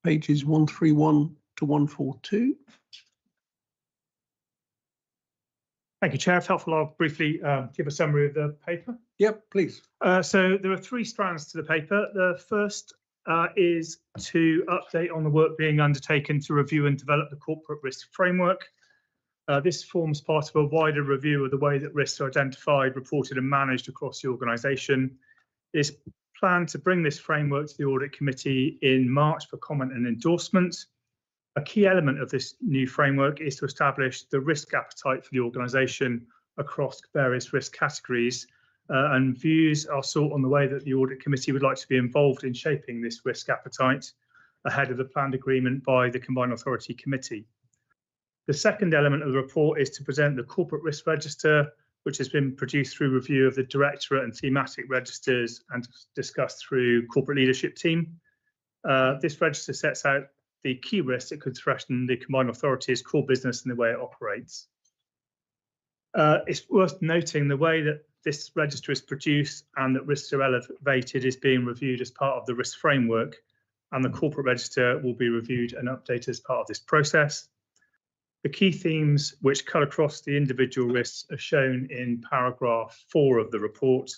pages 131 to 142. Thank you, Chair. If helpful, I'll briefly give a summary of the paper. Yep, please. So there are 3 strands to the paper. The first is to update on the work being undertaken to review and develop the corporate risk framework. This forms part of a wider review of the way that risks are identified, reported and managed across the organisation. It's planned to bring this framework to the Audit Committee in March for comment and endorsement. A key element of this new framework is to establish the risk appetite for the organisation across various risk categories, and views are sought on the way that the Audit Committee would like to be involved in shaping this risk appetite ahead of the planned agreement by the Combined Authority Committee. The second element of the report is to present the corporate risk register, which has been produced through review of the directorate and thematic registers and discussed through corporate leadership team. This register sets out the key risks that could threaten the Combined Authority's core business and the way it operates. It's worth noting the way that this register is produced and that risks are elevated is being reviewed as part of the risk framework, and the corporate register will be reviewed and updated as part of this process. The key themes which cut across the individual risks are shown in paragraph 4 of the report,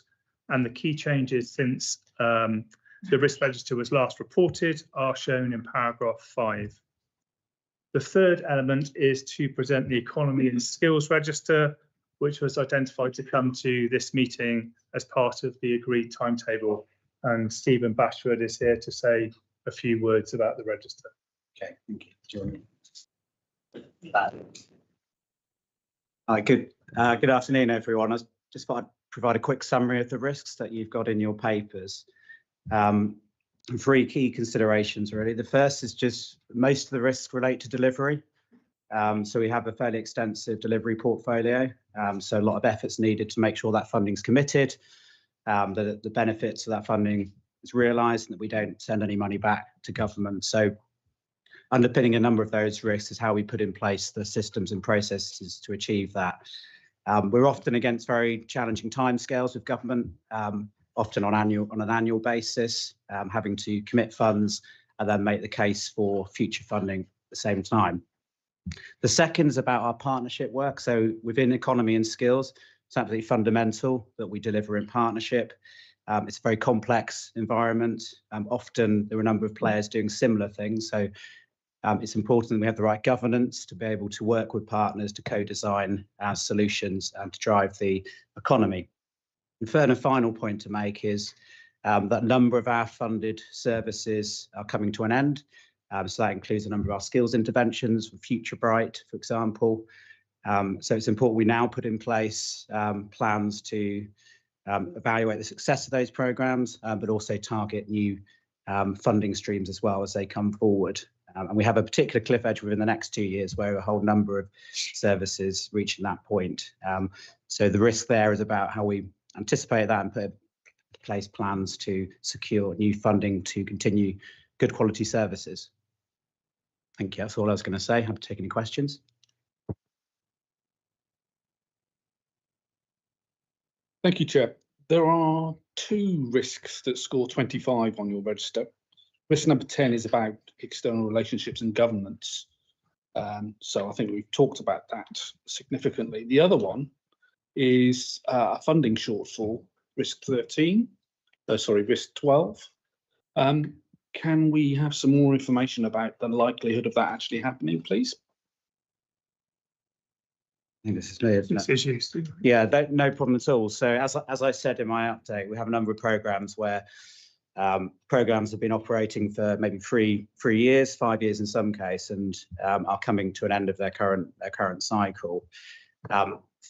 and the key changes since the risk register was last reported are shown in paragraph 5. The third element is to present the economy and skills register, which was identified to come to this meeting as part of the agreed timetable. And Stephen Bashford is here to say a few words about the register. Okay, thank you, John. Good afternoon, everyone. I just thought I'd provide a quick summary of the risks that you've got in your papers. 3 key considerations, really. The first is just most of the risks relate to delivery. So we have a fairly extensive delivery portfolio. So a lot of efforts needed to make sure that funding's committed, that the benefits of that funding is realised, and that we don't send any money back to government. So underpinning a number of those risks is how we put in place the systems and processes to achieve that. We're often against very challenging timescales with government, often on an annual basis, having to commit funds and then make the case for future funding at the same time. The second is about our partnership work. So within economy and skills, it's absolutely fundamental that we deliver in partnership. It's a very complex environment. Often there are a number of players doing similar things. So it's important that we have the right governance to be able to work with partners to co-design our solutions and to drive the economy. And third and final point to make is that a number of our funded services are coming to an end. So that includes a number of our skills interventions, Future Bright, for example. So it's important we now put in place plans to evaluate the success of those programmes, but also target new funding streams as well as they come forward. And we have a particular cliff edge within the next 2 years where a whole number of services reaching that point. So the risk there is about how we anticipate that and put in place plans to secure new funding to continue good quality services. Thank you. That's all I was going to say. Happy to take any questions. Thank you, Chair. There are 2 risks that score 25 on your register. Risk number 10 is about external relationships and governments. So I think we've talked about that significantly. The other one is a funding shortfall, risk 12. Can we have some more information about the likelihood of that actually happening, please? I think this is me, isn't it? Yeah, no problem at all. So as I said in my update, we have a number of programmes where programmes have been operating for maybe 3 years, 5 years in some case, and are coming to an end of their current cycle.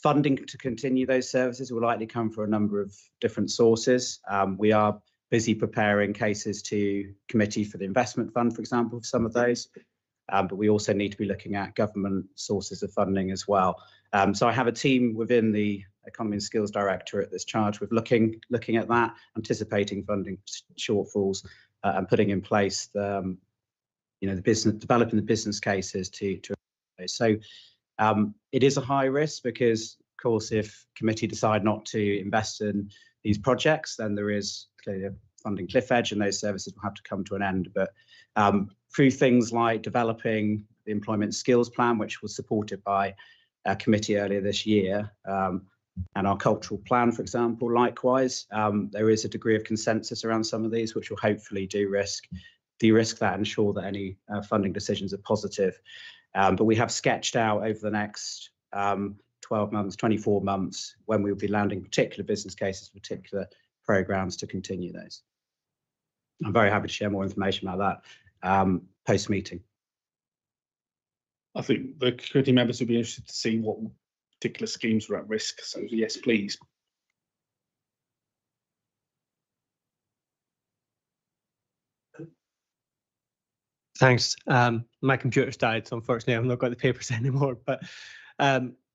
Funding to continue those services will likely come from a number of different sources. We are busy preparing cases to committee for the investment fund, for example, for some of those. But we also need to be looking at government sources of funding as well. So I have a team within the Economy and Skills Directorate that's charged with looking at that, anticipating funding shortfalls, and putting in place the developing the business cases to. So it is a high risk because, of course, if committee decide not to invest in these projects, then there is clearly a funding cliff edge and those services will have to come to an end. But through things like developing the employment skills plan, which was supported by a committee earlier this year, and our cultural plan, for example, likewise, there is a degree of consensus around some of these, which will hopefully de-risk that, ensure that any funding decisions are positive. But we have sketched out over the next 12 months, 24 months, when we will be landing particular business cases, particular programmes to continue those. I'm very happy to share more information about that post-meeting. I think the committee members would be interested to see what particular schemes are at risk. So yes, please. Thanks. My computer's died, so unfortunately I've not got the papers anymore. But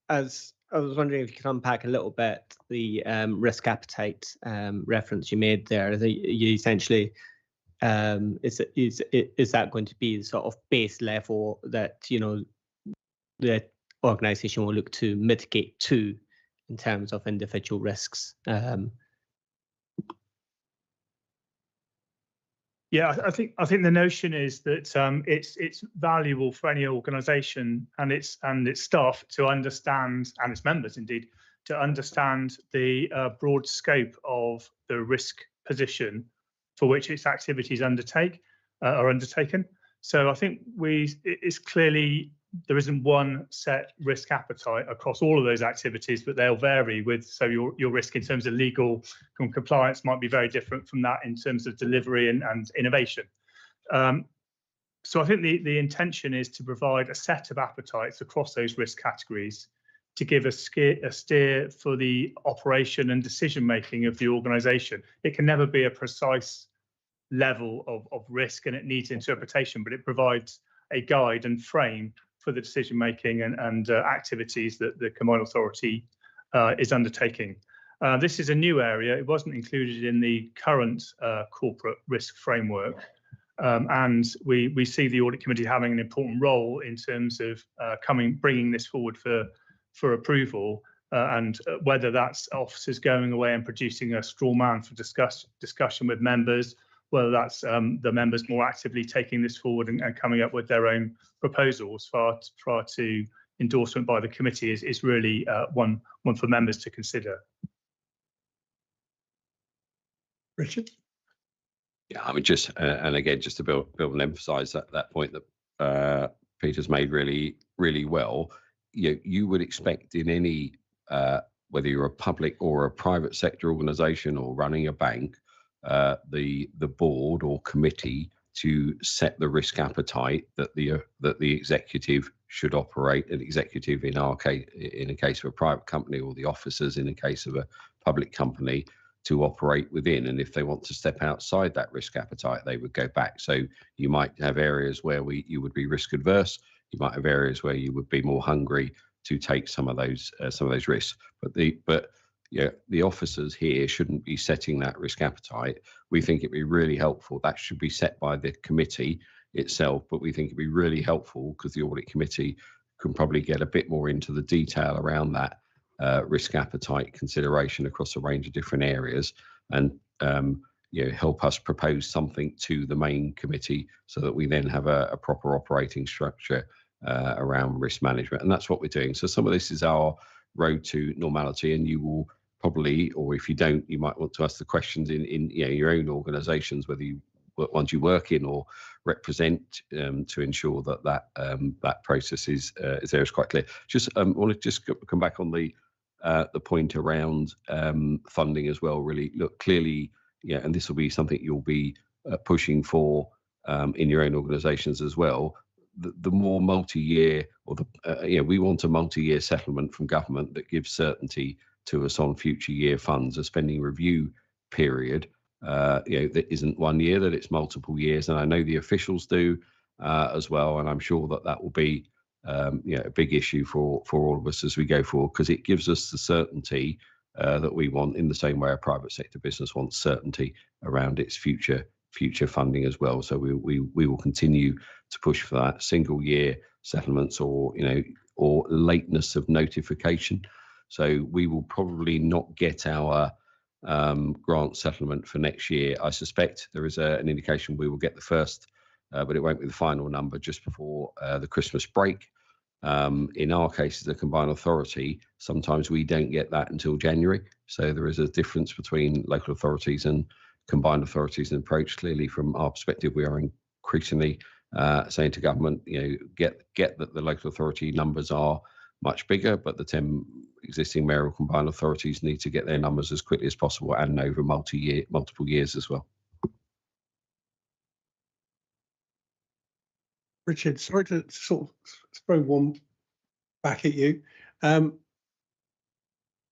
as I was wondering if you could unpack a little bit the risk appetite reference you made there. You essentially, is that going to be the sort of base level that, you know, the organisation will look to mitigate to in terms of individual risks. Yeah, I think the notion is that it's valuable for any organisation and its staff to understand, and its members indeed, to understand the broad scope of the risk position for which its activities are undertaken. So I think it's clearly there isn't one set risk appetite across all of those activities, but they'll vary with, so your risk in terms of legal compliance might be very different from that in terms of delivery and innovation. So I think the intention is to provide a set of appetites across those risk categories to give a steer for the operation and decision making of the organisation. It can never be a precise level of risk and it needs interpretation, but it provides a guide and frame for the decision making and activities that the Combined Authority is undertaking. This is a new area. It wasn't included in the current corporate risk framework. And we see the Audit Committee having an important role in terms of bringing this forward for approval, and whether that's officers going away and producing a straw man for discussion with members, whether that's the members more actively taking this forward and coming up with their own proposals prior to endorsement by the committee is really one for members to consider. Richard? Yeah, I mean, just and again, just to build and emphasise that point that Peter's made really well. You would expect in any whether you're a public or a private sector organisation or running a bank, the board or committee to set the risk appetite that the executive should operate. An executive in our case, in a case of a private company, or the officers in a case of a public company, to operate within. And if they want to step outside that risk appetite, they would go back. So you might have areas where you would be risk adverse. You might have areas where you would be more hungry to take some of those risks. But the officers here shouldn't be setting that risk appetite. We think it'd be really helpful. That should be set by the committee itself, but we think it'd be really helpful because the Audit Committee can probably get a bit more into the detail around that risk appetite consideration across a range of different areas, and help us propose something to the main committee so that we then have a proper operating structure around risk management. And that's what we're doing. So some of this is our road to normality, and you will probably, or if you don't, you might want to ask the questions in your own organisations, whether you ones you work in or represent, to ensure that process is there is quite clear. Just want to come back on the point around funding as well. Really look clearly, and this will be something you'll be pushing for in your own organisations as well. The more multi-year, or we want a multi-year settlement from government that gives certainty to us on future year funds. A spending review period, that isn't 1 year, that it's multiple years, and I know the officials do as well. And I'm sure that will be a big issue for all of us as we go forward, because it gives us the certainty that we want, in the same way a private sector business wants certainty around its future funding as well. So we will continue to push for that single year settlements, or lateness of notification. So we will probably not get our grant settlement for next year. I suspect there is an indication we will get the first, but it won't be the final number, just before the Christmas break. In our case, as a Combined Authority, sometimes we don't get that until January. So there is a difference between local authorities and Combined Authorities in approach. Clearly, from our perspective, we are increasingly saying to government, get that the local authority numbers are much bigger, but the 10 existing mayoral Combined Authorities need to get their numbers as quickly as possible, and over multiple years as well. Richard, sorry to sort of throw one back at you,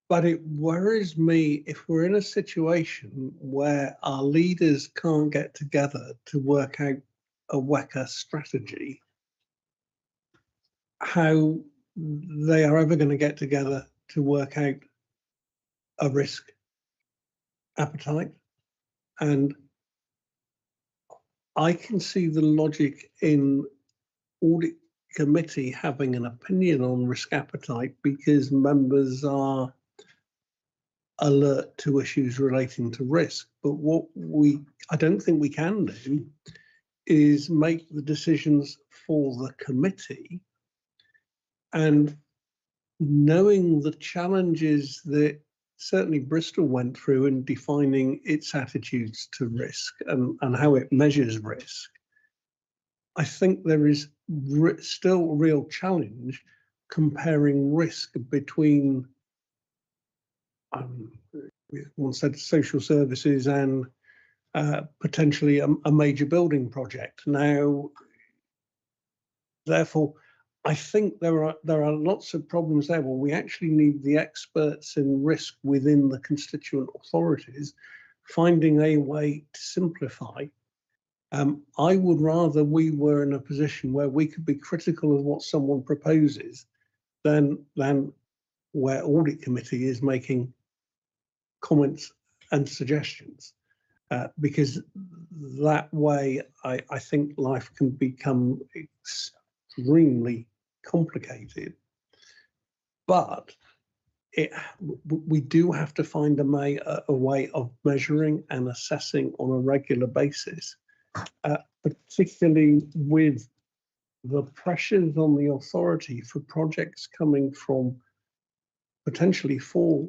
but it worries me if we're in a situation where our leaders can't get together to work out a WECA strategy, how they are ever going to get together to work out a risk appetite. And I can see the logic in Audit committee having an opinion on risk appetite because members are alert to issues relating to risk. But what I don't think we can do is make the decisions for the committee, and knowing the challenges that certainly Bristol went through in defining its attitudes to risk and how it measures risk, I think there is still a real challenge comparing risk between, one said, social services and potentially a major building project. Now, therefore, I think there are lots of problems there. Well, we actually need the experts in risk within the constituent authorities finding a way to simplify. I would rather we were in a position where we could be critical of what someone proposes than where Audit Committee is making comments and suggestions, because that way I think life can become extremely complicated. But we do have to find a way of measuring and assessing on a regular basis, particularly with the pressures on the authority for projects coming from potentially 4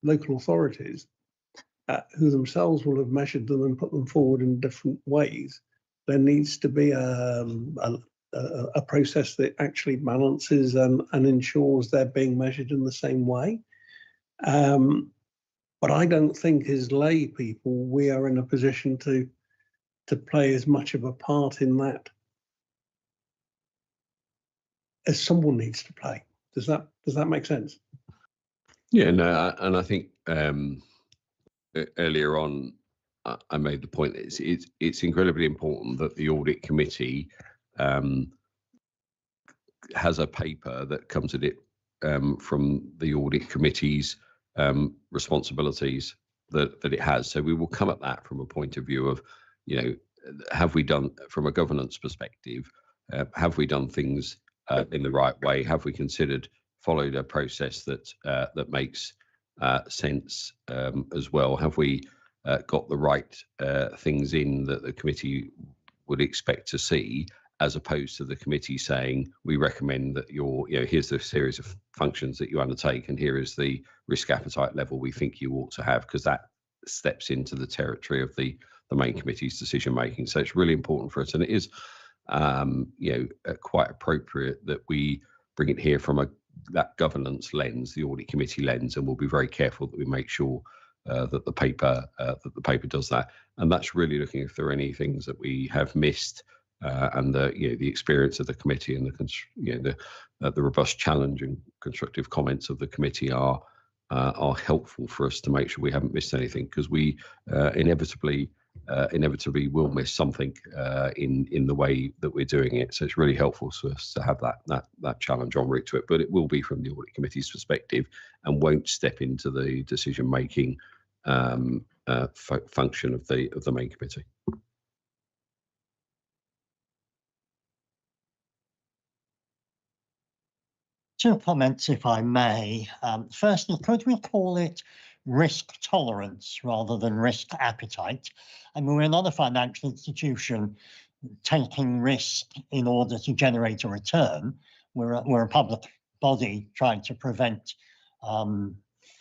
local authorities who themselves will have measured them and put them forward in different ways. There needs to be a process that actually balances and ensures they're being measured in the same way. But I don't think as lay people we are in a position to play as much of a part in that as someone needs to play. Does that make sense? Yeah, no, and I think earlier on I made the point that it's incredibly important that the Audit Committee has a paper that comes at it from the Audit Committee's responsibilities that it has. So we will come at that from a point of view of, have we done, from a governance perspective, have we done things in the right way? Have we followed a process that makes sense as well? Have we got the right things in that the committee would expect to see, as opposed to the committee saying, we recommend that here's the series of functions that you undertake, and here is the risk appetite level we think you ought to have, because that steps into the territory of the main committee's decision making. So it's really important for us, and it is quite appropriate that we bring it here from that governance lens, the Audit Committee lens, and we'll be very careful that we make sure that the paper does that. And that's really looking if there are any things that we have missed, and the experience of the committee and the robust challenge and constructive comments of the committee are helpful for us to make sure we haven't missed anything, because we inevitably will miss something in the way that we're doing it. So it's really helpful for us to have that challenge en route to it, but it will be from the Audit Committee's perspective and won't step into the decision making function of the main committee. Two comments, if I may. Firstly, could we call it risk tolerance rather than risk appetite? I mean, we're not a financial institution taking risk in order to generate a return. We're a public body trying to prevent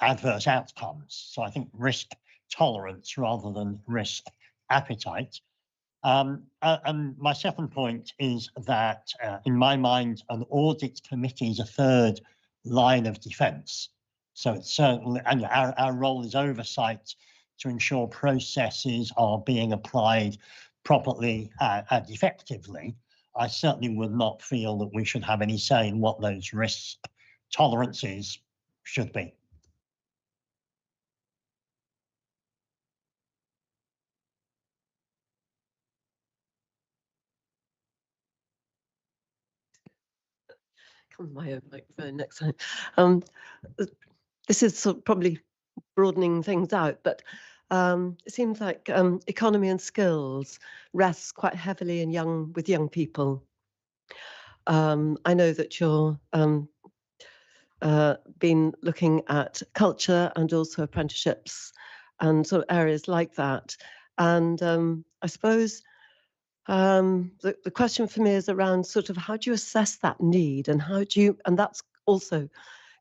adverse outcomes. So I think risk tolerance rather than risk appetite. And my second point is that, in my mind, an audit committee is a third line of defence. So it's certainly, and our role is oversight to ensure processes are being applied properly and effectively. I certainly would not feel that we should have any say in what those risk tolerances should be. Come my own microphone next time. This is sort of probably broadening things out, but it seems like economy and skills rests quite heavily with young people. I know that you're been looking at culture and also apprenticeships and sort of areas like that. And I suppose the question for me is around sort of how do you assess that need, and how do you, and that's also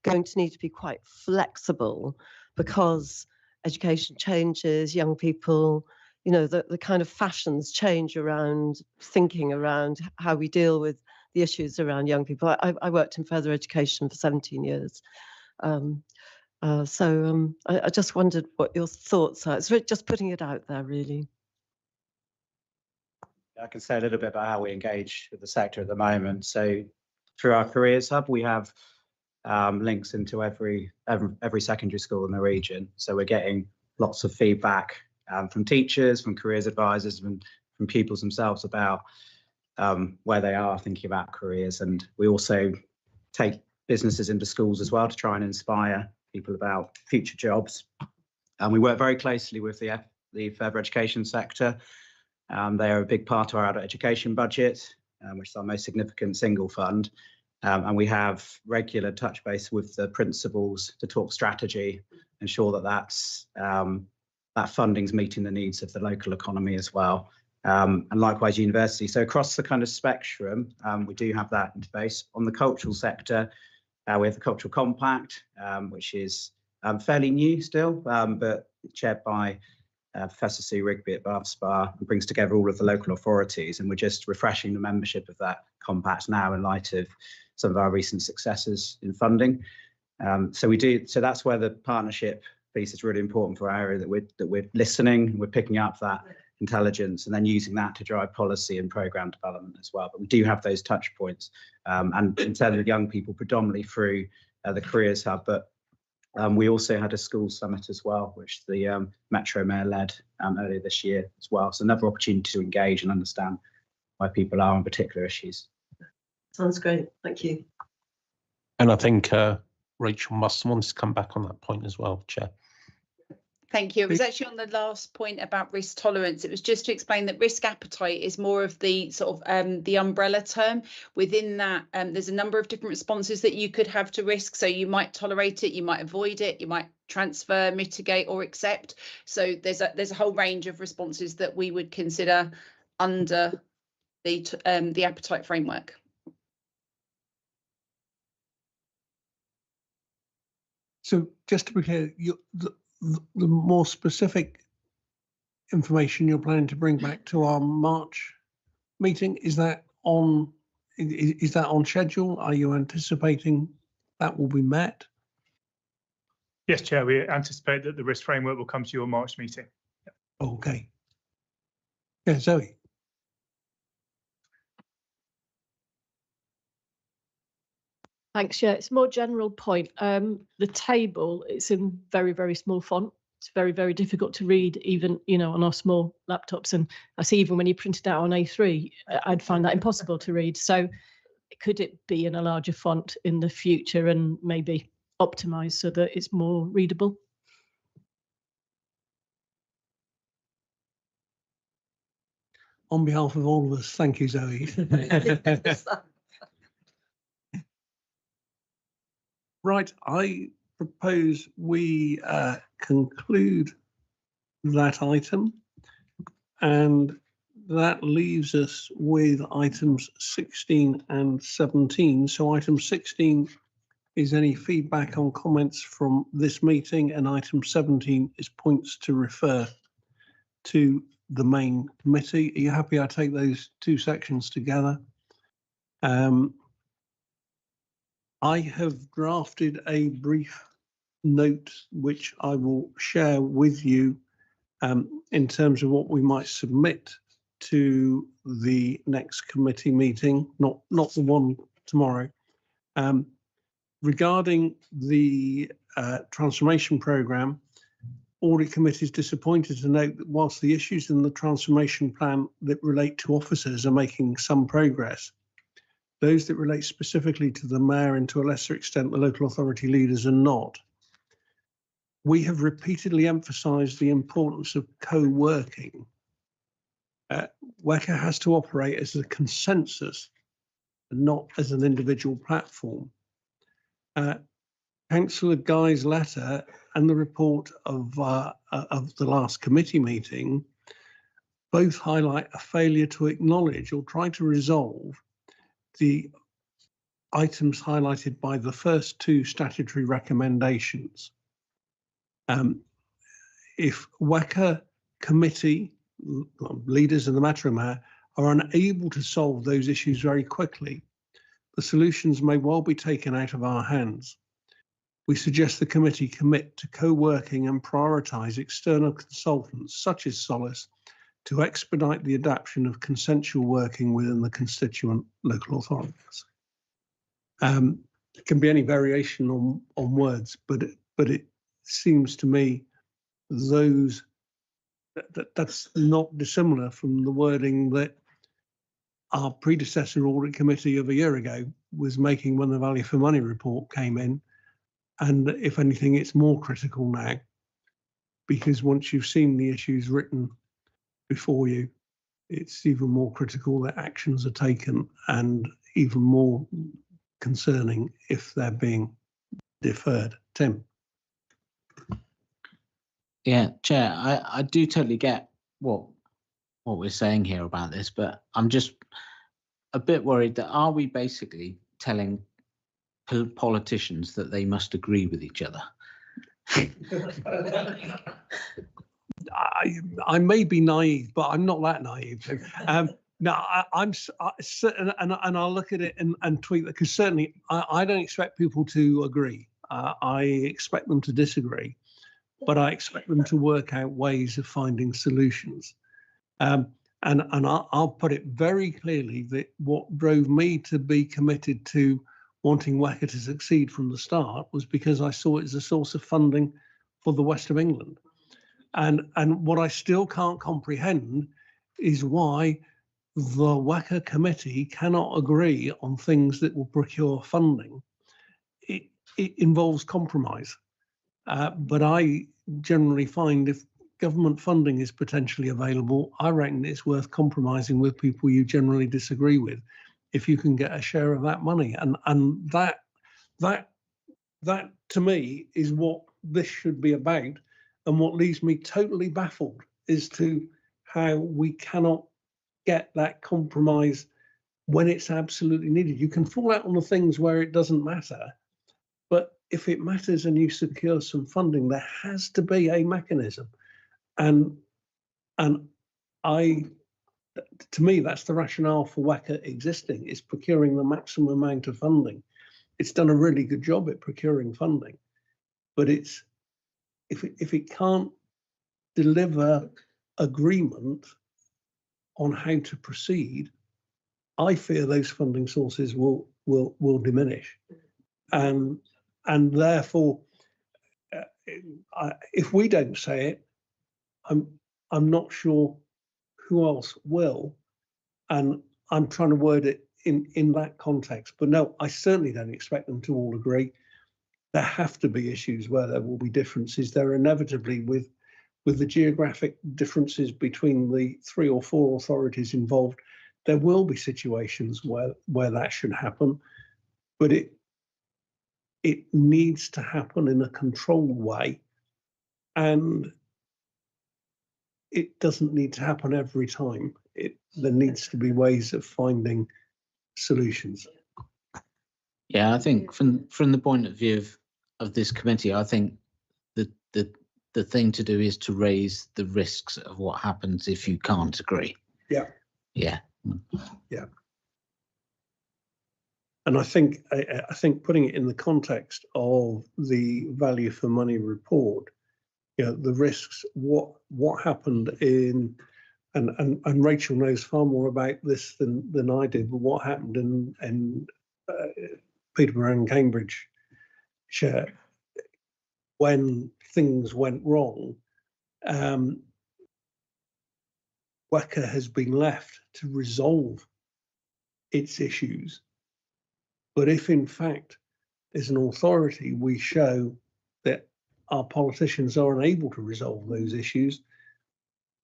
going to need to be quite flexible, because education changes, young people, you know, the kind of fashions change around thinking around how we deal with the issues around young people. I worked in further education for 17 years. I just wondered what your thoughts are. It's just putting it out there, really. I can say a little bit about how we engage with the sector at the moment. So through our Careers Hub, we have links into every secondary school in the region. So we're getting lots of feedback from teachers, from careers advisors, and from pupils themselves about where they are thinking about careers. And we also take businesses into schools as well to try and inspire people about future jobs. And we work very closely with the further education sector. They are a big part of our adult education budget, which is our most significant single fund. And we have regular touch base with the principals to talk strategy, ensure that that funding's meeting the needs of the local economy as well. And likewise, university. So across the kind of spectrum, we do have that interface. On the cultural sector, we have the Cultural Compact, which is fairly new still, but chaired by Professor Sue Rigby at Bath Spa, and brings together all of the local authorities. And we're just refreshing the membership of that compact now in light of some of our recent successes in funding. So that's where the partnership piece is really important for our area, that we're listening, we're picking up that intelligence and then using that to drive policy and programme development as well. But we do have those touch points, and in terms of young people, predominantly through the Careers Hub. But we also had a school summit as well, which the Metro Mayor led earlier this year as well. So another opportunity to engage and understand why people are on particular issues. Sounds great. Thank you. And I think Rachel must want to come back on that point as well, Chair. Thank you. It was actually on the last point about risk tolerance. It was just to explain that risk appetite is more of the sort of the umbrella term. Within that, there's a number of different responses that you could have to risk. So you might tolerate it, you might avoid it, you might transfer, mitigate, or accept. So there's a whole range of responses that we would consider under the appetite framework. So just to be clear, the more specific information you're planning to bring back to our March meeting, is that on schedule? Are you anticipating that will be met? Yes, Chair, we anticipate that the risk framework will come to your March meeting. Okay. Yeah, Zoe. Thanks. Yeah, it's a more general point. The table, it's in very, very small font. It's very, very difficult to read, even, you know, on our small laptops. And I see even when you print it out on A3, I'd find that impossible to read. So could it be in a larger font in the future and maybe optimised so that it's more readable? On behalf of all of us, thank you, Zoe. Right, I propose we conclude that item, and that leaves us with items 16 and 17. So item 16 is any feedback on comments from this meeting, and item 17 is points to refer to the main committee. Are you happy I take those two sections together? I have drafted a brief note which I will share with you in terms of what we might submit to the next committee meeting, not the one tomorrow. Regarding the transformation programme, Audit Committee is disappointed to note that whilst the issues in the transformation plan that relate to officers are making some progress, those that relate specifically to the Mayor and to a lesser extent the local authority leaders are not. We have repeatedly emphasised the importance of co-working. WECA has to operate as a consensus not as an individual platform. Councillor Guy's letter and the report of the last committee meeting both highlight a failure to acknowledge or try to resolve the items highlighted by the first two statutory recommendations. If WECA committee leaders in the matter are unable to solve those issues very quickly, the solutions may well be taken out of our hands. We suggest the committee commit to co-working and prioritise external consultants such as Solace to expedite the adoption of consensual working within the constituent local authorities. It can be any variation on words, but it seems to me that's not dissimilar from the wording that our predecessor audit committee of a year ago was making when the value for money report came in. And if anything, it's more critical now, because once you've seen the issues written before you, it's even more critical that actions are taken, and even more concerning if they're being deferred. Tim. Yeah, Chair, I do totally get what we're saying here about this, but I'm just a bit worried that are we basically telling politicians that they must agree with each other? I may be naive, but I'm not that naive. No, I'm certain, and I'll look at it and tweet that, because certainly I don't expect people to agree. I expect them to disagree, but I expect them to work out ways of finding solutions. And I'll put it very clearly that what drove me to be committed to wanting WECA to succeed from the start was because I saw it as a source of funding for the West of England. And what I still can't comprehend is why the WECA committee cannot agree on things that will procure funding. It involves compromise. But I generally find if government funding is potentially available, I reckon it's worth compromising with people you generally disagree with if you can get a share of that money. And that to me is what this should be about. And what leaves me totally baffled is to how we cannot get that compromise when it's absolutely needed. You can fall out on the things where it doesn't matter, but if it matters and you secure some funding, there has to be a mechanism. And to me, that's the rationale for WECA existing, is procuring the maximum amount of funding. It's done a really good job at procuring funding, but if it can't deliver agreement on how to proceed, I fear those funding sources will diminish, and therefore, if we don't say it, I'm not sure who else will, and I'm trying to word it in that context. But no, I certainly don't expect them to all agree. There have to be issues where there will be differences. There inevitably, with the geographic differences between the 3 or 4 authorities involved, there will be situations where that should happen, but it needs to happen in a controlled way, and it doesn't need to happen every time. There needs to be ways of finding solutions. Yeah, I think from the point of view of this committee, I think the thing to do is to raise the risks of what happens if you can't agree. Yeah. Yeah. Yeah. And I think putting it in the context of the value for money report, the risks, what happened in, and Rachel knows far more about this than I did, but what happened in Peterborough and Cambridgeshire when things went wrong. WECA has been left to resolve its issues. But if in fact, as an authority, we show that our politicians are unable to resolve those issues,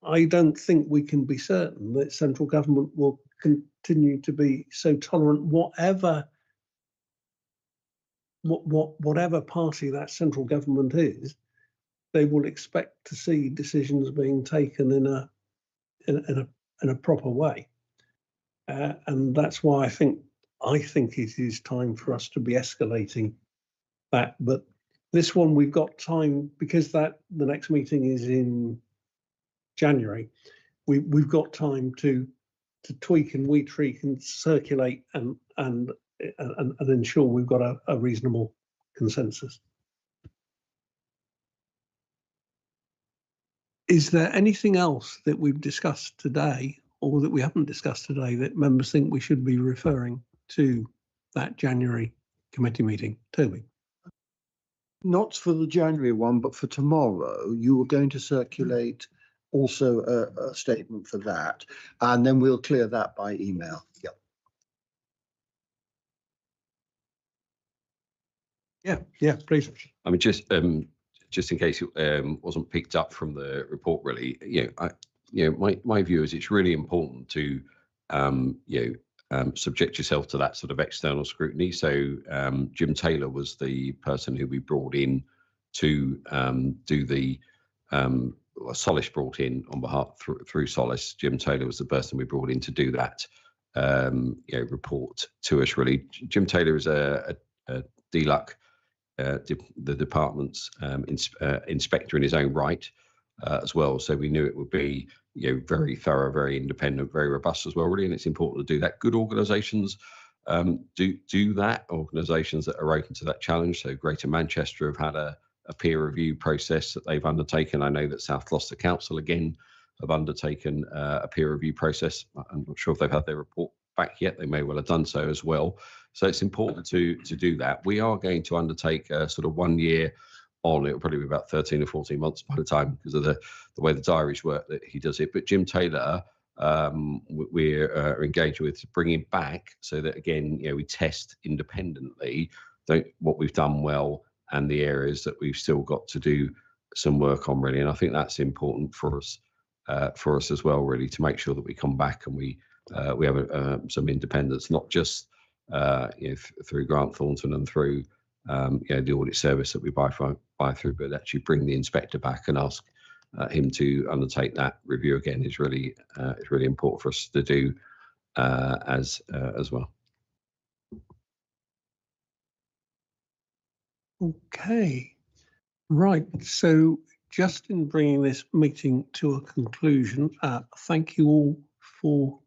I don't think we can be certain that central government will continue to be so tolerant, whatever party that central government is, they will expect to see decisions being taken in a proper way. And that's why I think it is time for us to be escalating that. But this one, we've got time, because the next meeting is in January. We've got time to tweak and retweak and circulate and ensure we've got a reasonable consensus. Is there anything else that we've discussed today or that we haven't discussed today that members think we should be referring to that January committee meeting? Toby? Not for the January one, but for tomorrow, you were going to circulate also a statement for that, and then we'll clear that by email. Yeah, please. I mean, just in case it wasn't picked up from the report, really, my view is it's really important to subject yourself to that sort of external scrutiny. So Jim Taylor was the person who we brought in to do the Solace brought in on behalf through Solace. Jim Taylor was the person we brought in to do that report to us. Really, Jim Taylor is a DLUC, the department's inspector in his own right as well. So we knew it would be very thorough, very independent, very robust as well. Really, and it's important to do that. Good organisations do that. Organisations that are open to that challenge. So Greater Manchester have had a peer review process that they've undertaken. I know that South Gloucester Council again have undertaken a peer review process. I'm not sure if they've had their report back yet. They may well have done so as well. So it's important to do that. We are going to undertake a sort of 1 year on. It'll probably be about 13 or 14 months by the time, because of the way the diaries work, that he does it. But Jim Taylor, we're engaged with to bring him back so that, again, we test independently what we've done well and the areas that we've still got to do some work on, really. And I think that's important for us as well, really, to make sure that we come back and we have some independence, not just through Grant Thornton and through the audit service that we buy through, but actually bring the inspector back and ask him to undertake that review again is really important for us to do as well. Okay, right. So just in bringing this meeting to a conclusion, thank you all for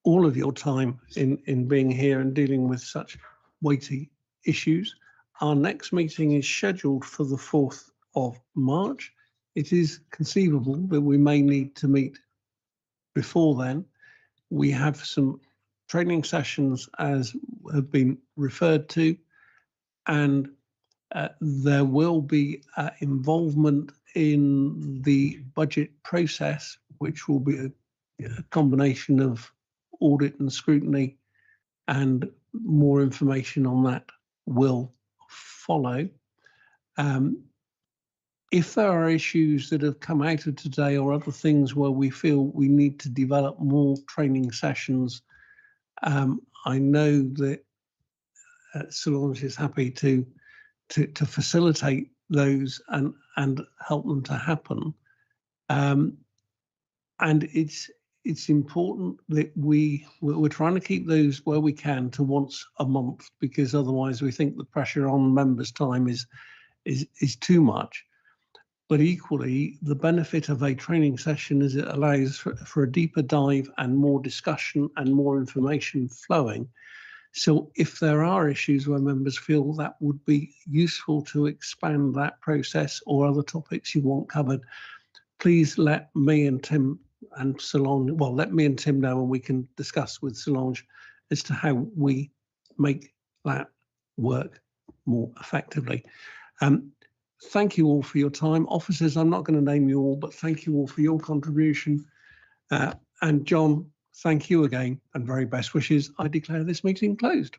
all of your time in being here and dealing with such weighty issues. Our next meeting is scheduled for the 4th of March. It is conceivable that we may need to meet before then. We have some training sessions, as have been referred to, and there will be involvement in the budget process, which will be a combination of audit and scrutiny, and more information on that will follow. If there are issues that have come out of today or other things where we feel we need to develop more training sessions, I know that Solange is happy to facilitate those and help them to happen. And it's important that we're trying to keep those where we can to once a month, because otherwise we think the pressure on members' time is too much. But equally, the benefit of a training session is it allows for a deeper dive and more discussion and more information flowing. So if there are issues where members feel that would be useful to expand that process or other topics you want covered, please let me and Tim and Solange, well, let me and Tim know, and we can discuss with Solange as to how we make that work more effectively. Thank you all for your time. Officers, I'm not going to name you all, but thank you all for your contribution. And John, thank you again, and very best wishes. I declare this meeting closed.